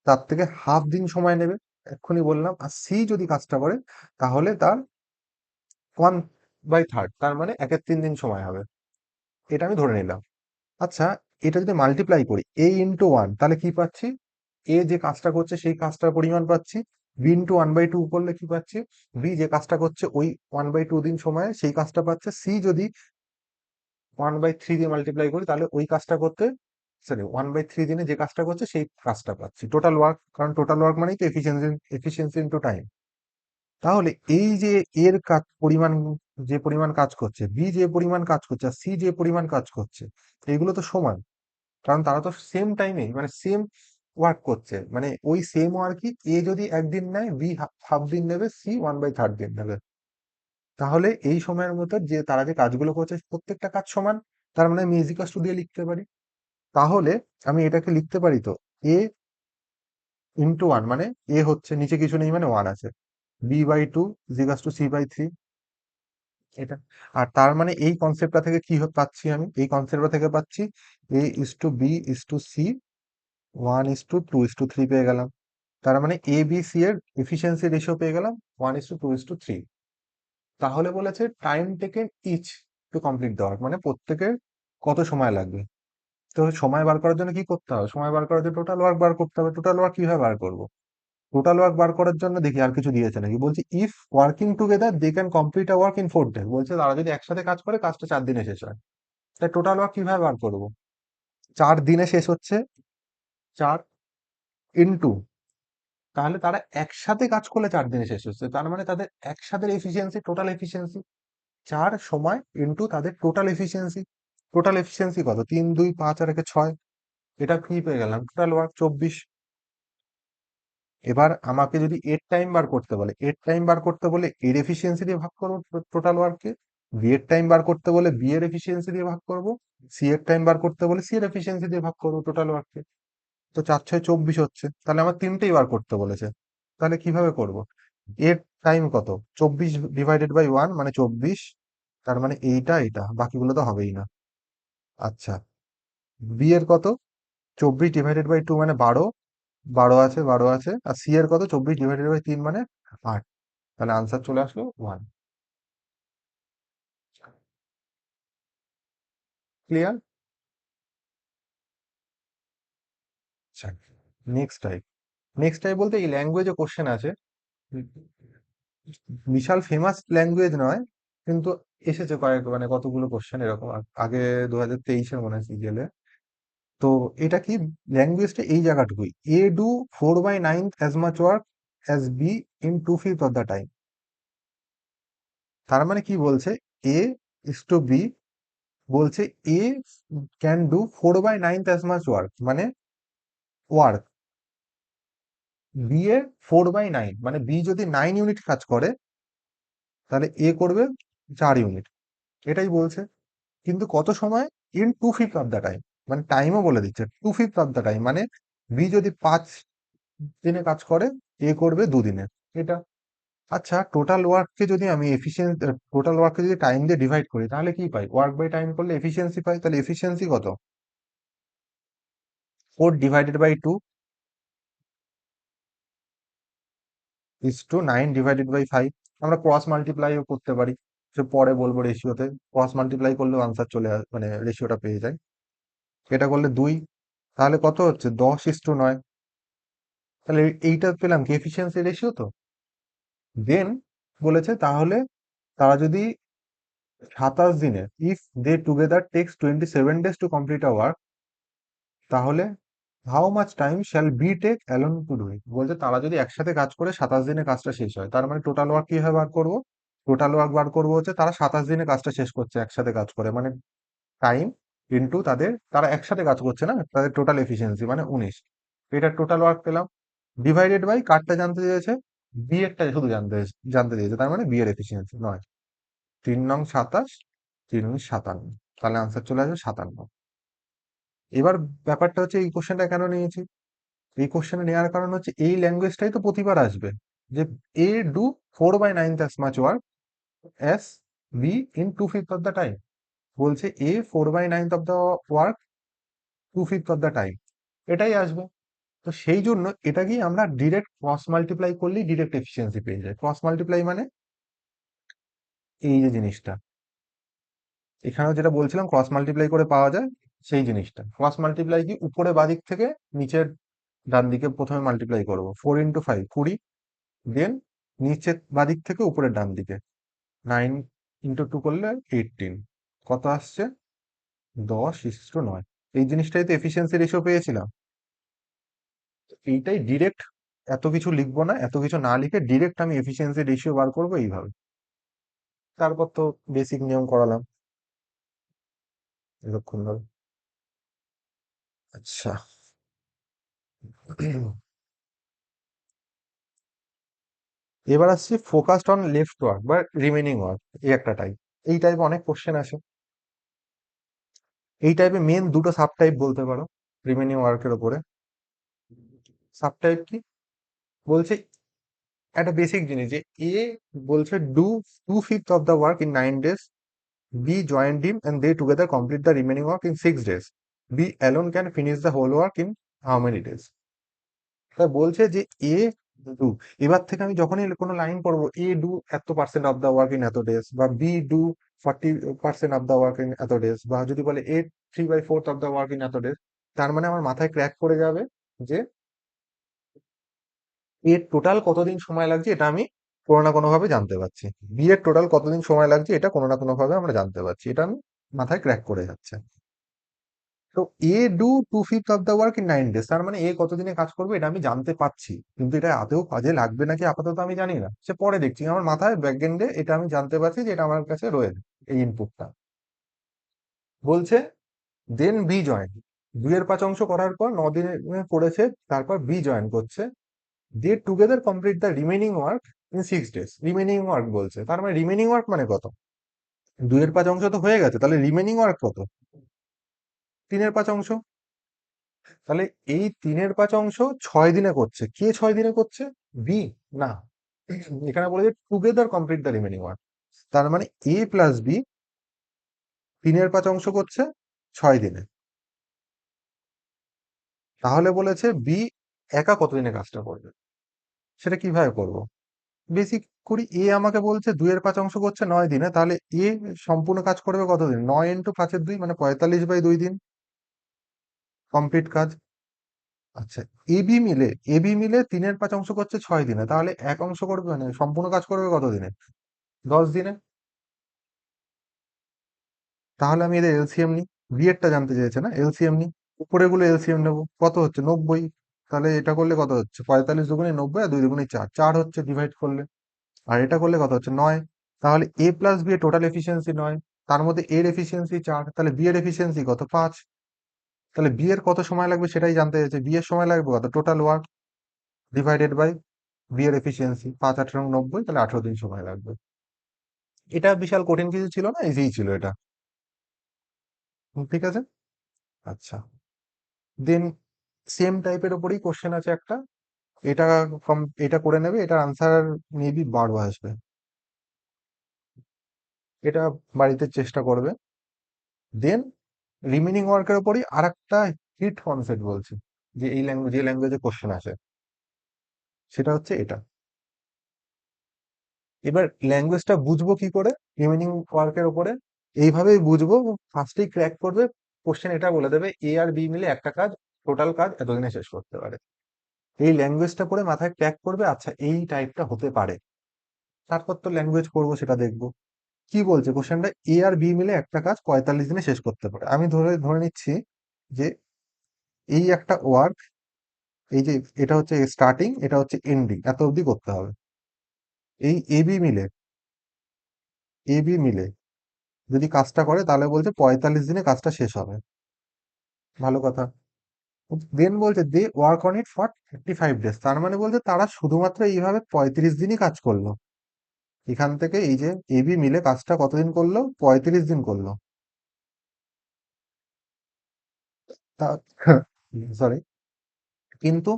তার থেকে হাফ দিন সময় নেবে, এক্ষুনি বললাম। আর সি যদি কাজটা করে তাহলে তার 1/3, তার মানে 1/3 দিন সময় হবে। এটা আমি ধরে নিলাম। আচ্ছা, এটা যদি মাল্টিপ্লাই করি এ ইন্টু 1, তাহলে কি পাচ্ছি, এ যে কাজটা করছে সেই কাজটার পরিমাণ পাচ্ছি। বি ইন্টু 1/2 করলে কি পাচ্ছি, বি যে কাজটা করছে ওই 1/2 দিন সময়ে সেই কাজটা পাচ্ছে। সি যদি 1/3 দিয়ে মাল্টিপ্লাই করি তাহলে ওই কাজটা করতে, সরি 1/3 দিনে যে কাজটা করছে সেই কাজটা পাচ্ছি, টোটাল ওয়ার্ক। কারণ টোটাল ওয়ার্ক মানেই তো এফিসিয়েন্সি, এফিসিয়েন্সি ইন্টু টাইম। তাহলে এই যে এর কাজ পরিমাণ, যে পরিমাণ কাজ করছে, বি যে পরিমাণ কাজ করছে, আর সি যে পরিমাণ কাজ করছে, এগুলো তো সমান। কারণ তারা তো সেম টাইমে মানে সেম ওয়ার্ক করছে। মানে ওই সেম ওয়ার্কই এ যদি 1 দিন নেয়, বি হাফ দিন নেবে, সি 1/3 দিন নেবে। তাহলে এই সময়ের মধ্যে যে তারা যে কাজগুলো করছে প্রত্যেকটা কাজ সমান। তার মানে আমি ইজি কস্ট দিয়ে লিখতে পারি। তাহলে আমি এটাকে লিখতে পারি তো, এ ইন্টু 1 মানে এ হচ্ছে নিচে কিছু নেই মানে 1 আছে, b/2 ইজিকাস টু c/3। এটা, আর তার মানে এই কনসেপ্টটা থেকে কি পাচ্ছি, আমি এই কনসেপ্টটা থেকে পাচ্ছি A is to B is to C 1:2:3 পেয়ে গেলাম। তার মানে এ বি সি এর এফিসিয়েন্সি রেশিও পেয়ে গেলাম 1:2:3। তাহলে বলেছে time taken each to complete the work, মানে প্রত্যেকের কত সময় লাগবে। তো সময় বার করার জন্য কি করতে হবে, সময় বার করার জন্য টোটাল ওয়ার্ক বার করতে হবে। টোটাল ওয়ার্ক কিভাবে বার করবো, টোটাল ওয়ার্ক বার করার জন্য দেখি আর কিছু দিয়েছে নাকি। বলছি if working together they can complete a work in 4 days. বলছে তারা যদি একসাথে কাজ করে কাজটা 4 দিনে শেষ হয়। তাই টোটাল ওয়ার্ক কিভাবে বার করবো, 4 দিনে শেষ হচ্ছে, 4 ইন্টু, তাহলে তারা একসাথে কাজ করলে 4 দিনে শেষ হচ্ছে, তার মানে তাদের একসাথে এফিসিয়েন্সি, টোটাল এফিসিয়েন্সি 4 সময় ইন্টু তাদের টোটাল এফিসিয়েন্সি। টোটাল এফিসিয়েন্সি কত, 3 2 5 আর 1 6। এটা কি পেয়ে গেলাম, টোটাল ওয়ার্ক 24। এবার আমাকে যদি এর টাইম বার করতে বলে, এর টাইম বার করতে বলে এর এফিসিয়েন্সি দিয়ে ভাগ করবো টোটাল ওয়ার্ককে, বি এর টাইম বার করতে বলে বি এর এফিসিয়েন্সি দিয়ে ভাগ করবো, সি এর টাইম বার করতে বলে সি এর এফিসিয়েন্সি দিয়ে ভাগ করবো টোটাল ওয়ার্ককে। তো 4 6 24 হচ্ছে, তাহলে আমার তিনটেই বার করতে বলেছে। তাহলে কিভাবে করব, এর টাইম কত, 24/1 মানে 24। তার মানে এইটা এটা, বাকিগুলো তো হবেই না। আচ্ছা, বি এর কত, 24/2 মানে 12, 12 আছে, 12 আছে। আর সি এর কত, 24/3 মানে 8। তাহলে আনসার চলে আসলো 1। ক্লিয়ার? আচ্ছা, নেক্সট টাইপ। নেক্সট টাইপ বলতে এই ল্যাঙ্গুয়েজে কোশ্চেন আছে, বিশাল ফেমাস ল্যাঙ্গুয়েজ নয়, কিন্তু এসেছে কয়েক মানে কতগুলো কোশ্চেন এরকম আগে 2023-এর মনে হয় সিজিএল। তো এটা কি, ল্যাঙ্গুয়েজটা এই জায়গাটুকুই, A do 4/9 as much work as B in 2/5 of the time. তার মানে কি বলছে, এ ইস টু বি, বলছে A can do 4/9 as much work, মানে ওয়ার্ক বি এর 4/9, মানে বি যদি 9 ইউনিট কাজ করে তাহলে এ করবে 4 ইউনিট, এটাই বলছে। কিন্তু কত সময়, ইন 2/5 অফ দ্য টাইম, মানে টাইমও বলে দিচ্ছে 2/5 অফ দ্য টাইম, মানে বি যদি 5 দিনে কাজ করে এ করবে 2 দিনে, এটা। আচ্ছা, টোটাল ওয়ার্ককে যদি আমি এফিসিয়েন্ট, টোটাল ওয়ার্ককে যদি টাইম দিয়ে ডিভাইড করি তাহলে কি পাই, ওয়ার্ক বাই টাইম করলে এফিসিয়েন্সি পাই, তাহলে এফিসিয়েন্সি কত, 4/2 ইস টু 9/5। আমরা ক্রস মাল্টিপ্লাইও করতে পারি, সে পরে বলবো রেশিওতে, ক্রস মাল্টিপ্লাই করলেও আনসার মানে রেশিওটা পেয়ে যায়। এটা করলে 2, তাহলে কত হচ্ছে, 10:9। তাহলে এইটা পেলাম কি, এফিসিয়েন্সি রেশিও তো। দেন বলেছে তাহলে তারা যদি 27 দিনে, if they together takes 27 days to complete a work, তাহলে how much time shall B take alone to do it. বলছে তারা যদি একসাথে কাজ করে 27 দিনে কাজটা শেষ হয়, তার মানে টোটাল ওয়ার্ক কিভাবে বার করবো, টোটাল ওয়ার্ক বার করবো হচ্ছে তারা 27 দিনে কাজটা শেষ করছে একসাথে কাজ করে, মানে টাইম ইন্টু তারা একসাথে কাজ করছে না, তাদের টোটাল এফিসিয়েন্সি মানে 19। এটার টোটাল ওয়ার্ক পেলাম, ডিভাইডেড বাই কারটা জানতে চেয়েছে, বি এরটা শুধু জানতে দিয়েছে, তার মানে বি এর এফিসিয়েন্সি 9। 3 নং 27, 3×57, তাহলে আনসার চলে আসবে 57। এবার ব্যাপারটা হচ্ছে এই কোশ্চেনটা কেন নিয়েছি, এই কোশ্চেনে নেওয়ার কারণ হচ্ছে এই ল্যাঙ্গুয়েজটাই তো প্রতিবার আসবে, যে A do 4/9 as much work as B in 2/5 of the time. বলছে A 4/9 of the work 2/5 of the time, এটাই আসবে। তো সেই জন্য এটাকেই আমরা ডিরেক্ট ক্রস মাল্টিপ্লাই করলেই ডিরেক্ট এফিসিয়েন্সি পেয়ে যাই। ক্রস মাল্টিপ্লাই মানে এই যে জিনিসটা, এখানেও যেটা বলছিলাম ক্রস মাল্টিপ্লাই করে পাওয়া যায়, সেই জিনিসটা। ক্রস মাল্টিপ্লাই কি, উপরে বাদিক থেকে নিচের ডান দিকে প্রথমে মাল্টিপ্লাই করবো, 4×5 20, দেন নিচের বাদিক থেকে উপরের ডান দিকে 9×2 করলে 18, কত আসছে, 10:9। এই জিনিসটাই তো এফিসিয়েন্সি রেশিও পেয়েছিলাম। এইটাই ডিরেক্ট, এত কিছু লিখবো না, এত কিছু না লিখে ডিরেক্ট আমি এফিসিয়েন্সি রেশিও বার করবো এইভাবে। তারপর তো বেসিক নিয়ম করালাম এতক্ষণ ধরে। আচ্ছা, এবার আসছি ফোকাসড অন লেফট ওয়ার্ক বা রিমেনিং ওয়ার্ক, এই একটা টাইপ। এই টাইপে অনেক কোশ্চেন আসে, এই টাইপে মেন দুটো সাব টাইপ বলতে পারো রিমেনিং ওয়ার্কের উপরে। সাব টাইপ কি বলছে, একটা বেসিক জিনিস যে এ বলছে do 2/5 of the work in 9 days, B joined him and they together complete the remaining work in 6 days, B alone can finish the whole work in how many days। তা বলছে যে A do, এবার থেকে আমি যখনই কোনো line পড়বো, A do এত% অফ দ্য ওয়ার্ক ইন এত ডেজ, বা B do 40% of the work in এত ডেজ, বা যদি বলে A 3/4 of the work in এত ডেজ, তার মানে আমার মাথায় ক্র্যাক করে যাবে যে এর টোটাল কতদিন সময় লাগছে, এটা আমি কোনো না কোনো ভাবে জানতে পারছি। বি এর টোটাল কতদিন সময় লাগছে, এটা কোনো না কোনো ভাবে আমরা জানতে পারছি, এটা আমি মাথায় ক্র্যাক করে যাচ্ছে। তো A do 2/5 of the work in 9 days, তার মানে এ কতদিনে কাজ করবে এটা আমি জানতে পাচ্ছি, কিন্তু এটা আদৌ কাজে লাগবে নাকি আপাতত আমি জানি না, সে পরে দেখছি, আমার মাথায় ব্যাকএন্ডে এটা আমি জানতে পারছি যে এটা আমার কাছে রয়েছে, এই ইনপুটটা। বলছে দেন বি জয়েন, 2/5 করার পর 9 দিনে করেছে, তারপর বি জয়েন করছে, they together complete the remaining work in 6 days। Remaining work বলছে, তার মানে রিমেনিং ওয়ার্ক মানে কত, 2/5 তো হয়ে গেছে, তাহলে রিমেনিং ওয়ার্ক কত, 3/5। তাহলে এই 3/5 6 দিনে করছে, কে 6 দিনে করছে, বি, না, এখানে বলেছে together complete the remaining work, তার মানে এ প্লাস বি 3/5 করছে 6 দিনে। তাহলে বলেছে বি একা কতদিনে কাজটা করবে, সেটা কিভাবে করব, বেসিক করি। এ আমাকে বলছে 2/5 করছে 9 দিনে, তাহলে এ সম্পূর্ণ কাজ করবে কতদিন, 9×5-2 মানে 45/2 দিন কমপ্লিট কাজ। আচ্ছা, এবি মিলে 3/5 করছে 6 দিনে, তাহলে এক অংশ করবে মানে সম্পূর্ণ কাজ করবে কতদিনে, 10 দিনে। তাহলে আমি এদের এলসিএম নিই। বিয়েরটা জানতে চেয়েছে না, এলসিএম নিই। উপরে গুলো এলসিএম নেবো, কত হচ্ছে 90। তাহলে এটা করলে কত হচ্ছে, 45 দুগুণে 90 আর 2 দুগুণে 4, 4 হচ্ছে ডিভাইড করলে। আর এটা করলে কত হচ্ছে 9। তাহলে এ প্লাস বি এর টোটাল এফিসিয়েন্সি 9, তার মধ্যে এর এফিসিয়েন্সি 4, তাহলে বি এর এফিসিয়েন্সি কত 5। তাহলে বি এর কত সময় লাগবে সেটাই জানতে চাইছে, বি এর সময় লাগবে কত, total work divided by B এর এফিসিয়েন্সি, 5 18 90, তাহলে 18 দিন সময় লাগবে। এটা বিশাল কঠিন কিছু ছিল না, ইজিই ছিল এটা। ঠিক আছে। আচ্ছা, দেন সেম টাইপের উপরেই কোশ্চেন আছে একটা। এটা এটা করে নেবে, এটার আনসার মেবি 12 আসবে। এটা বাড়িতে চেষ্টা করবে। দেন রিমেনিং ওয়ার্কের উপরই আরেকটা হিট কনসেপ্ট বলছি, যে এই ল্যাঙ্গুয়েজ, যে ল্যাঙ্গুয়েজে কোশ্চেন আসে সেটা হচ্ছে এটা। এবার ল্যাঙ্গুয়েজটা বুঝবো কি করে রিমেনিং ওয়ার্কের উপরে, এইভাবেই বুঝবো। ফার্স্টেই ক্র্যাক করবে, কোশ্চেন এটা বলে দেবে এ আর বি মিলে একটা কাজ, টোটাল কাজ এতদিনে শেষ করতে পারে। এই ল্যাঙ্গুয়েজটা পড়ে মাথায় ক্র্যাক করবে, আচ্ছা এই টাইপটা হতে পারে। তারপর তো ল্যাঙ্গুয়েজ করবো, সেটা দেখবো। কি বলছে কোশ্চেনটা, এ আর বি মিলে একটা কাজ 45 দিনে শেষ করতে পারে। আমি ধরে ধরে নিচ্ছি যে এই একটা ওয়ার্ক, এই যে এটা হচ্ছে স্টার্টিং, এটা হচ্ছে এন্ডিং, এত অবধি করতে হবে। এই এ বি মিলে যদি কাজটা করে তাহলে বলছে 45 দিনে কাজটা শেষ হবে। ভালো কথা। দেন বলছে they work on it for 35 days, তার মানে বলছে তারা শুধুমাত্র এইভাবে 35 দিনই কাজ করলো। এখান থেকে এই যে এ বি মিলে কাজটা কতদিন করলো, 35 দিন করলো। তা সরি, কিন্তু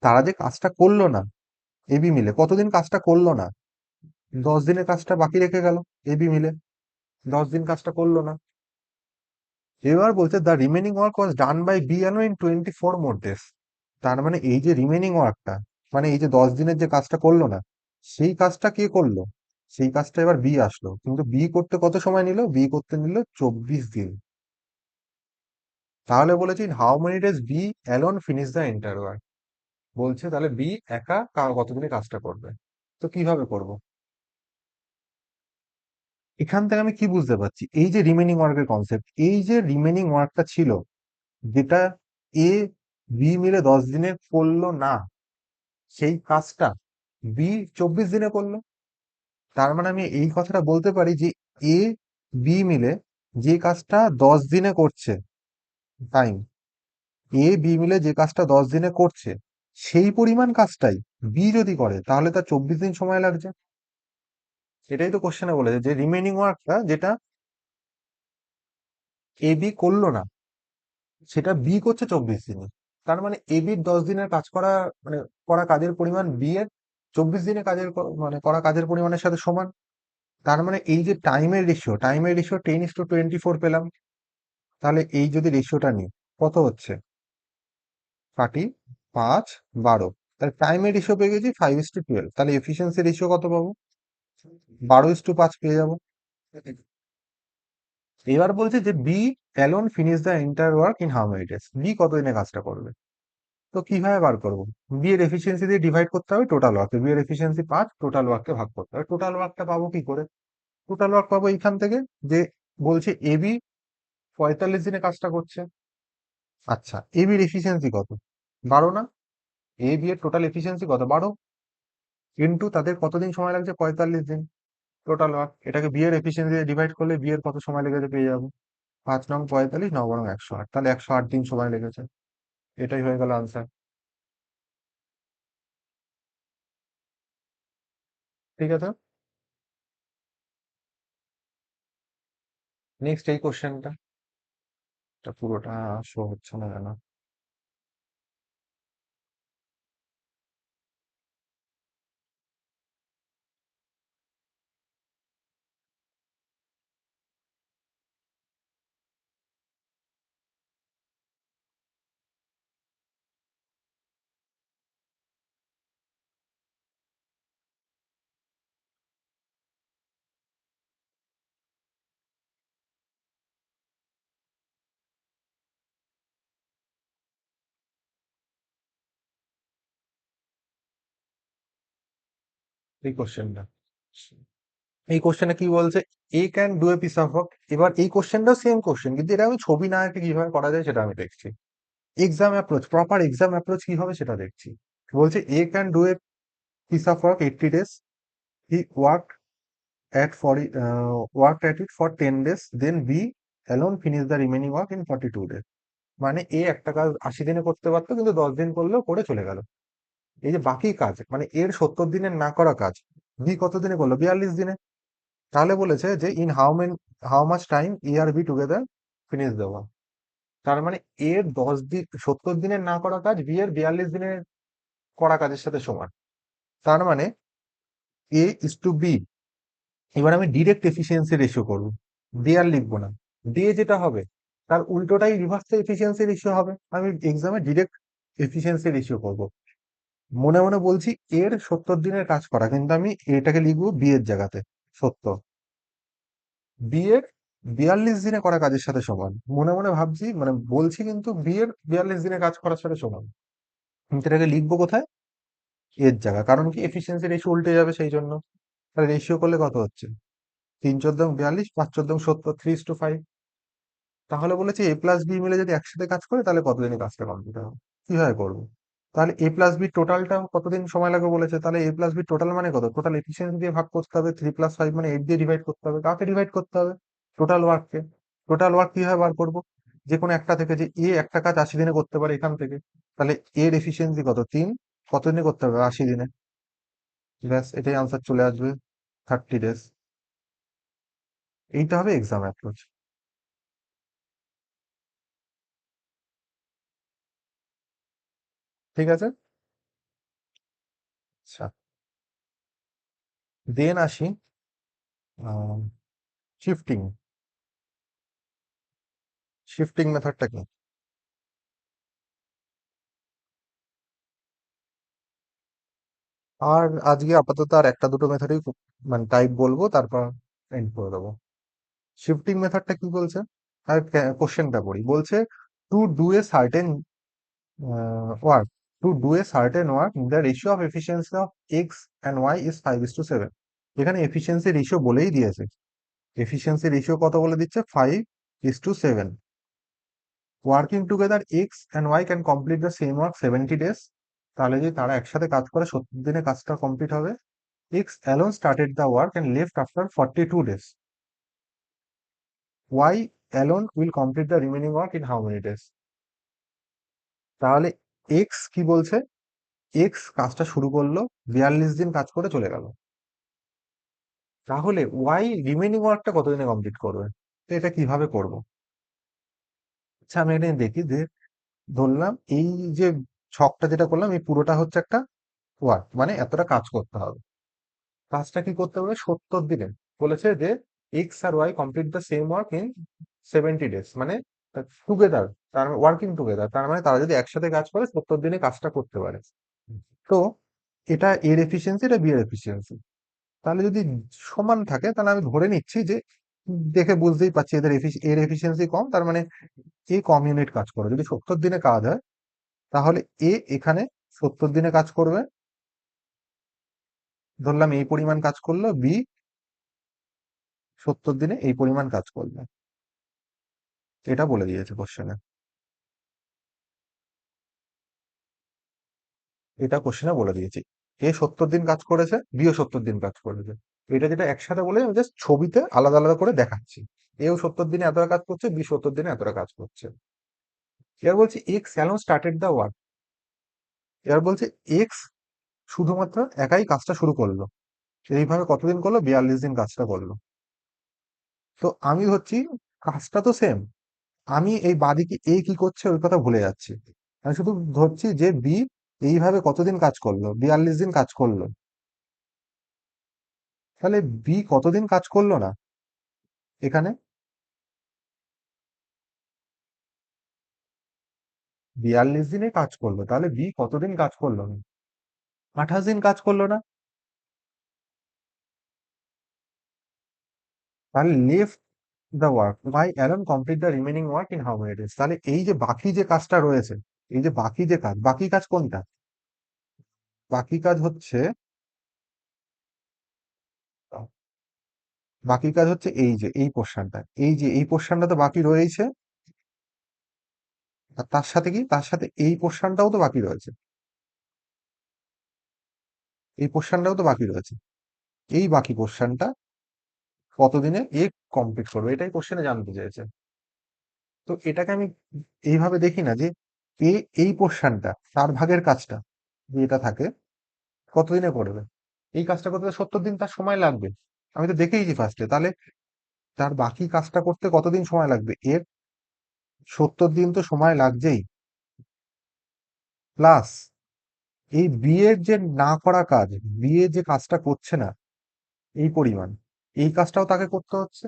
তারা যে কাজটা করলো না, এ বি মিলে কতদিন কাজটা করলো না, 10 দিনের কাজটা বাকি রেখে গেল। এ বি মিলে 10 দিন কাজটা করলো না। এবার বলছে the remaining work was done by B alone in 24 more days। তার মানে এই যে রিমেনিং ওয়ার্কটা, মানে এই যে 10 দিনের যে কাজটা করলো না, সেই কাজটা কে করলো, সেই কাজটা এবার বি আসলো, কিন্তু বি করতে কত সময় নিল, বি করতে নিল 24 দিন। তাহলে বলেছি how many days B alone finish the entire work. বলছে তাহলে বি একা কতদিনে কাজটা করবে। তো কিভাবে করব, এখান থেকে আমি কি বুঝতে পারছি, এই যে রিমেনিং ওয়ার্কের কনসেপ্ট, এই যে রিমেনিং ওয়ার্কটা ছিল, যেটা এ বি মিলে 10 দিনে করলো না, সেই কাজটা বি 24 দিনে করলো। তার মানে আমি এই কথাটা বলতে পারি যে এ বি মিলে যে কাজটা 10 দিনে করছে, টাইম, এ বি মিলে যে কাজটা 10 দিনে করছে, সেই পরিমাণ কাজটাই বি যদি করে তাহলে তার 24 দিন সময় লাগছে। এটাই তো কোশ্চেনে বলেছে, যে রিমেনিং ওয়ার্কটা যেটা এ বি করলো না, সেটা বি করছে 24 দিনে। তার মানে এ বির 10 দিনের কাজ করা, মানে করা কাজের পরিমাণ বি এর 24 দিনে কাজের মানে করা কাজের পরিমাণের সাথে সমান। তার মানে এই যে টাইমের রেশিও 10:24 পেলাম। তাহলে এই যদি রেশিওটা নিই, কত হচ্ছে, কাটি, 5 12, তাহলে টাইমের রেশিও পেয়ে গেছি 5:12। তাহলে এফিসিয়েন্সি রেশিও কত পাবো, 12:5 পেয়ে যাবো। এবার বলছে যে B alone finish the entire work in how many days, B কতদিনে কাজটা করবে। তো কিভাবে বার করবো, বি এর এফিসিয়েন্সি দিয়ে ডিভাইড করতে হবে টোটাল ওয়ার্ক, বি এর এফিসিয়েন্সি 5, টোটাল ওয়ার্ককে ভাগ করতে হবে। টোটাল ওয়ার্কটা পাবো কি করে, টোটাল ওয়ার্ক পাবো এইখান থেকে, যে বলছে এ বি 45 দিনে কাজটা করছে। আচ্ছা, এ বির এফিসিয়েন্সি কত, 12 না, এ বি এর টোটাল এফিসিয়েন্সি কত, 12, কিন্তু তাদের কতদিন সময় লাগছে, 45 দিন। টোটাল ওয়ার্ক, এটাকে বি এর এফিসিয়েন্সি দিয়ে ডিভাইড করলে বি এর কত সময় লেগেছে পেয়ে যাবো, 5 9 45, 9 × 108, তাহলে 108 দিন সময় লেগেছে। এটাই হয়ে গেল আনসার। ঠিক আছে, নেক্সট এই কোশ্চেনটা, এটা পুরোটা শো হচ্ছে না কেন। এই কোশ্চেনটা এই কোশ্চেনে কি বলছে, A can do a piece of work. এবার এই কোশ্চেনটাও সেম কোশ্চেন, কিন্তু এটা আমি ছবি না এঁকে কিভাবে করা যায় সেটা আমি দেখছি। Exam approach, proper exam approach কি হবে সেটা দেখছি। বলছে A can do a piece of work 80 days. He worked at it for 10 days. Then B alone finished the remaining work in 42 days. মানে এ একটা কাজ 80 দিনে করতে পারতো, কিন্তু 10 দিন করলেও করে চলে গেল। এই যে বাকি কাজ, মানে এর 70 দিনের না করা কাজ বি কত দিনে করলো, 42 দিনে। তাহলে বলেছে যে ইন হাউ মাচ টাইম ই আর B together finish the work. তার মানে এর 10 দিন, 70 দিনের না করা কাজ বি এর 42 দিনের করা কাজের সাথে সমান। তার মানে এ ইস টু বি। এবার আমি ডিরেক্ট এফিসিয়েন্সি রেশিও করবো, ডে আর লিখবো না। ডে যেটা হবে তার উল্টোটাই রিভার্স এফিসিয়েন্সি রেশিও হবে। আমি এক্সামে ডিরেক্ট এফিসিয়েন্সি রেশিও করব। মনে মনে বলছি এর 70 দিনের কাজ করা, কিন্তু আমি এটাকে লিখবো বি এর জায়গাতে। 70 বি এর 42 দিনে করা কাজের সাথে সমান। মনে মনে ভাবছি, মানে বলছি, কিন্তু বি এর 42 দিনে কাজ করার সাথে সমান। কিন্তু এটাকে লিখবো কোথায়, এর জায়গা, কারণ কি এফিসিয়েন্সি রেশিও উল্টে যাবে সেই জন্য। তাহলে রেশিও করলে কত হচ্ছে, 3 × 14 = 42, 5 × 14 = 3:5। তাহলে বলেছে এ প্লাস বি মিলে যদি একসাথে কাজ করে তাহলে কতদিনে কাজটা কমপ্লিট হবে। কিভাবে করবো, তাহলে এ প্লাস বি টোটালটা কতদিন সময় লাগবে বলেছে, তাহলে এ প্লাস বি টোটাল মানে কত, টোটাল এফিসিয়েন্সি দিয়ে ভাগ করতে হবে, 3 + 5 মানে 8 দিয়ে ডিভাইড করতে হবে। কাকে ডিভাইড করতে হবে, টোটাল ওয়ার্ককে। টোটাল ওয়ার্ক কিভাবে বার করবো, যে কোনো একটা থেকে, যে এ একটা কাজ 80 দিনে করতে পারে এখান থেকে, তাহলে এর এফিসিয়েন্সি কত, 3, কতদিনে করতে হবে, 80 দিনে। ব্যাস, এটাই আনসার চলে আসবে, 30 days। এইটা হবে এক্সাম অ্যাপ্রোচ। ঠিক আছে, আচ্ছা, দেন আসি শিফটিং। শিফটিং মেথডটা কি? আর আজকে আপাতত আর একটা দুটো মেথডই মানে টাইপ বলবো, তারপর এন্ড করে দেবো। শিফটিং মেথডটা কি বলছে, আর কোশ্চেনটা পড়ি। বলছে to do a certain work, to do a certain work the ratio of efficiency of X and Y is 5:7। এখানে এফিসিয়েন্সি রেশিও বলেই দিয়েছে, এফিসিয়েন্সি রেশিও কত বলে দিচ্ছে, 5:7। Working together X and Y can complete the same work 70 days। তাহলে যদি তারা একসাথে কাজ করে 70 দিনে কাজটা কমপ্লিট হবে। X alone started the work and left after 42 days. Y alone will complete the remaining work in how many days? তাহলে X কি বলছে, X কাজটা শুরু করলো, 42 দিন কাজ করে চলে গেল। তাহলে Y রিমেনিং ওয়ার্কটা কতদিনে কমপ্লিট করবে। তো এটা কিভাবে করব, আচ্ছা আমি এটা দেখি যে, ধরলাম এই যে ছকটা যেটা করলাম এই পুরোটা হচ্ছে একটা ওয়ার্ক, মানে এতটা কাজ করতে হবে। কাজটা কি করতে হবে, 70 দিনে। বলেছে যে এক্স আর Y complete the same work in 70 days, মানে টুগেদার, তার ওয়ার্কিং টুগেদার, তার মানে তারা যদি একসাথে কাজ করে 70 দিনে কাজটা করতে পারে। তো এটা এর এফিসিয়েন্সি, এটা বি এর এফিসিয়েন্সি। তাহলে যদি সমান থাকে তাহলে আমি ধরে নিচ্ছি যে, দেখে বুঝতেই পারছি এদের এর এফিসিয়েন্সি কম, তার মানে এ কম ইউনিট কাজ করে। যদি 70 দিনে কাজ হয় তাহলে এ এখানে 70 দিনে কাজ করবে, ধরলাম এই পরিমাণ কাজ করলো, বি 70 দিনে এই পরিমাণ কাজ করবে। এটা বলে দিয়েছে কোশ্চেনে, এটা কোশ্চেনে বলে দিয়েছি। এ 70 দিন কাজ করেছে, বিও 70 দিন কাজ করেছে। এটা যেটা একসাথে বলে জাস্ট ছবিতে আলাদা আলাদা করে দেখাচ্ছি। এও 70 দিনে এতটা কাজ করছে, বি 70 দিনে এতটা কাজ করছে। এবার বলছি x alone started the work. এবার বলছে এক্স শুধুমাত্র একাই কাজটা শুরু করলো, এইভাবে কতদিন করলো, 42 দিন কাজটা করলো। তো আমি ধরছি কাজটা তো সেম, আমি এই বাদিকে এ কি করছে ওই কথা ভুলে যাচ্ছি। আমি শুধু ধরছি যে বি এইভাবে কতদিন কাজ করলো, 42 দিন কাজ করলো। তাহলে বি কতদিন কাজ করলো না এখানে, 42 দিনে কাজ করলো, তাহলে বি কতদিন কাজ করলো না, 28 দিন কাজ করলো না। তাহলে left the work by alone complete the remaining work in how many days. তাহলে এই যে বাকি যে কাজটা রয়েছে, এই যে বাকি যে কাজ, বাকি কাজ কোনটা, বাকি কাজ হচ্ছে বাকি কাজ হচ্ছে এই যে এই পোর্শনটা, এই যে এই পোর্শনটা তো বাকি রয়েছে। আর তার সাথে কি, তার সাথে এই পোর্শনটাও তো বাকি রয়েছে, এই পোর্শনটাও তো বাকি রয়েছে। এই বাকি পোর্শনটা কতদিনে এ কমপ্লিট করবে, এটাই কোশ্চেনে জানতে চেয়েছে। তো এটাকে আমি এইভাবে দেখি না যে এ এই পোর্শনটা তার ভাগের কাজটা যে এটা থাকে কতদিনে করবে। এই কাজটা করতে 70 দিন তার সময় লাগবে, আমি তো দেখেইছি ফার্স্টে। তাহলে তার বাকি কাজটা করতে কতদিন সময় লাগবে এর, 70 দিন তো সময় লাগছেই। প্লাস এই বিয়ের যে না করা কাজ, বিয়ে যে কাজটা করছে না এই পরিমাণ, এই কাজটাও তাকে করতে হচ্ছে।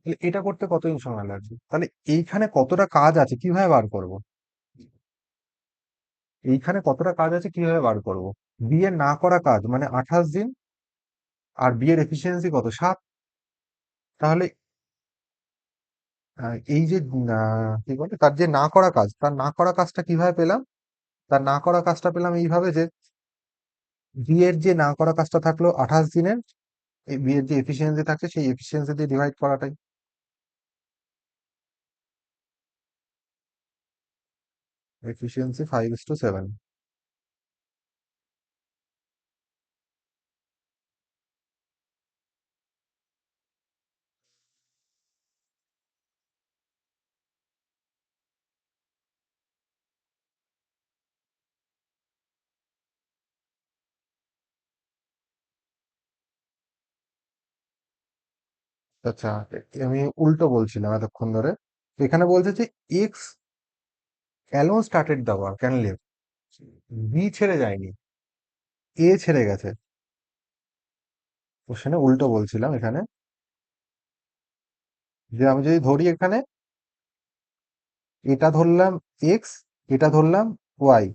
তাহলে এটা করতে কতদিন সময় লাগবে, তাহলে এইখানে কতটা কাজ আছে কিভাবে বার করব, এইখানে কতটা কাজ আছে কিভাবে বার করব। বিয়ে না করা কাজ মানে 28 দিন, আর বিয়ের এফিসিয়েন্সি কত, 7। তাহলে এই যে কি বলে তার যে না করা কাজ, তার না করা কাজটা কিভাবে পেলাম, তার না করা কাজটা পেলাম এইভাবে যে বিয়ের যে না করা কাজটা থাকলো 28 দিনের, এই বিয়ের যে এফিসিয়েন্সি থাকছে সেই এফিসিয়েন্সি দিয়ে ডিভাইড করাটাই। এফিসিয়েন্সি 5:7। আচ্ছা, আমি উল্টো বলছিলাম এতক্ষণ ধরে। এখানে বলছে যে X alone started the work and leave, B ছেড়ে যায়নি, এ ছেড়ে গেছে। কোশ্চেনে উল্টো বলছিলাম এখানে, যে আমি যদি ধরি এখানে এটা ধরলাম এক্স, এটা ধরলাম ওয়াই,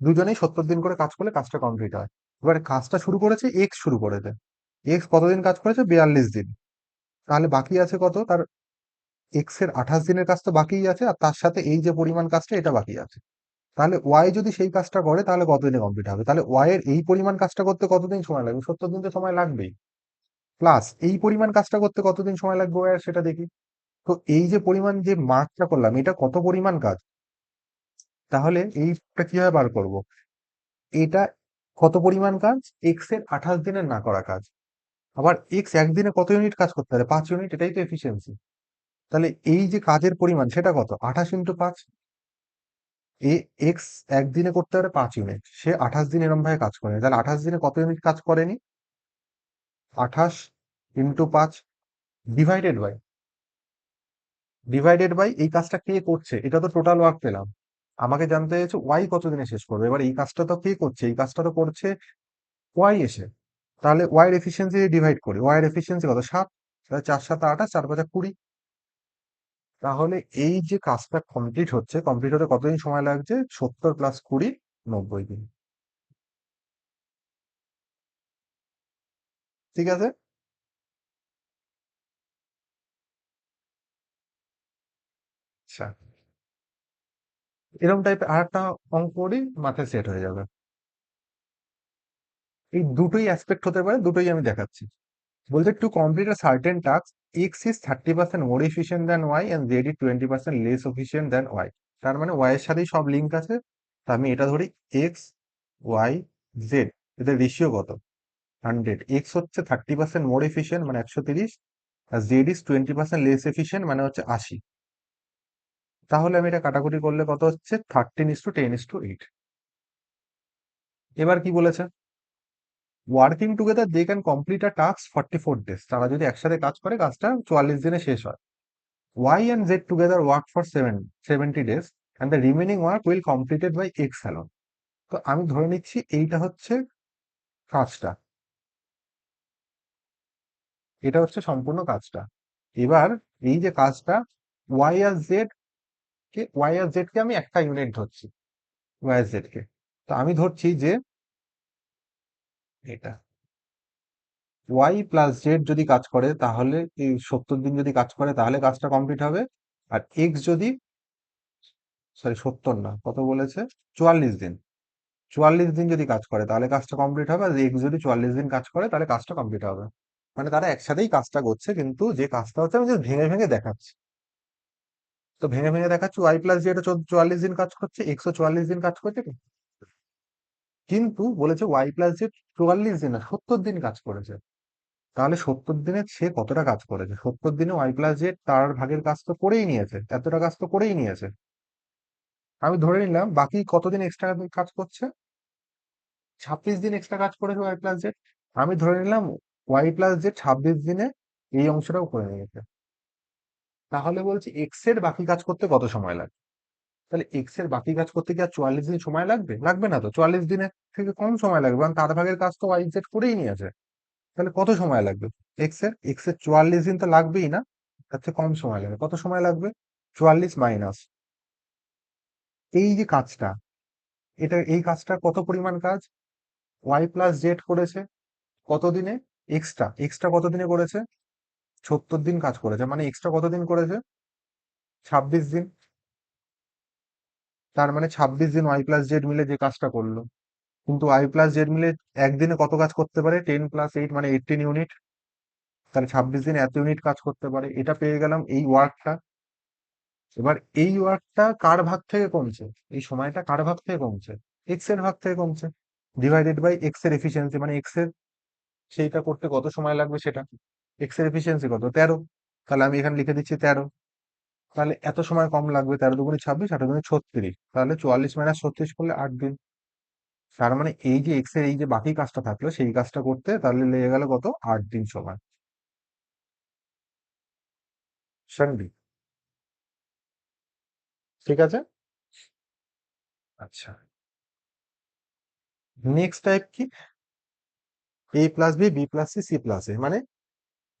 দুজনেই 70 দিন করে কাজ করলে কাজটা কমপ্লিট হয়। এবারে কাজটা শুরু করেছে এক্স, শুরু করেছে এক্স, কতদিন কাজ করেছে, 42 দিন। তাহলে বাকি আছে কত তার, এক্স এর 28 দিনের কাজ তো বাকিই আছে, আর তার সাথে এই যে পরিমাণ কাজটা এটা বাকি আছে। তাহলে ওয়াই যদি সেই কাজটা করে তাহলে কতদিনে কমপ্লিট হবে, তাহলে ওয়াই এর এই পরিমাণ কাজটা করতে কতদিন সময় লাগবে, 70 দিন তো সময় লাগবেই। প্লাস এই পরিমাণ কাজটা করতে কতদিন সময় লাগবে ওয়াই এর সেটা দেখি। তো এই যে পরিমাণ যে মার্কটা করলাম এটা কত পরিমাণ কাজ, তাহলে এইটা কিভাবে বার করব, এটা কত পরিমাণ কাজ, এক্স এর 28 দিনের না করা কাজ। আবার এক্স একদিনে কত ইউনিট কাজ করতে পারে, 5 ইউনিট, এটাই তো এফিসিয়েন্সি। তাহলে এই যে কাজের পরিমাণ সেটা কত, 28 × 5। এ এক্স একদিনে করতে পারে 5 ইউনিট, সে 28 দিন এরম ভাবে কাজ করে, তাহলে 28 দিনে কত ইউনিট কাজ করেনি, 28 × 5 ডিভাইডেড বাই এই কাজটা কে করছে, এটা তো টোটাল ওয়ার্ক পেলাম। আমাকে জানতে হয়েছে ওয়াই কতদিনে শেষ করবে, এবার এই কাজটা তো কে করছে, এই কাজটা তো করছে ওয়াই এসে। তাহলে ওয়াই এর এফিসিয়েন্সি ডিভাইড করি, ওয়াই এর এফিসিয়েন্সি কত, 7। তাহলে 4 × 7 = 28, 4 × 5 = 20। তাহলে এই যে কাজটা কমপ্লিট হচ্ছে, কমপ্লিট হতে কতদিন সময় লাগছে, 70 + 20 90 দিন। ঠিক আছে। আচ্ছা, এরকম টাইপের আর একটা অঙ্ক করি, মাথায় সেট হয়ে যাবে। এই দুটোই অ্যাসপেক্ট হতে পারে, দুটোই আমি দেখাচ্ছি। বলছে to complete a certain task X is 30% more efficient than Y and Z is 20% less efficient than Y. তার মানে ওয়াই এর সাথেই সব লিঙ্ক আছে। তা আমি এটা ধরি এক্স, ওয়াই, জেড, এদের রেশিও কত, 100। এক্স হচ্ছে 30% মোর এফিসিয়েন্ট মানে 130, আর জেড ইজ 20% লেস এফিসিয়েন্ট মানে হচ্ছে 80। তাহলে আমি এটা কাটাকুটি করলে কত হচ্ছে, 13:10:8। এবার কি বলেছে, working together they can complete a task 44 days, তারা যদি একসাথে কাজ করে কাজটা 44 দিনে শেষ হয়। Y and Z together work for 70 days and the remaining work will completed by X alone. তো আমি ধরে নিচ্ছি এইটা হচ্ছে কাজটা, এটা হচ্ছে সম্পূর্ণ কাজটা। এবার এই যে কাজটা, Y আর Z Y আর Z কে আমি একটা ইউনিট ধরছি, Y আর Z কে। তো আমি ধরছি যে এটা Y প্লাস Z যদি কাজ করে তাহলে এই 70 দিন যদি কাজ করে তাহলে কাজটা কমপ্লিট হবে। আর X যদি, সরি 70 না, কত বলেছে, 44 দিন, 44 দিন যদি কাজ করে তাহলে কাজটা কমপ্লিট হবে, আর এক্স যদি 44 দিন কাজ করে তাহলে কাজটা কমপ্লিট হবে। মানে তারা একসাথেই কাজটা করছে, কিন্তু যে কাজটা হচ্ছে আমি জাস্ট ভেঙে ভেঙে দেখাচ্ছি। তো ভেঙে ভেঙে দেখাচ্ছি ওয়াই প্লাস জেড 44 দিন কাজ করছে, এক্সও 44 দিন কাজ করছে, কিন্তু বলেছে ওয়াই প্লাস জেড 44 দিন না 70 দিন কাজ করেছে। তাহলে 70 দিনে সে কতটা কাজ করেছে? 70 দিনে ওয়াই প্লাস জেড তার ভাগের কাজ তো করেই নিয়েছে, এতটা কাজ তো করেই নিয়েছে। আমি ধরে নিলাম বাকি কতদিন এক্সট্রা কাজ করছে, 26 দিন এক্সট্রা কাজ করেছে ওয়াই প্লাস জেড। আমি ধরে নিলাম ওয়াই প্লাস জেড 26 দিনে এই অংশটাও করে নিয়েছে। তাহলে বলছি এক্স এর বাকি কাজ করতে কত সময় লাগবে? তাহলে এক্স এর বাকি কাজ করতে কি আর 44 দিন সময় লাগবে? লাগবে না তো, 44 দিনের থেকে কম সময় লাগবে, কারণ তার ভাগের কাজ তো ওয়াই জেড করেই নিয়েছে। তাহলে কত সময় লাগবে? এক্স এর 44 দিন তো লাগবেই না, তার চেয়ে কম সময় লাগবে। কত সময় লাগবে? 44 মাইনাস এই যে কাজটা, এই কাজটা কত পরিমাণ কাজ? ওয়াই প্লাস জেড করেছে কতদিনে? এক্সট্রা এক্সট্রা কতদিনে করেছে? 70 দিন কাজ করেছে, মানে এক্সট্রা কতদিন করেছে? 26 দিন। তার মানে 26 দিন ওয়াই প্লাস জেড মিলে যে কাজটা করলো। কিন্তু ওয়াই প্লাস জেড মিলে একদিনে কত কাজ করতে পারে? 10 + 8 মানে 18 ইউনিট। তাহলে 26 দিনে এত ইউনিট কাজ করতে পারে, এটা পেয়ে গেলাম এই ওয়ার্কটা। এবার এই ওয়ার্কটা কার ভাগ থেকে কমছে? এই সময়টা কার ভাগ থেকে কমছে? এক্স এর ভাগ থেকে কমছে, ডিভাইডেড বাই এক্স এর এফিসিয়েন্সি, মানে এক্স এর সেইটা করতে কত সময় লাগবে সেটা। এক্স এর এফিসিয়েন্সি কত? 13। তাহলে আমি এখানে লিখে দিচ্ছি 13। তাহলে এত সময় কম লাগবে, 13 × 2 = 26, 8 × 2 = 36। তাহলে 44 - 36 করলে 8 দিন। তার মানে এই যে এক্স এর এই যে বাকি কাজটা থাকলো সেই কাজটা করতে তাহলে লেগে গেল কত? 8 দিন সময়। শানবি, ঠিক আছে। আচ্ছা, নেক্সট টাইপ কি? A plus B, B plus C, C plus A. মানে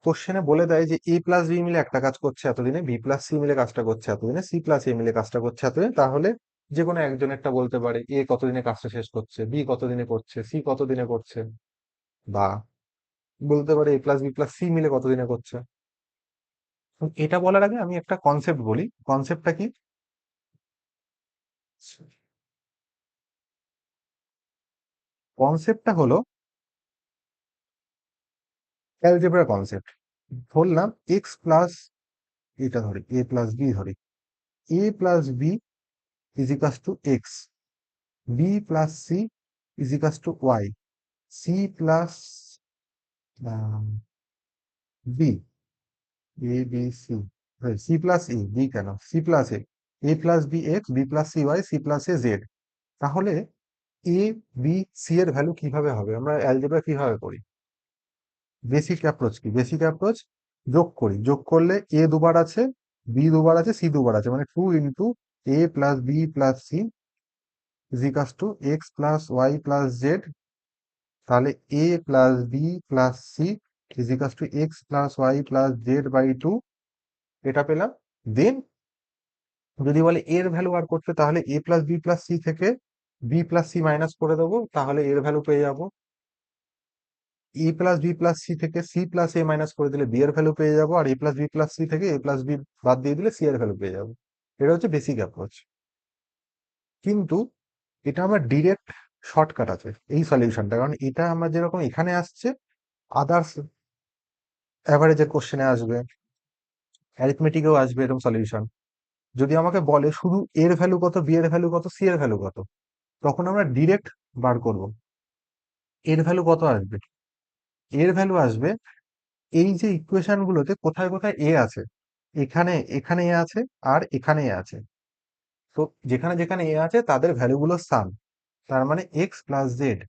কোশ্চেনে বলে দেয় যে এ প্লাস বি মিলে একটা কাজ করছে এতদিনে, বি প্লাস সি মিলে কাজটা করছে এতদিনে, সি প্লাস এ মিলে কাজটা করছে এতদিনে। তাহলে যে কোনো একজনেরটা বলতে পারে এ কতদিনে কাজটা শেষ করছে, বি কতদিনে করছে, সি কতদিনে করছে, বা বলতে পারে এ প্লাস বি প্লাস সি মিলে কতদিনে করছে। তো এটা বলার আগে আমি একটা কনসেপ্ট বলি। কনসেপ্টটা কি? কনসেপ্টটা হলো অ্যালজেব্রা কনসেপ্ট। ধরলাম এক্স প্লাস, এটা ধরি এ প্লাস বি ধরি, A plus B is equals to X, B plus C is equals to Y, C plus B, A B C, C plus A, B কেন, C plus A plus B X, B plus C Y, C plus A Z. তাহলে A B C এর value কিভাবে হবে? আমরা algebra কিভাবে করি? Basic approach কি? Basic approach, যোগ করি, যোগ করলে এ দুবার আছে, বি দুবার আছে, সি দুবার আছে, মানে 2 × a + b + c ইজিকাস to X plus Y plus Z. তাহলে A plus B plus C ইজিকাস to X plus Y plus Z by 2, এটা পেলাম। দেন যদি বলে এর ভ্যালু বার করতে, তাহলে A plus B plus C থেকে বি প্লাস সি মাইনাস করে দেবো, তাহলে এর ভ্যালু পেয়ে যাবো। এ প্লাস বি প্লাস সি থেকে সি প্লাস এ মাইনাস করে দিলে বি এর ভ্যালু পেয়ে যাবো, আর এ প্লাস বি প্লাস সি থেকে এ প্লাস বি বাদ দিয়ে দিলে সি এর ভ্যালু পেয়ে যাবো। এটা হচ্ছে বেসিক অ্যাপ্রোচ। কিন্তু এটা আমার ডিরেক্ট শর্টকাট আছে এই সলিউশনটা, কারণ এটা আমার যেরকম এখানে আসছে, আদার্স অ্যাভারেজের কোশ্চেনে আসবে, অ্যারিথমেটিকেও আসবে এরকম সলিউশন। যদি আমাকে বলে শুধু এর ভ্যালু কত, বি এর ভ্যালু কত, সি এর ভ্যালু কত, তখন আমরা ডিরেক্ট বার করব এর ভ্যালু কত আসবে। এর ভ্যালু আসবে এই যে ইকুয়েশন গুলোতে কোথায় কোথায় এ আছে, এখানে এখানে এ আছে, আর এখানে এ আছে। তো যেখানে যেখানে এ আছে তাদের ভ্যালুগুলো সাম, তার মানে এক্স প্লাস জেড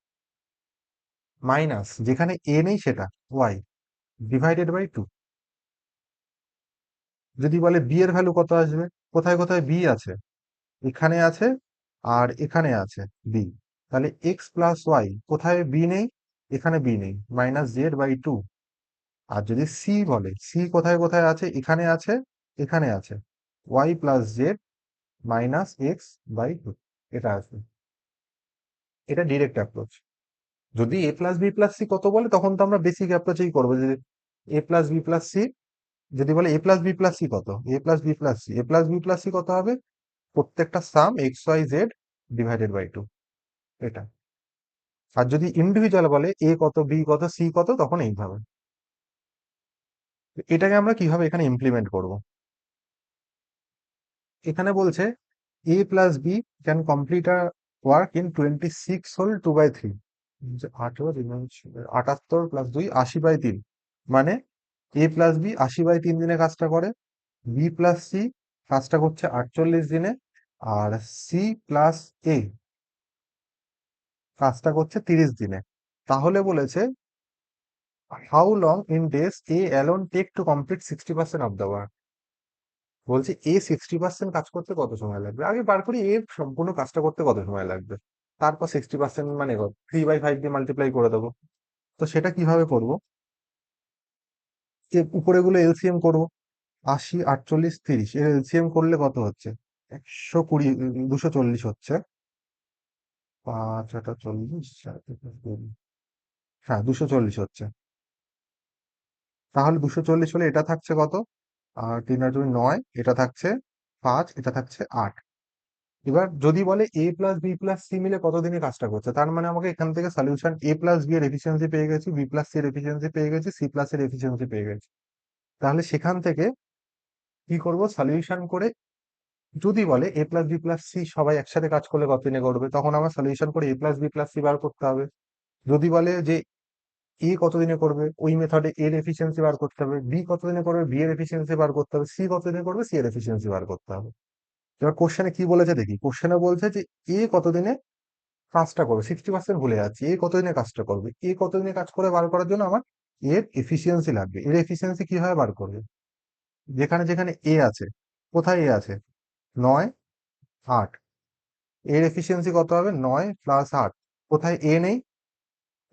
মাইনাস যেখানে এ নেই সেটা ওয়াই ডিভাইডেড বাই 2। যদি বলে বি এর ভ্যালু কত আসবে, কোথায় কোথায় বি আছে, এখানে আছে আর এখানে আছে বি, তাহলে এক্স প্লাস ওয়াই, কোথায় বি নেই, এখানে বি নেই, মাইনাস জেড বাই 2। আর যদি সি বলে, সি কোথায় কোথায় আছে, এখানে আছে, এখানে আছে, Y plus Z minus X by 2, এটা আছে। এটা ডিরেক্ট অ্যাপ্রোচ। যদি A plus B plus C কত বলে, তখন তো আমরা বেসিক অ্যাপ্রোচেই করবো, যে A plus B plus C. যদি বলে A plus B plus C কত, A plus B plus C, A plus B plus C কত হবে, প্রত্যেকটা sum X Y Z divided by 2, এটা। আর যদি ইন্ডিভিজুয়াল বলে এ কত, বি কত, সি কত, তখন এইভাবে। এটাকে আমরা কিভাবে এখানে ইমপ্লিমেন্ট করব? এখানে বলছে A plus B can complete a work in 26 whole 2/3, 78 plus 2 80/3, মানে এ প্লাস বি 80/3 দিনে কাজটা করে, বি প্লাস সি কাজটা করছে 48 দিনে, আর সি প্লাস এ কাজটা করছে 30 দিনে। তাহলে বলেছে how long in days A alone take to complete 60% of the work. বলছে এ 60% কাজ করতে কত সময় লাগবে, আগে বার করি এর সম্পূর্ণ কাজটা করতে কত সময় লাগবে, তারপর 60% মানে 3/5 দিয়ে মাল্টিপ্লাই করে দেবো। তো সেটা কিভাবে করবো, যে উপরেগুলো এলসিএম করবো। 80, 48, 30 এর এলসিএম করলে কত হচ্ছে? 120, 240 হচ্ছে। 5 8 40, হ্যাঁ 240 হচ্ছে। তাহলে 240 হলে এটা থাকছে কত? আর 3 আর 2 9, এটা থাকছে 5, এটা থাকছে 8। এবার যদি বলে A plus B plus C মিলে কতদিনে কাজটা করছে, তার মানে আমাকে এখান থেকে সলিউশন এ প্লাস বি এর এফিসিয়েন্সি পেয়ে গেছি, বি প্লাস সি এর এফিসিয়েন্সি পেয়ে গেছি, সি প্লাস এর এফিসিয়েন্সি পেয়ে গেছি। তাহলে সেখান থেকে কি করব, সলিউশন করে যদি বলে A plus B plus C সবাই একসাথে কাজ করলে কতদিনে করবে, তখন আমার সলিউশন করে A plus B plus C বার করতে হবে। যদি বলে যে এ কতদিনে করবে, ওই মেথডে এর এফিসিয়েন্সি বার করতে হবে, বি কতদিনে করবে, বি এর এফিসিয়েন্সি বার করতে হবে, সি কতদিনে করবে, সি এর এফিসিয়েন্সি বার করতে হবে। এবার কোশ্চেনে কি বলেছে দেখি, কোশ্চেনে বলছে যে এ কতদিনে কাজটা করবে, 60% ভুলে যাচ্ছি, এ কতদিনে কাজটা করবে, এ কতদিনে কাজ করে বার করার জন্য আমার এর এফিসিয়েন্সি লাগবে। এর এফিসিয়েন্সি কিভাবে বার করবে, যেখানে যেখানে এ আছে, কোথায় এ আছে, 9 8, এর এফিসিয়েন্সি কত হবে, 9 প্লাস 8, কোথায় এ নেই,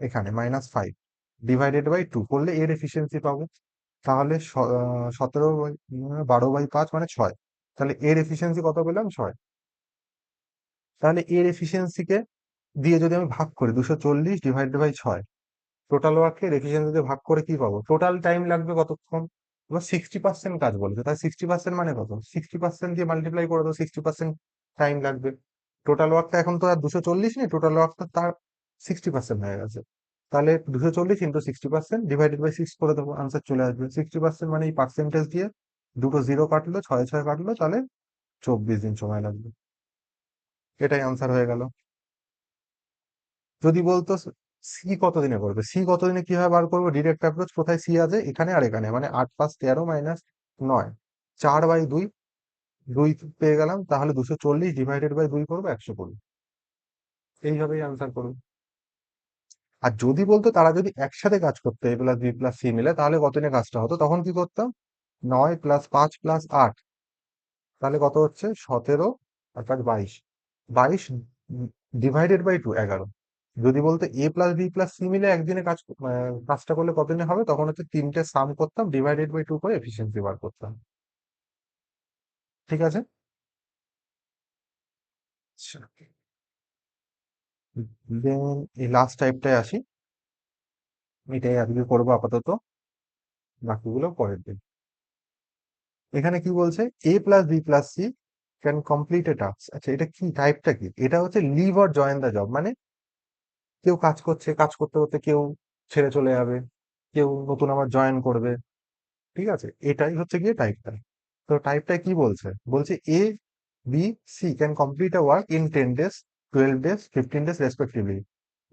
এখানে -5 ডিভাইডেড বাই 2 করলে এর এফিসিয়েন্সি পাবো। তাহলে 12/5 মানে 6, তাহলে এর এফিসিয়েন্সি কত পেলাম, 6। তাহলে এর এফিসিয়েন্সিকে দিয়ে যদি আমি ভাগ করি 240 ডিভাইডেড বাই 6, টোটাল ওয়ার্কের এফিসিয়েন্সিতে ভাগ করে কি পাবো, টোটাল টাইম লাগবে কতক্ষণ। এবার 60% কাজ বলেছে, তাই 60% মানে কত, 60% দিয়ে মাল্টিপ্লাই করে দাও, 60% টাইম লাগবে। টোটাল ওয়ার্কটা এখন তো আর 240 নেই, টোটাল ওয়ার্কটা তার 60% হয়ে গেছে। তাহলে 240 ইন্টু 60% ডিভাইডেড বাই 6 করে দেবো, আনসার চলে আসবে। 60% মানে এই পার্সেন্টেজ দিয়ে দুটো জিরো কাটলো, 6 6 কাটলো, তাহলে 24 দিন সময় লাগবে। এটাই আনসার হয়ে গেল। যদি বলতো সি কতদিনে করবে, সি কতদিনে কিভাবে বার করবো, ডিরেক্ট অ্যাপ্রোচ, কোথায় সি আছে, এখানে আর এখানে, মানে 8 5 13 মাইনাস 9, 4/2, 2 পেয়ে গেলাম। তাহলে 240 ডিভাইডেড বাই 2 করবো, 120। এইভাবেই আনসার করবো। আর যদি বলতো তারা যদি একসাথে কাজ করতো এ প্লাস বি প্লাস সি মিলে, তাহলে কতদিনে কাজটা হতো, তখন কি করতাম, 9 প্লাস 5 প্লাস 8, তাহলে কত হচ্ছে, 17 আর 5 22, 22 ডিভাইডেড বাই 2 11। যদি বলতো এ প্লাস বি প্লাস সি মিলে একদিনে কাজটা করলে কতদিনে হবে, তখন হচ্ছে তিনটে সাম করতাম, ডিভাইডেড বাই 2 করে এফিসিয়েন্সি বার করতাম। ঠিক আছে। দেন এই লাস্ট টাইপটায় আসি, এটাই আজকে করবো আপাতত, বাকিগুলো পরের দিন। এখানে কি বলছে, A plus B plus C can complete a task. আচ্ছা এটা কি, টাইপটা কি, এটা হচ্ছে leave or join the job, মানে কেউ কাজ করছে, কাজ করতে করতে কেউ ছেড়ে চলে যাবে, কেউ নতুন আবার জয়েন করবে। ঠিক আছে, এটাই হচ্ছে গিয়ে টাইপটা। তো টাইপটা কি বলছে, বলছে A B C can complete a work in 10 days, 12 days, 15 days respectively.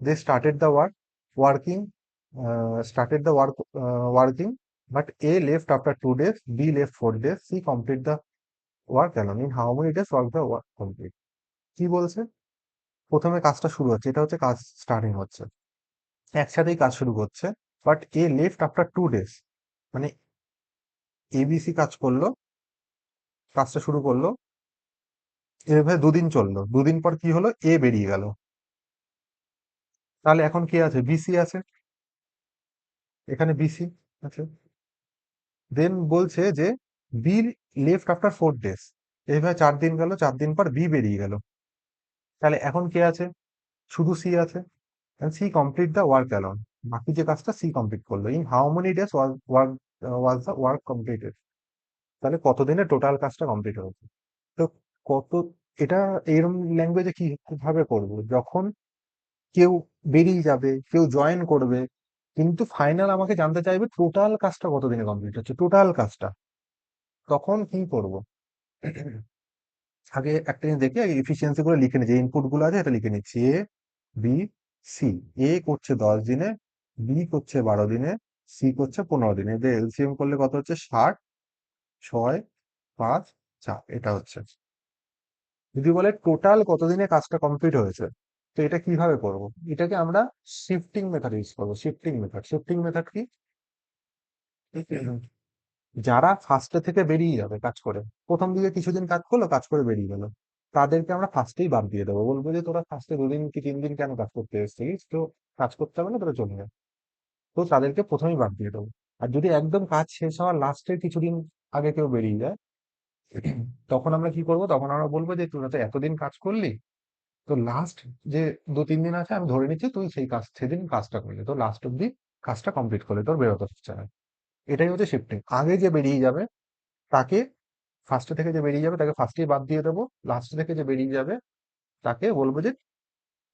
They started the work working, but A left after 2 days, B left 4 days, C complete the work alone. In how many days work the work complete? কি বলছে, প্রথমে কাজটা শুরু হচ্ছে, এটা হচ্ছে কাজ starting হচ্ছে, একসাথেই কাজ শুরু করছে, but A left after 2 days, মানে এবিসি কাজ করলো, কাজটা শুরু করলো, এভাবে 2 দিন চললো, 2 দিন পর কি হলো, এ বেরিয়ে গেল। তাহলে এখন কে আছে, বিসি আছে, এখানে বিসি আছে। দেন বলছে যে বি লেফট আফটার 4 days, এইভাবে 4 দিন গেল, 4 দিন পর বি বেরিয়ে গেল। তাহলে এখন কে আছে, শুধু সি আছে, C complete the work alone, বাকি যে কাজটা সি কমপ্লিট করলো। In how many days was the work completed, তাহলে কতদিনে টোটাল কাজটা কমপ্লিট হয়েছে। তো কত, এটা এরকম ল্যাঙ্গুয়েজে কি ভাবে করবো, যখন কেউ বেরিয়ে যাবে, কেউ জয়েন করবে, কিন্তু ফাইনাল আমাকে জানতে চাইবে টোটাল কাজটা কতদিনে কমপ্লিট হচ্ছে, টোটাল কাজটা। তখন কি করব? আগে একটা জিনিস দেখি, আগে এফিসিয়েন্সি গুলো লিখে নিই, যে ইনপুট গুলো আছে এটা লিখে নিচ্ছি। এ, বি, সি। এ করছে 10 দিনে, বি করছে 12 দিনে, সি করছে 15 দিনে। এদের এলসিএম করলে কত হচ্ছে? 60, 6, 5, 4। এটা হচ্ছে। যদি বলে টোটাল কতদিনে কাজটা কমপ্লিট হয়েছে, তো এটা কিভাবে করব? এটাকে আমরা শিফটিং মেথড ইউজ করবো। শিফটিং মেথড, শিফটিং মেথড কি? যারা ফার্স্টে থেকে বেরিয়ে যাবে কাজ করে, প্রথম দিকে কিছুদিন কাজ করলো, কাজ করে বেরিয়ে গেল, তাদেরকে আমরা ফার্স্টেই বাদ দিয়ে দেবো। বলবো যে তোরা ফার্স্টে 2 দিন কি 3 দিন কেন কাজ করতে এসেছিস, তো কাজ করতে হবে না, তোরা চলে যা। তো তাদেরকে প্রথমেই বাদ দিয়ে দেবো। আর যদি একদম কাজ শেষ হওয়ার লাস্টের কিছুদিন আগে কেউ বেরিয়ে যায়, তখন আমরা কি করব? তখন আমরা বলবো যে তোরা তো এতদিন কাজ করলি, তো লাস্ট যে 2-3 দিন আছে আমি ধরে নিচ্ছি তুই সেই কাজ, সেদিন কাজটা করলি, তো লাস্ট অব্দি কাজটা কমপ্লিট করলে তোর বেরোতে হচ্ছে না। এটাই হচ্ছে শিফটিং। আগে যে বেরিয়ে যাবে তাকে, ফার্স্টে থেকে যে বেরিয়ে যাবে তাকে ফার্স্টেই বাদ দিয়ে দেবো। লাস্ট থেকে যে বেরিয়ে যাবে তাকে বলবো যে,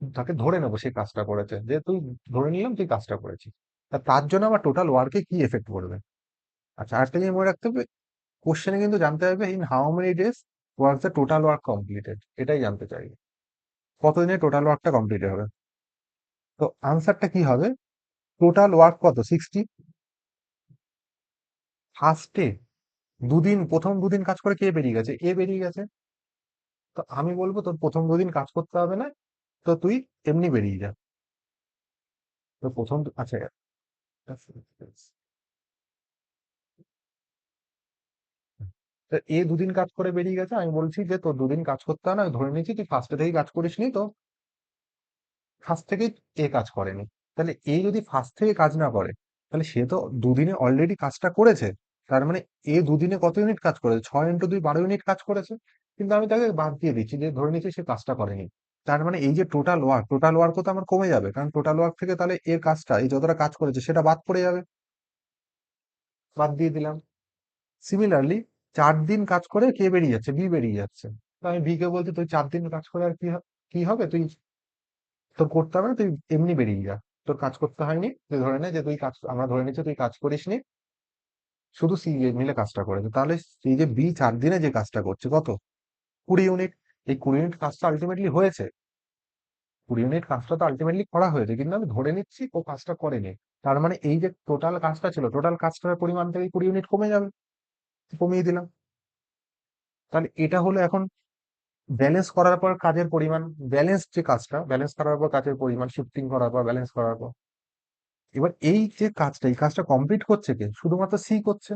তাকে ধরে নেবো সে কাজটা করেছে, যে তুই ধরে নিলাম তুই কাজটা করেছিস। তার জন্য আমার টোটাল ওয়ার্কে কি এফেক্ট পড়বে। আচ্ছা, আরেকটা জিনিস মনে রাখতে হবে, কোশ্চেনে কিন্তু জানতে হবে in how many days was the total work completed, এটাই জানতে চাইবে। কতদিনে টোটাল ওয়ার্কটা কমপ্লিট হবে। তো আনসারটা কি হবে? টোটাল ওয়ার্ক কত? 60। ফার্স্টে 2 দিন, প্রথম 2 দিন কাজ করে কে বেরিয়ে গেছে? এ বেরিয়ে গেছে। তো আমি বলবো তোর প্রথম 2 দিন কাজ করতে হবে না, তো তুই এমনি বেরিয়ে যা। তো প্রথম আচ্ছা, তা এ 2 দিন কাজ করে বেরিয়ে গেছে, আমি বলছি যে তোর 2 দিন কাজ করতে হবে না, আমি ধরে নিচ্ছি তুই ফার্স্টে থেকেই কাজ করিসনি, তো ফার্স্ট থেকেই এ কাজ করেনি। তাহলে এ যদি ফার্স্ট থেকে কাজ না করে, তাহলে সে তো 2 দিনে অলরেডি কাজটা করেছে। তার মানে এ 2 দিনে কত ইউনিট কাজ করেছে? 6 × 2 12 ইউনিট কাজ করেছে। কিন্তু আমি তাকে বাদ দিয়ে দিচ্ছি, যে ধরে নিচ্ছি সে কাজটা করেনি। তার মানে এই যে টোটাল ওয়ার্ক, টোটাল ওয়ার্কও তো আমার কমে যাবে, কারণ টোটাল ওয়ার্ক থেকে তাহলে এর কাজটা, এই যতটা কাজ করেছে সেটা বাদ পড়ে যাবে। বাদ দিয়ে দিলাম। সিমিলারলি 4 দিন কাজ করে কে বেরিয়ে যাচ্ছে? বি বেরিয়ে যাচ্ছে। তো আমি বি কে বলছি তুই 4 দিন কাজ করে আর কি হবে, তুই তোর করতে হবে না, তুই এমনি বেরিয়ে যা, তোর কাজ করতে হয়নি। তুই ধরে নে যে তুই কাজ, আমরা ধরে নিচ্ছি তুই কাজ করিসনি, শুধু সি মিলে কাজটা করেছে। তাহলে এই যে বি 4 দিনে যে কাজটা করছে কত? 20 ইউনিট। এই 20 ইউনিট কাজটা আলটিমেটলি হয়েছে, 20 ইউনিট কাজটা তো আলটিমেটলি করা হয়েছে, কিন্তু আমি ধরে নিচ্ছি ও কাজটা করেনি। তার মানে এই যে টোটাল কাজটা ছিল, টোটাল কাজটার পরিমাণ থেকে 20 ইউনিট কমে যাবে। কমিয়ে দিলাম। তাহলে এটা হলো এখন ব্যালেন্স করার পর কাজের পরিমাণ। ব্যালেন্স যে কাজটা, ব্যালেন্স করার পর কাজের পরিমাণ, শিফটিং করার পর, ব্যালেন্স করার পর। এবার এই যে কাজটা, এই কাজটা কমপ্লিট করছে কে? শুধুমাত্র সি করছে।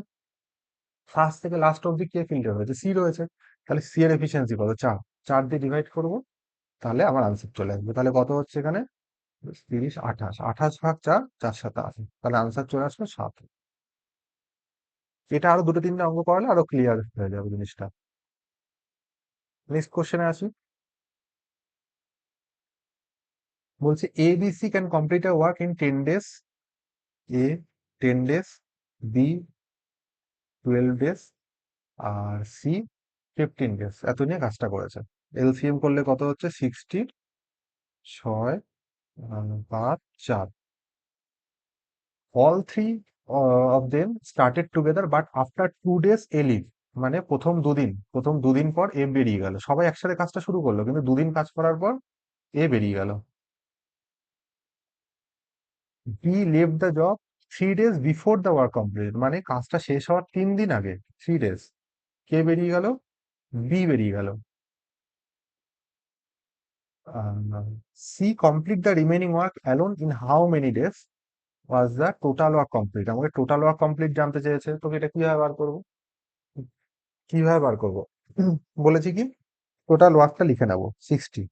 ফার্স্ট থেকে লাস্ট অব্দি কে ফিল্টার হয়েছে? সি রয়েছে। তাহলে সি এর এফিসিয়েন্সি কত? 4। 4 দিয়ে ডিভাইড করবো, তাহলে আমার আনসার চলে আসবে। তাহলে কত হচ্ছে এখানে? 30, 28, 28 ভাগ 4, 4×7 = 8। তাহলে আনসার চলে আসবে 7। এটা আরো 2-3টে অঙ্ক করালে আরো ক্লিয়ার হয়ে যাবে জিনিসটা। নেক্সট কোশ্চেনে আসি। বলছে A B C can complete a work in 10 days. A 10 days, B 12 days, আর সি 15 ডেজ। এত নিয়ে কাজটা করেছে। এলসিএম করলে কত হচ্ছে? 60, 6, 5, 4। All three of them started together but after 2 days A leave. মানে প্রথম দুদিন পর এ বেরিয়ে গেল। সবাই একসাথে কাজটা শুরু করলো, কিন্তু 2 দিন কাজ করার পর এ বেরিয়ে গেল। B leave the job 3 days before the work complete. মানে কাজটা শেষ হওয়ার 3 দিন আগে, 3 ডেজ, কে বেরিয়ে গেল? বি বেরিয়ে গেল। C complete the remaining work alone in how many days was the total work complete. আমাকে টোটাল ওয়ার্ক কমপ্লিট জানতে চেয়েছে, তোকে এটা কিভাবে বার করবো? কিভাবে বার করবো? বলেছি কি, টোটাল ওয়ার্কটা লিখে নেবো 60,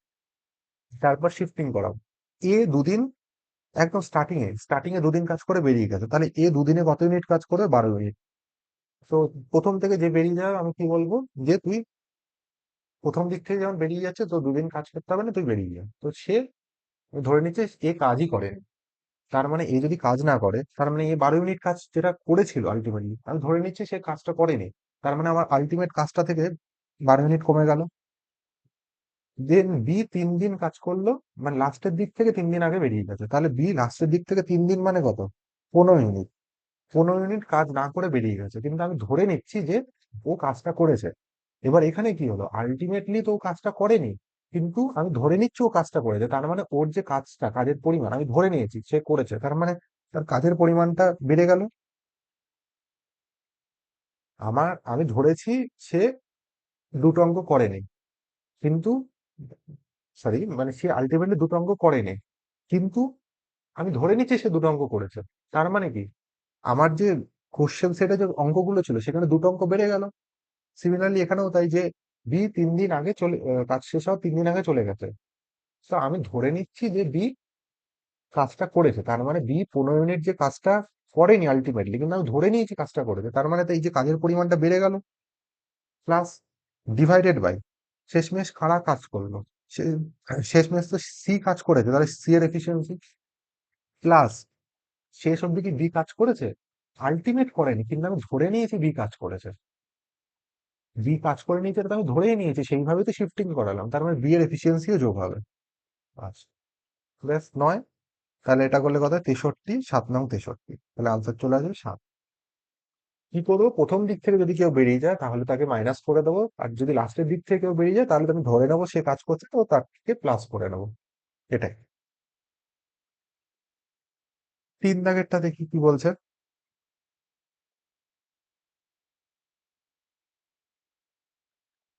তারপর শিফটিং করাবো। এ 2 দিন, একদম স্টার্টিং এ 2 দিন কাজ করে বেরিয়ে গেছে, তাহলে এ 2 দিনে কত ইউনিট কাজ করে? 12 ইউনিট। তো প্রথম থেকে যে বেরিয়ে যাবে আমি কি বলবো, যে তুই প্রথম দিক থেকে যখন বেরিয়ে যাচ্ছে তো 2 দিন কাজ করতে হবে না, তুই বেরিয়ে যা। তো সে ধরে নিচ্ছে এ কাজই করেনি। তার মানে এ যদি কাজ না করে, তার মানে এ 12 ইউনিট কাজ যেটা করেছিল আলটিমেটলি, আমি ধরে নিচ্ছি সে কাজটা করেনি। তার মানে আমার আলটিমেট কাজটা থেকে 12 ইউনিট কমে গেল। দেন বি 3 দিন কাজ করলো, মানে লাস্টের দিক থেকে 3 দিন আগে বেরিয়ে গেছে। তাহলে বি লাস্টের দিক থেকে 3 দিন মানে কত? 15 ইউনিট, 15 ইউনিট কাজ না করে বেরিয়ে গেছে, কিন্তু আমি ধরে নিচ্ছি যে ও কাজটা করেছে। এবার এখানে কি হলো, আলটিমেটলি তো ও কাজটা করেনি, কিন্তু আমি ধরে নিচ্ছি ও কাজটা করেছে, তার মানে ওর যে কাজটা, কাজের পরিমাণ আমি ধরে নিয়েছি সে করেছে, তার মানে তার কাজের পরিমাণটা বেড়ে গেল। আমি ধরেছি সে দুটো অঙ্ক করেনি, কিন্তু সরি মানে সে আলটিমেটলি দুটো অঙ্ক করেনি, কিন্তু আমি ধরে নিচ্ছি সে দুটো অঙ্ক করেছে। তার মানে কি, আমার যে কোশ্চেন সেটে যে অঙ্কগুলো ছিল সেখানে দুটো অঙ্ক বেড়ে গেল। সিমিলারলি এখানেও তাই, যে বি 3 দিন আগে কাজ শেষ হওয়ার 3 দিন আগে চলে গেছে। তো আমি ধরে নিচ্ছি যে বি কাজটা করেছে, তার মানে বি 15 ইউনিট যে কাজটা করেনি আলটিমেটলি, কিন্তু আমি ধরে নিয়েছি কাজটা করেছে, তার মানে তো এই যে কাজের পরিমাণটা বেড়ে গেল। প্লাস ডিভাইডেড বাই, শেষমেশ কারা কাজ করলো, সে- শেষমেশ তো সি কাজ করেছে, তাহলে সি এর এফিসিয়েন্সি। প্লাস শেষ অব্দি কি বি কাজ করেছে, আলটিমেট করেনি, কিন্তু আমি ধরে নিয়েছি বি কাজ করেছে। বি কাজ করে নিয়েছে, এটা তো আমি ধরেই নিয়েছি, সেইভাবেই তো শিফটিং করালাম, তার মানে বি এর এফিসিয়েন্সিও যোগ হবে। আচ্ছা, ব্যাস 9। তাহলে এটা করলে কত হয়? 63, 7 নং 63, তাহলে আনসার চলে আসবে 7। কি করবো, প্রথম দিক থেকে যদি কেউ বেরিয়ে যায় তাহলে তাকে মাইনাস করে দেবো, আর যদি লাস্টের দিক থেকে কেউ বেরিয়ে যায় তাহলে তো আমি ধরে নেবো সে কাজ করছে, তো তাকে প্লাস করে নেবো, এটাই। 3 দাগেরটা দেখি কি বলছে।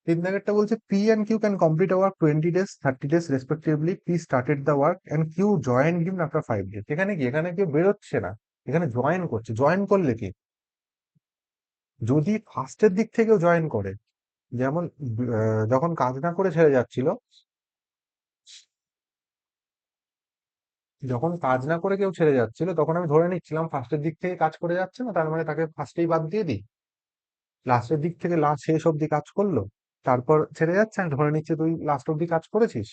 3 দাগেরটা বলছে P and Q can complete our 20 days, 30 days respectively. P started the work and Q join him after 5 days। এখানে কি, এখানে কেউ বেরোচ্ছে না, এখানে জয়েন করছে। জয়েন করলে কি, যদি ফার্স্টের দিক থেকেও জয়েন করে, যেমন যখন কাজ না করে ছেড়ে যাচ্ছিল, যখন কাজ না করে কেউ ছেড়ে যাচ্ছিল তখন আমি ধরে নিচ্ছিলাম ফার্স্টের দিক থেকে কাজ করে যাচ্ছে না, তার মানে তাকে ফার্স্টেই বাদ দিয়ে দিই। লাস্টের দিক থেকে লাস্ট শেষ অব্দি কাজ করলো, তারপর ছেড়ে যাচ্ছে, আমি ধরে নিচ্ছি তুই লাস্ট অব্দি কাজ করেছিস।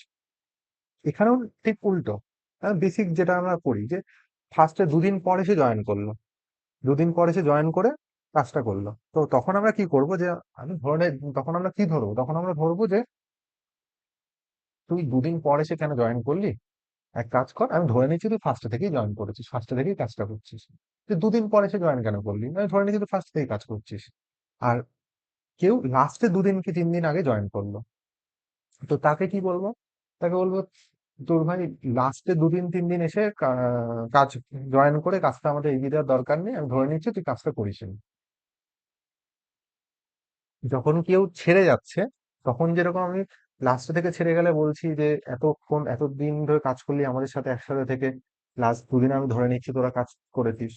এখানেও ঠিক উল্টো, বেসিক যেটা আমরা করি যে ফার্স্টে 2 দিন পর এসে জয়েন করলো, 2 দিন পর এসে জয়েন করে কাজটা করলো, তো তখন আমরা কি করব যে, আমি ধরে তখন আমরা কি ধরবো, তখন আমরা ধরবো যে তুই 2 দিন পর এসে কেন জয়েন করলি, এক কাজ কর, আমি ধরে নিচ্ছি তুই ফার্স্ট থেকেই জয়েন করেছিস, ফার্স্ট থেকেই কাজটা করছিস, তুই 2 দিন পর এসে জয়েন কেন করলি, আমি ধরে নিচ্ছি তুই ফার্স্ট থেকেই কাজ করছিস। আর কেউ লাস্টে 2 দিন কি 3 দিন আগে জয়েন করলো, তো তাকে কি বলবো, তাকে বলবো তোর ভাই লাস্টে 2 দিন 3 দিন এসে কাজ জয়েন করে কাজটা আমাদের এগিয়ে দেওয়ার দরকার নেই, আমি ধরে নিচ্ছি তুই কাজটা করিস নি। যখন কেউ ছেড়ে যাচ্ছে তখন যেরকম আমি লাস্টে থেকে ছেড়ে গেলে বলছি যে এতক্ষণ এতদিন ধরে কাজ করলি আমাদের সাথে একসাথে থেকে, লাস্ট 2 দিন আমি ধরে নিচ্ছি তোরা কাজ করেছিস।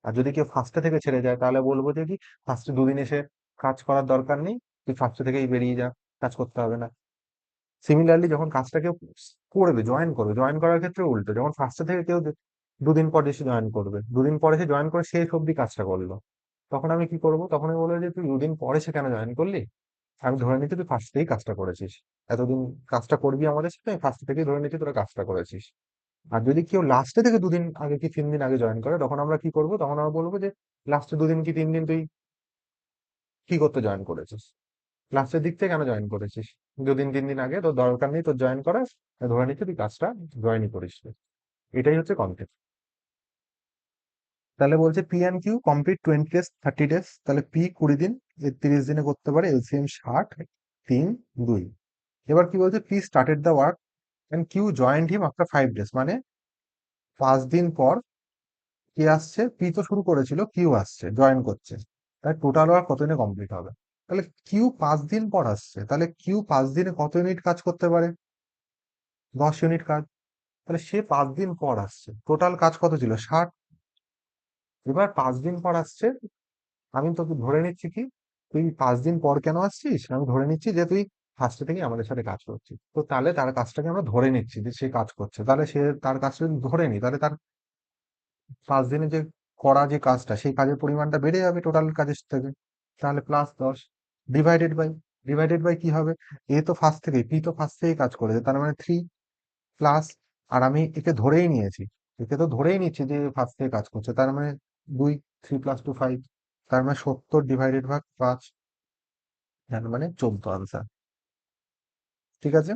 আর যদি কেউ ফার্স্টে থেকে ছেড়ে যায় তাহলে বলবো যে কি, ফার্স্টে 2 দিন এসে কাজ করার দরকার নেই, তুই ফার্স্টে থেকেই বেরিয়ে যা, কাজ করতে হবে না। সিমিলারলি যখন কাজটা কেউ করবে, জয়েন করবে, জয়েন করার ক্ষেত্রে উল্টো, যখন ফার্স্টে থেকে কেউ 2 দিন পর এসে জয়েন করবে, 2 দিন পর এসে জয়েন করে শেষ অব্দি কাজটা করলো, তখন আমি কি করবো, তখন আমি বলবো যে তুই 2 দিন পর এসে কেন জয়েন করলি, আমি ধরে নিচ্ছি তুই ফার্স্ট থেকেই কাজটা করেছিস, এতদিন কাজটা করবি আমাদের সাথে, আমি ফার্স্ট থেকেই ধরে নিচ্ছি তোরা কাজটা করেছিস। আর যদি কেউ লাস্টে থেকে 2 দিন আগে কি 3 দিন আগে জয়েন করে, তখন আমরা কি করবো, তখন আমরা বলবো যে লাস্টে 2 দিন কি 3 দিন তুই কি করতে জয়েন করেছিস, লাস্টের দিক থেকে কেন জয়েন করেছিস, 2 দিন 3 দিন আগে তোর দরকার নেই তোর জয়েন করার, ধরে নিচ্ছি তুই কাজটা জয়েনই করিস নি। এটাই হচ্ছে কনসেপ্ট। তাহলে বলছে P and Q complete 20 days, 30 days, তাহলে পি 20 দিন, 30 দিনে করতে পারে, এলসিএম 60, 3, 2। এবার কি বলছে, P started the work and Q joined him after 5 days, মানে 5 দিন পর কে আসছে, পি তো শুরু করেছিল, কিউ আসছে জয়েন করছে, তাহলে টোটাল ওয়ার্ক কত দিনে কমপ্লিট হবে। তাহলে কিউ 5 দিন পর আসছে, তাহলে কিউ 5 দিনে কত ইউনিট কাজ করতে পারে, 10 ইউনিট কাজ। তাহলে সে 5 দিন পর আসছে, টোটাল কাজ কত ছিল, 60। এবার 5 দিন পর আসছে, আমি তোকে ধরে নিচ্ছি কি, তুই 5 দিন পর কেন আসছিস, আমি ধরে নিচ্ছি যে তুই ফার্স্টে থেকে আমাদের সাথে কাজ করছিস, তো তাহলে তার কাজটাকে আমরা ধরে নিচ্ছি যে সে কাজ করছে, তাহলে সে তার কাজটা যদি ধরে নি, তাহলে তার 5 দিনে যে করা যে কাজটা, সেই কাজের পরিমাণটা বেড়ে যাবে টোটাল কাজের থেকে। তাহলে +10 ডিভাইডেড বাই, ডিভাইডেড বাই কি হবে, এ তো ফার্স্ট থেকে, পি তো ফার্স্ট থেকেই কাজ করেছে, তার মানে 3 প্লাস, আর আমি একে ধরেই নিয়েছি, একে তো ধরেই নিচ্ছি যে ফার্স্ট থেকে কাজ করছে, তার মানে 2, 3 + 2 5, তার মানে 70 ডিভাইডেড ভাগ 5, তার মানে 14 আনসার। ঠিক আছে,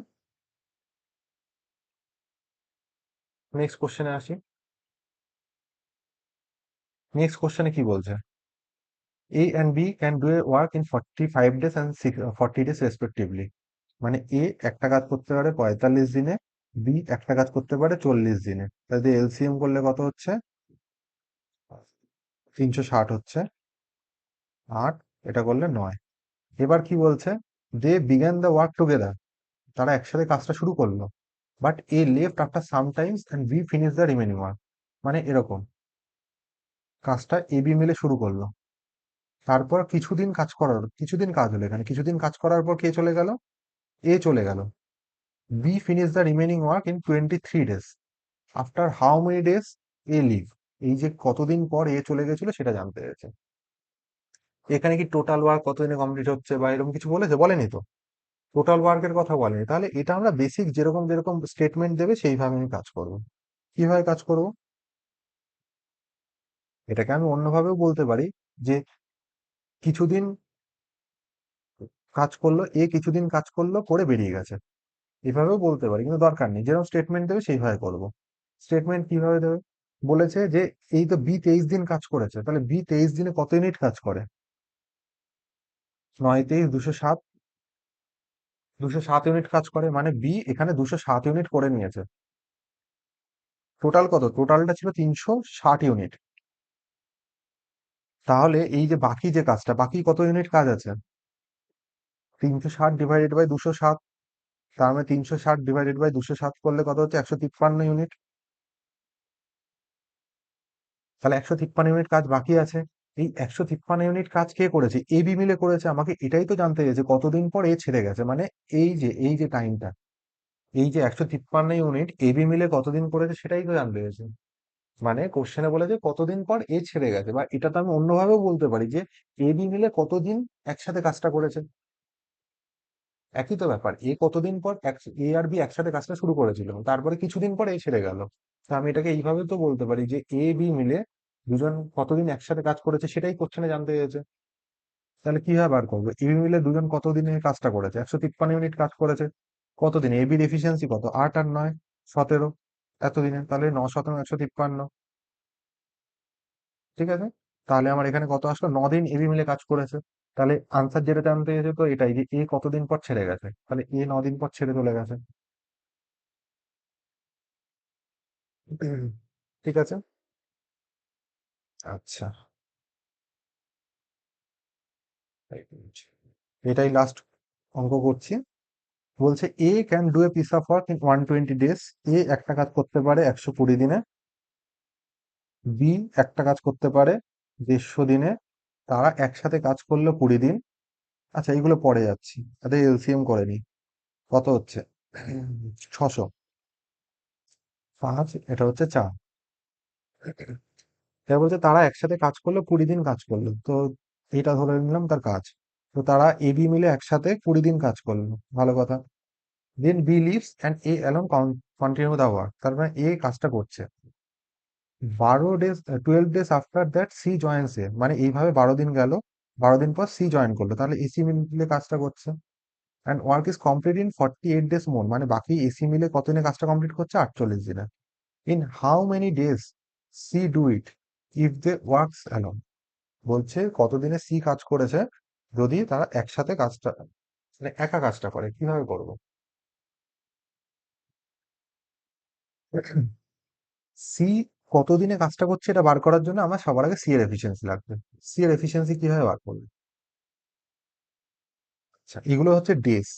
নেক্সট কোশ্চেনে আসি। নেক্সট কোশ্চেনে কি বলছে? A and B can do a work in 45 days and 40 days respectively. মানে এ একটা কাজ করতে পারে 45 দিনে, বি একটা কাজ করতে পারে 40 দিনে। তাহলে এলসিএম করলে কত হচ্ছে? 360 হচ্ছে, 8, এটা করলে 9। এবার কি বলছে? They began the work together, তারা একসাথে কাজটা শুরু করলো, but A left after some times and B finish the remaining work. মানে এরকম, কাজটা এ বি মিলে শুরু করলো, তারপর কিছুদিন কাজ হলো, এখানে কিছুদিন কাজ করার পর কে চলে গেল? এ চলে গেল। B finish the remaining work in 23 days। After how many days A leave. এই যে কতদিন পর এ চলে গেছিল সেটা জানতে চাইছে। এখানে কি টোটাল ওয়ার্ক কতদিনে কমপ্লিট হচ্ছে বা এরকম কিছু বলেছে? বলেনি তো। টোটাল ওয়ার্কের কথা বলেনি। তাহলে এটা আমরা বেসিক যেরকম যেরকম স্টেটমেন্ট দেবে সেইভাবে আমি কাজ করব। কিভাবে কাজ করব? এটাকে আমি অন্যভাবেও বলতে পারি যে কিছুদিন কাজ করলো, এ কিছুদিন কাজ করলো করে বেরিয়ে গেছে, এভাবেও বলতে পারি, কিন্তু দরকার নেই, যেরকম স্টেটমেন্ট দেবে সেইভাবে করব। স্টেটমেন্ট কিভাবে দেবে? বলেছে যে এই তো বি 23 দিন কাজ করেছে, তাহলে বি 23 দিনে কত ইউনিট কাজ করে? 9 23 207, 207 ইউনিট কাজ করে, মানে বি এখানে 207 ইউনিট করে নিয়েছে। টোটাল কত? টোটালটা ছিল 360 ইউনিট। তাহলে এই যে বাকি যে কাজটা, বাকি কত ইউনিট কাজ আছে? 360 ডিভাইডেড বাই 207। তার মানে 360 ডিভাইডেড বাই 207 করলে কত হচ্ছে? 153 ইউনিট। তাহলে 153 ইউনিট কাজ বাকি আছে। এই 153 ইউনিট কাজ কে করেছে? এ বি মিলে করেছে। আমাকে এটাই তো জানতে চেয়েছে কতদিন পর এ ছেড়ে গেছে, মানে এই যে টাইমটা, এই যে 153 ইউনিট এ বি মিলে কতদিন করেছে সেটাই তো জানতে চেয়েছে। মানে কোশ্চেনে বলেছে কতদিন পর এ ছেড়ে গেছে, বা এটা তো আমি অন্যভাবেও বলতে পারি যে এ বি মিলে কতদিন একসাথে কাজটা করেছে। একই তো ব্যাপার, এ কতদিন পর এ আর বি একসাথে কাজটা শুরু করেছিল, তারপরে কিছুদিন পর এ ছেড়ে গেল। তো আমি এটাকে এইভাবে তো বলতে পারি যে এ বি মিলে দুজন কতদিন একসাথে কাজ করেছে সেটাই কোশ্চেনে জানতে চেয়েছে। তাহলে কিভাবে বার করবো? এ বি মিলে দুজন কতদিনে কাজটা করেছে? 153 ইউনিট কাজ করেছে। কতদিন? এ বির এফিসিয়েন্সি কত? 8 আর 9, 17 এতদিনে। তাহলে 9 17 153। ঠিক আছে, তাহলে আমার এখানে কত আসলো? 9 দিন এবি মিলে কাজ করেছে। তাহলে আনসার যেটা জানতে চেয়েছে তো এটাই, যে এ কতদিন পর ছেড়ে গেছে, তাহলে এ 9 দিন পর ছেড়ে চলে গেছে। ঠিক আছে। আচ্ছা, এটাই লাস্ট অঙ্ক করছি। বলছে A can do a piece of work in 120 days। A একটা কাজ করতে পারে 120 দিনে, বি একটা কাজ করতে পারে 150 দিনে। তারা একসাথে কাজ করলো 20 দিন। আচ্ছা, এগুলো পরে যাচ্ছি, তাদের এলসিএম করে নি। কত হচ্ছে? 600, 5, এটা হচ্ছে 4। এবার বলছে তারা একসাথে কাজ করলো 20 দিন কাজ করলো, তো এটা ধরে নিলাম তার কাজ। তো তারা এ বি মিলে একসাথে 20 দিন কাজ করলো, ভালো কথা। Then B leaves and A along continue the work. তার মানে এ কাজটা করছে 12 days, 12 days after that C joins A. মানে এইভাবে 12 দিন গেল, 12 দিন পর সি জয়েন করলো, তাহলে এসি মিলে কাজটা করছে। And work is complete in 48 days more. মানে বাকি এসি মিলে কতদিনে কাজটা কমপ্লিট করছে? 48 দিনে। In how many days C do it if they works along. বলছে কতদিনে সি কাজ করেছে যদি তারা একসাথে কাজটা, মানে একা কাজটা করে। কিভাবে করব? সি কতদিনে কাজটা করছে এটা বার করার জন্য আমার সবার আগে সি এর এফিসিয়েন্সি লাগবে। সি এর এফিসিয়েন্সি কিভাবে বার করবে? আচ্ছা, এগুলো হচ্ছে ডেস।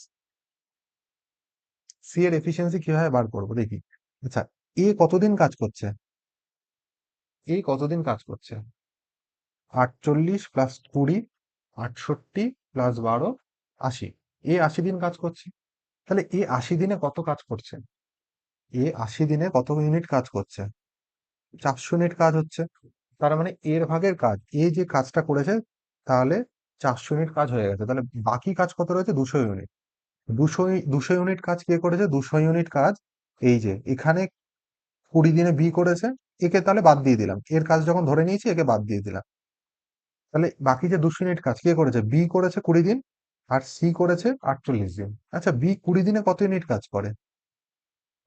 সি এর এফিসিয়েন্সি কিভাবে বার করবো দেখি। আচ্ছা, এ কতদিন কাজ করছে? এ কতদিন কাজ করছে? 48 প্লাস 20, 68 প্লাস 12, 80। এ 80 দিন কাজ করছে। তাহলে এ 80 দিনে কত কাজ করছে? এ 80 দিনে কত ইউনিট কাজ করছে? 400 ইউনিট কাজ হচ্ছে। তার মানে এর ভাগের কাজ, এ যে কাজটা করেছে, তাহলে 400 ইউনিট কাজ হয়ে গেছে। তাহলে বাকি কাজ কত রয়েছে? 200 ইউনিট। 200 ইউনিট কাজ কে করেছে? 200 ইউনিট কাজ এই যে এখানে 20 দিনে বি করেছে। একে তাহলে বাদ দিয়ে দিলাম, এর কাজ যখন ধরে নিয়েছি একে বাদ দিয়ে দিলাম। তাহলে বাকি যে 200 ইউনিট কাজ কে করেছে? বি করেছে 20 দিন, আর সি করেছে 48 দিন। আচ্ছা, বি 20 দিনে কত ইউনিট কাজ করে?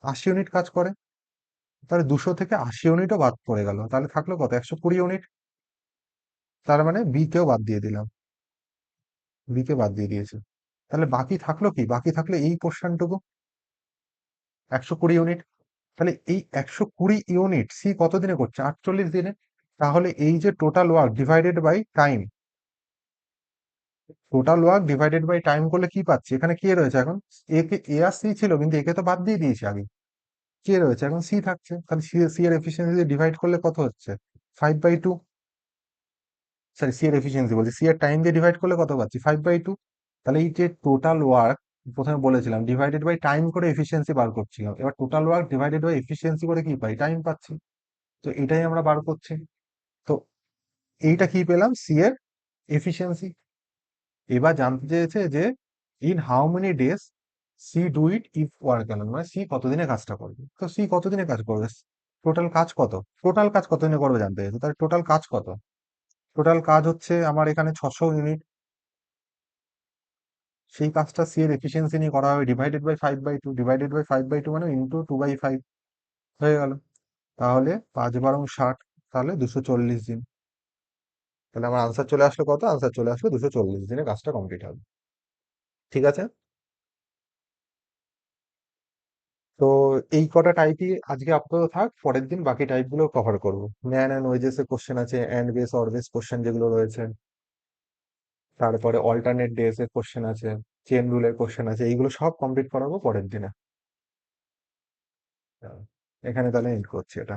80 ইউনিট কাজ করে। তাহলে 200 থেকে 80 ইউনিটও বাদ পড়ে গেল, তাহলে থাকলো কত? 120 ইউনিট। তার মানে বি কেও বাদ দিয়ে দিলাম, বি কে বাদ দিয়ে দিয়েছে। তাহলে বাকি থাকলো কি? বাকি থাকলো এই পোর্শনটুকু, 120 ইউনিট। তাহলে এই 120 ইউনিট সি কত দিনে করছে? 48 দিনে। তাহলে এই যে total work divided by time, total work divided by time করলে কি পাচ্ছি? এখানে কি রয়েছে এখন? এ আর সি ছিল, কিন্তু একে তো বাদ দিয়ে দিয়েছি আগে। কে রয়েছে এখন? সি থাকছে। তাহলে সি, সি এর এফিসিয়েন্সি ডিভাইড করলে কত হচ্ছে? 5/2। সরি, সি এর এফিসিয়েন্সি বলছি, সি এর টাইম দিয়ে ডিভাইড করলে কত পাচ্ছি? 5/2। তাহলে এই যে টোটাল ওয়ার্ক, প্রথমে বলেছিলাম ডিভাইডেড বাই টাইম করে এফিসিয়েন্সি বার করছিলাম, এবার total work divided by efficiency করে কি পাই? টাইম পাচ্ছি। তো এটাই আমরা বার করছি। তো এইটা কি পেলাম? সি এর এফিসিয়েন্সি। এবার জানতে চেয়েছে যে in how many days C do it if work alone, মানে সি কতদিনে কাজটা করবে। তো সি কতদিনে কাজ করবে? টোটাল কাজ কত? টোটাল কাজ কতদিনে করবে জানতে চাইছে, তাহলে টোটাল কাজ কত? টোটাল কাজ হচ্ছে আমার এখানে 600 ইউনিট। সেই কাজটা সি এর এফিসিয়েন্সি নিয়ে করা হবে, ডিভাইডেড বাই 5/2, ডিভাইডেড বাই 5/2 মানে ইন্টু 2/5 হয়ে গেল। তাহলে 5 × 12 = 60, তাহলে 240 দিন। তাহলে আমার আনসার চলে আসলো কত? আনসার চলে আসলো 240 দিনে কাজটা কমপ্লিট হবে। ঠিক আছে। তো এই কটা টাইপই আজকে আপাতত থাক, পরের দিন বাকি টাইপগুলো কভার করবো। ম্যান অ্যান্ড ওয়েজেস এর কোশ্চেন আছে, and base or base question যেগুলো রয়েছে, তারপরে অল্টারনেট ডেজ এর কোশ্চেন আছে, চেন রুলের কোশ্চেন আছে, এইগুলো সব কমপ্লিট করাবো পরের দিনে। এখানে তাহলে এন্ড করছি এটা।